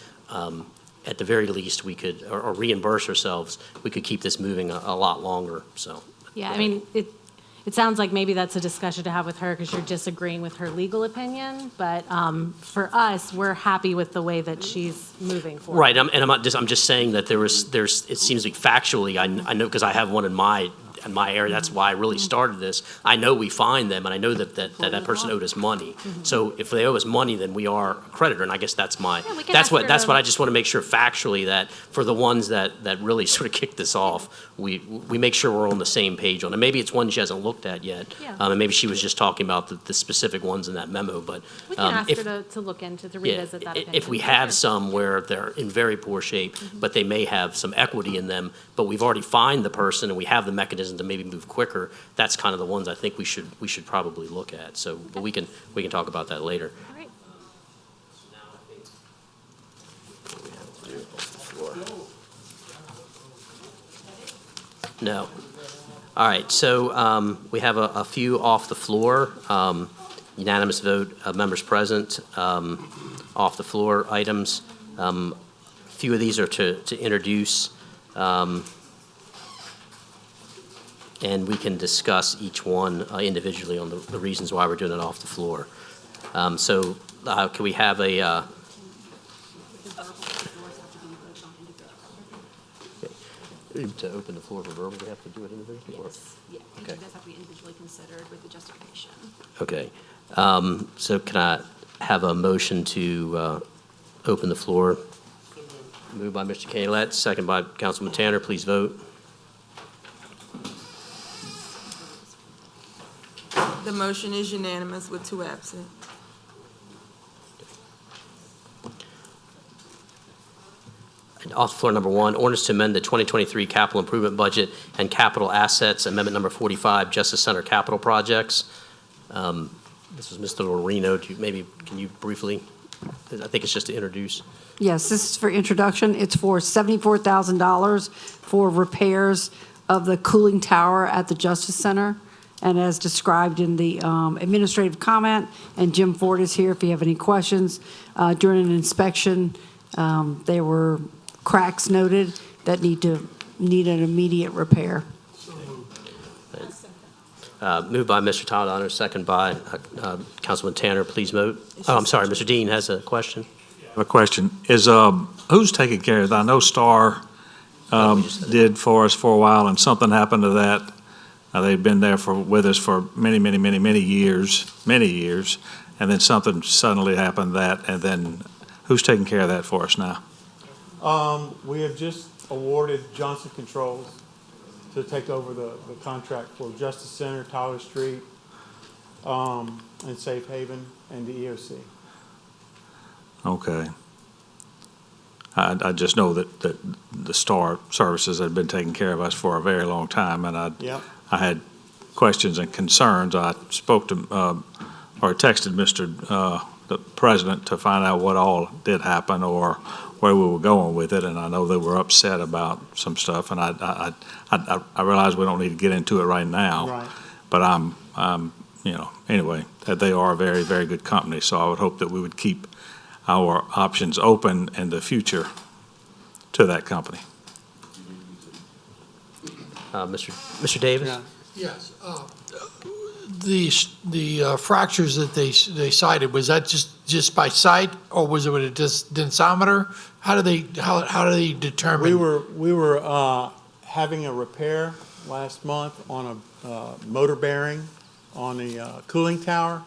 at the very least we could, or reimburse ourselves, we could keep this moving a lot longer, so.
Yeah, I mean, it sounds like maybe that's a discussion to have with her because you're disagreeing with her legal opinion, but for us, we're happy with the way that she's moving forward.
Right, I'm just saying that it seems like factually, I know, because I have one in my area, that's why I really started this. I know we find them, and I know that person owed us money. So if they owe us money, then we are a creditor, and I guess that's that's what I just want to make sure factually, that for the ones that really sort of kicked this off, we make sure we're on the same page on it. Maybe it's one she hasn't looked at yet, and maybe she was just talking about the specific ones in that memo, but
We can ask her to look into, to revisit that opinion.
if we have some where they're in very poor shape, but they may have some equity in them, but we've already fined the person and we have the mechanism to maybe move quicker, that's kind of the ones I think we should probably look at. So, but we can talk about that later.
All right.
No. All right, so we have a few off the floor, unanimous vote of members present, off the floor items. A few of these are to introduce, and we can discuss each one individually on the reasons why we're doing it off the floor. So can we have a, to open the floor for verbal, we have to do it individually?
Yes, yeah, each
Okay.
of those have to be individually considered with the justification.
Okay. So can I have a motion to open the floor? Moved by Mr. Calet, second by Councilman Tanner. Please vote.
The motion is unanimous with 2 absent.
And off the floor, number one, ordinance to amend the 2023 capital improvement budget and capital assets, amendment number 45, Justice Center capital projects. This is Mr. Lorino. Can you briefly, I think it's just to introduce.
Yes, this is for introduction. It's for $74,000 for repairs of the cooling tower at the Justice Center. And as described in the administrative comment, and Jim Ford is here if you have any questions. During an inspection, there were cracks noted that need an immediate repair.
Moved by Mr. Toledano, second by Councilman Tanner. Please vote. Oh, I'm sorry, Mr. Dean has a question.
I have a question. Is, who's taking care of that? I know Star did for us for a while, and something happened to that. They've been there with us for many years, and then something suddenly happened and then who's taking care of that for us now?
We have just awarded Johnson Controls to take over the contract for Justice Center, Tyler Street, and Safe Haven, and the EOC.
Okay. I just know that the Star Services had been taking care of us for a very long time, and
Yep.
I had questions and concerns. I spoke to, or texted Mr. the president to find out what all did happen or where we were going with it, and I know they were upset about some stuff, and I realize we don't need to get into it right now.
Right.
But anyway, that they are a very, very good company, so I would hope that we would keep our options open in the future to that company.
Mr. Davis?
Yeah.
Yes. The fractures that they cited, was that just by sight, or was it with a densometer? How do they determine?
We were having a repair last month on a motor bearing on the cooling tower,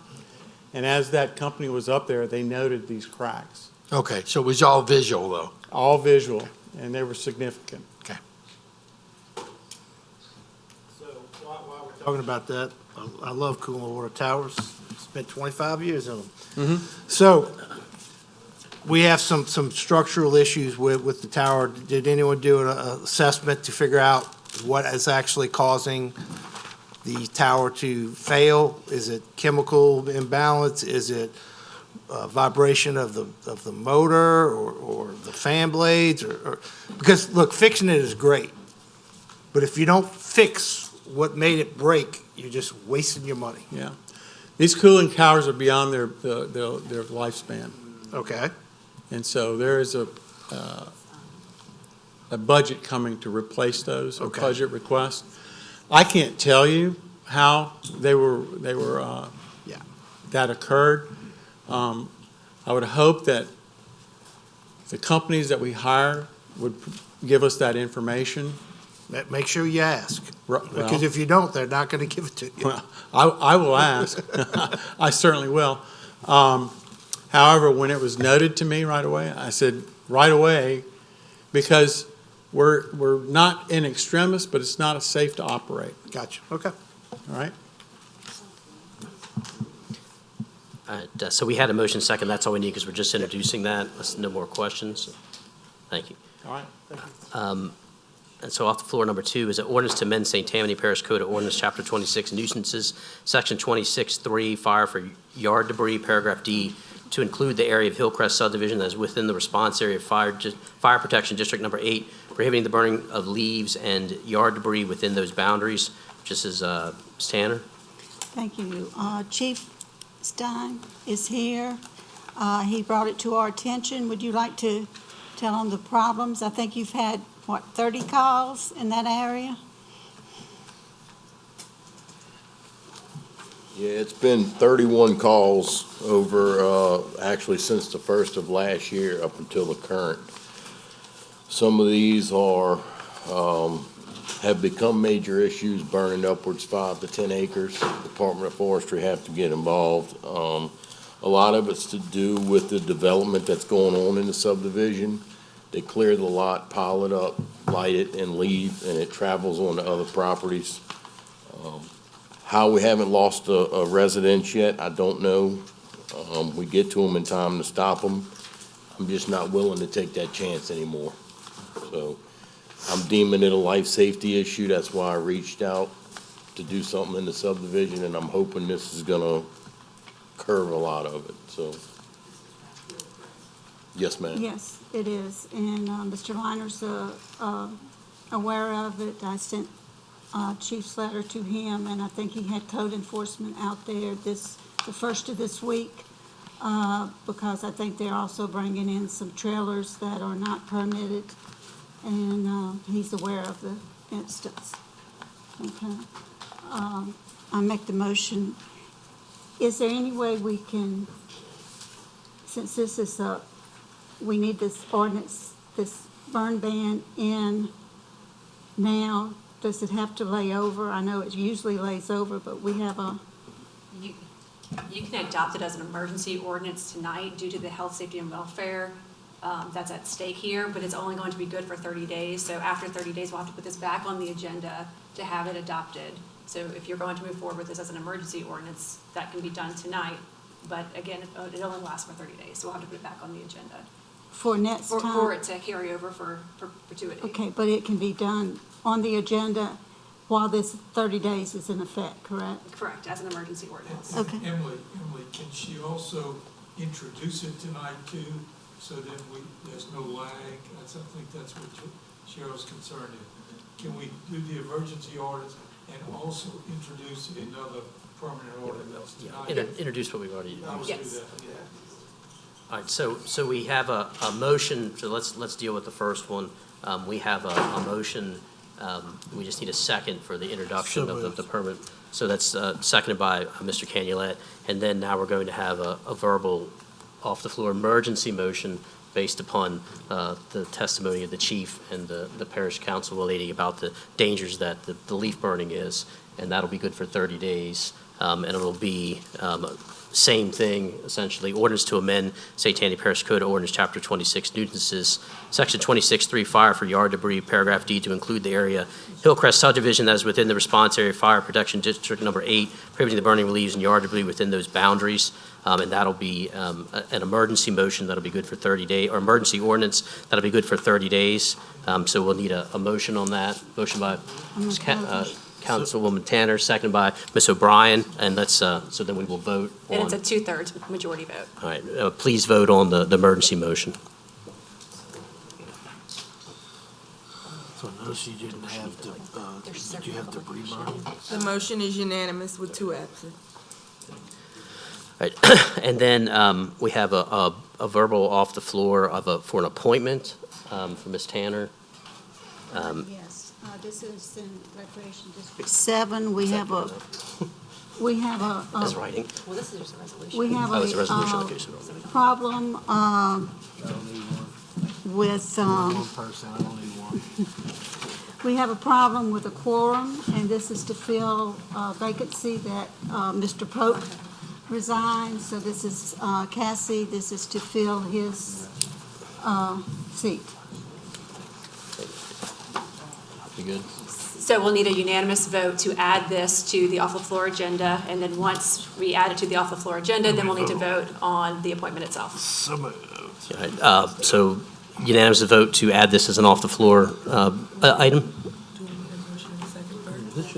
and as that company was up there, they noted these cracks.
Okay, so it was all visual, though?
All visual, and they were significant.
Okay.
So while we're talking about that, I love cooling water towers. Spent 25 years in them. So we have some structural issues with the tower. Did anyone do an assessment to figure out what is actually causing the tower to fail? Is it chemical imbalance? Is it vibration of the motor or the fan blades? Or because look, fixing it is great, but if you don't fix what made it break, you're just wasting your money.
Yeah. These cooling towers are beyond their lifespan.
Okay.
And so there is a budget coming to replace those, a
Okay.
budget request. I can't tell you how they were that occurred. I would hope that the companies that we hire would give us that information.
Make sure you ask,
Well,
because if you don't, they're not going to give it to you.
Well, I will ask. I certainly will. However, when it was noted to me right away, I said right away, because we're not in extremis, but it's not safe to operate.
Gotcha. Okay.
All right.
So we had a motion second. That's all we need because we're just introducing that. No more questions. Thank you.
All right. Thank you.
And so off the floor, number 2 is an ordinance to amend St. Tammany Parish Code of Ordinance, Chapter 26, nuisances, Section 26.3, fire for yard debris, Paragraph D, to include the area of Hillcrest subdivision that is within the response area of Fire Protection District Number 8, prohibiting the burning of leaves and yard debris within those boundaries. Just as Ms. Tanner.
Thank you. Chief Stein is here. He brought it to our attention. Would you like to tell him the problems? I think you've had, 30 calls in that area?
Yeah, it's been 31 calls over, actually since the first of last year up until the current. Some of these are, have become major issues, burning upwards 5 to 10 acres. Department of Forestry have to get involved. A lot of it's to do with the development that's going on in the subdivision. They clear the lot, pile it up, light it, and leave, and it travels on to other properties. How we haven't lost a residence yet, I don't know. We get to them in time to stop them. I'm just not willing to take that chance anymore. So I'm deeming it a life safety issue. That's why I reached out to do something in the subdivision, and I'm hoping this is gonna curb a lot of it, so. Yes, ma'am.
Yes, it is. And Mr. Liner's aware of it. I sent Chief's letter to him, and I think he had code enforcement out there the first of this week, because I think they're also bringing in some trailers that are not permitted, and he's aware of the instance. Okay. I make the motion. Is there any way we can, since this is we need this ordinance, this burn ban in now, does it have to lay over? I know it usually lays over, but we have a...
You can adopt it as an emergency ordinance tonight due to the health, safety, and welfare that's at stake here, but it's only going to be good for 30 days. So after 30 days, we'll have to put this back on the agenda to have it adopted. So if you're going to move forward with this as an emergency ordinance, that can be done tonight. But again, it only lasts for 30 days, so we'll have to put it back on the agenda.
For next time?
For it to carry over for perpetuity.
Okay, but it can be done on the agenda while this 30 days is in effect, correct?
Correct, as an emergency ordinance.
Okay.
Emily, can she also introduce it tonight too, so then there's no lag. I think that's what Cheryl's concerned is. Can we do the emergency ordinance and also introduce another permanent ordinance tonight?
Introduce what we've already used.
I would do that, yeah.
All right, so we have a motion, so let's deal with the first one. We have a motion, we just need a second for the introduction of the permit. So that's seconded by Mr. Canulette. And then now we're going to have a verbal off-the-floor emergency motion based upon the testimony of the chief and the parish council lady about the dangers that the leaf burning is. And that'll be good for 30 days. And it'll be same thing, essentially, ordinance to amend St. Tammany Parish Code Ordinance, Chapter 26, nuisances, Section 26.3, fire for yard debris, Paragraph D, to include the area Hillcrest subdivision that is within the response area fire protection district number 8, prohibiting the burning of leaves and yard debris within those boundaries. And that'll be an emergency motion that'll be good for 30 days, or emergency ordinance that'll be good for 30 days. So we'll need a motion on that. Motion by Councilwoman Tanner, seconded by Ms. O'Brien, and let's, so then we will vote on.
And it's a 2/3 majority vote.
All right, please vote on the emergency motion.
So notice you didn't have to, did you have debris burning?
The motion is unanimous with 2 absent.
All right, and then we have a verbal off the floor for an appointment for Ms. Tanner.
Yes, this is in Recreation District 7. We have a,
As writing.
Well, this is just a resolution.
we have
Oh, it's a resolution, okay, so.
problem with,
One person, I don't need one.
we have a problem with a quorum, and this is to fill a vacancy that Mr. Pope resigned. So this is Cassie, this is to fill his seat.
You good?
So we'll need a unanimous vote to add this to the off-the-floor agenda, and then once we add it to the off-the-floor agenda, then we'll need to vote on the appointment itself.
So moved.
All right, so unanimous vote to add this as an off-the-floor item?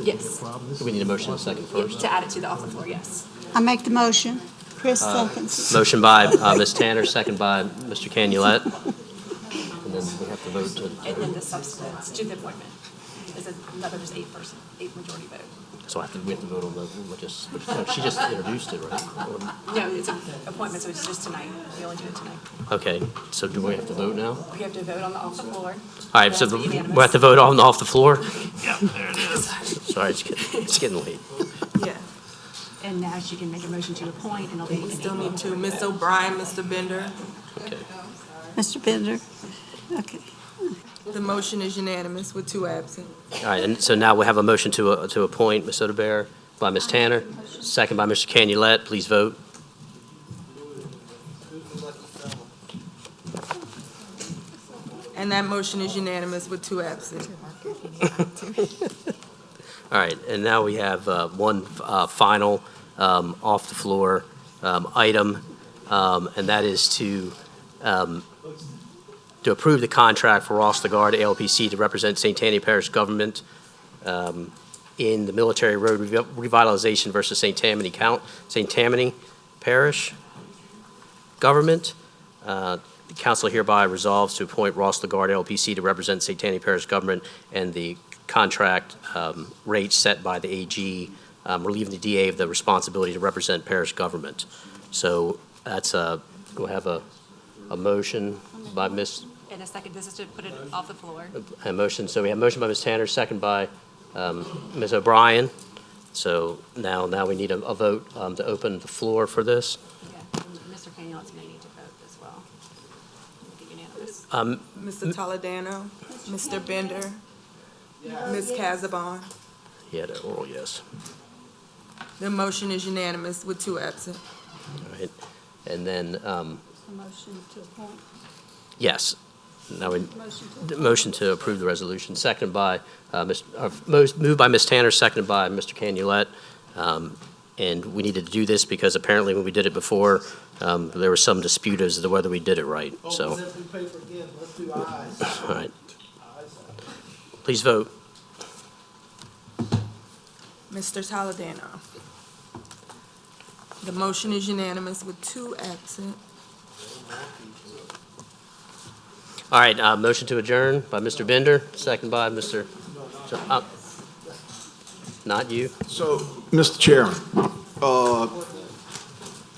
Yes,
We need a motion and a second first.
to add it to the off-the-floor, yes.
I make the motion. Chris seconds.
Motion by Ms. Tanner, second by Mr. Canulette. And then we have to vote to.
And then the subsequent to the appointment is another just 8 majority vote.
So we have to vote on she just introduced it, right?
No, it's an appointment, so it's just tonight. We only do it tonight.
Okay, so do we have to vote now?
We have to vote on the off-the-floor.
All right, so
That's
we
unanimous.
have to vote on off the floor?
Yeah, there it is.
Sorry, it's getting late.
Yeah,
And now she can make a motion to appoint, and it'll be.
we still need 2. Ms. O'Brien, Mr. Bender.
Okay.
Mr. Bender? Okay.
The motion is unanimous with 2 absent.
All right, and so now we have a motion to appoint Ms. Odebear by Ms. Tanner, second by Mr. Canulette. Please vote.
And that motion is unanimous with 2 absent.
All right, and now we have one final off-the-floor item, and that is to approve the contract for Ross Lagarde LPC to represent St. Tammany Parish government in the military road revitalization versus St. Tammany Parish government. The council hereby resolves to appoint Ross Lagarde LPC to represent St. Tammany Parish government, and the contract rate set by the AG, relieving the DA of the responsibility to represent parish government. So that's we'll have a motion by Ms.
And a second, this is to put it off the floor.
A motion. So we have a motion by Ms. Tanner, second by Ms. O'Brien. So now we need a vote to open the floor for this.
Yeah, and Mr. Canulette's going to need to vote as well. Make it unanimous.
Mr. Toledano, Mr. Bender, Ms. Casabon.
Yeah, the oral yes.
The motion is unanimous with 2 absent.
All right. And then,
A motion to appoint.
yes. Now we,
Motion to
the motion to approve the resolution, seconded by, moved by Ms. Tanner, seconded by Mr. Canulette. And we needed to do this because apparently when we did it before, there was some dispute as to whether we did it right, so.
Let's do ayes.
All right. Please vote.
Mr. Toledano, The motion is unanimous with 2 absent.
All right, motion to adjourn by Mr. Bender, second by Mr. Not you.
So, Mr. Chairman,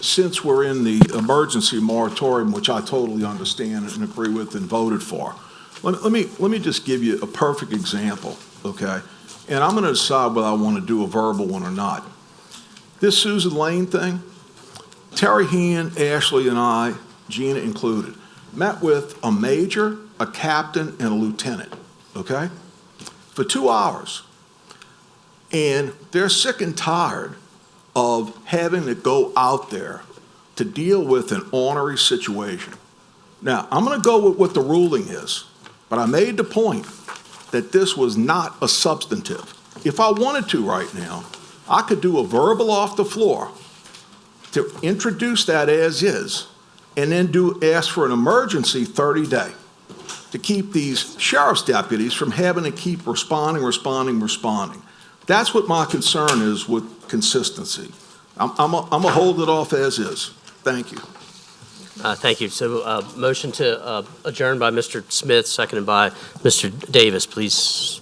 since we're in the emergency moratorium, which I totally understand and agree with and voted for, let me just give you a perfect example, okay? And I'm going to decide whether I want to do a verbal one or not. This Susan Lane thing, Terry Hean, Ashley, and I, Gina included, met with a major, a captain, and a lieutenant, okay? For 2 hours. And they're sick and tired of having to go out there to deal with an ornery situation. Now, I'm going to go with what the ruling is, but I made the point that this was not a substantive. If I wanted to right now, I could do a verbal off the floor to introduce that as is, and then ask for an emergency 30-day to keep these sheriff's deputies from having to keep responding. That's what my concern is with consistency. I'm gonna hold it off as is. Thank you.
Thank you. So, motion to adjourn by Mr. Smith, seconded by Mr. Davis, please.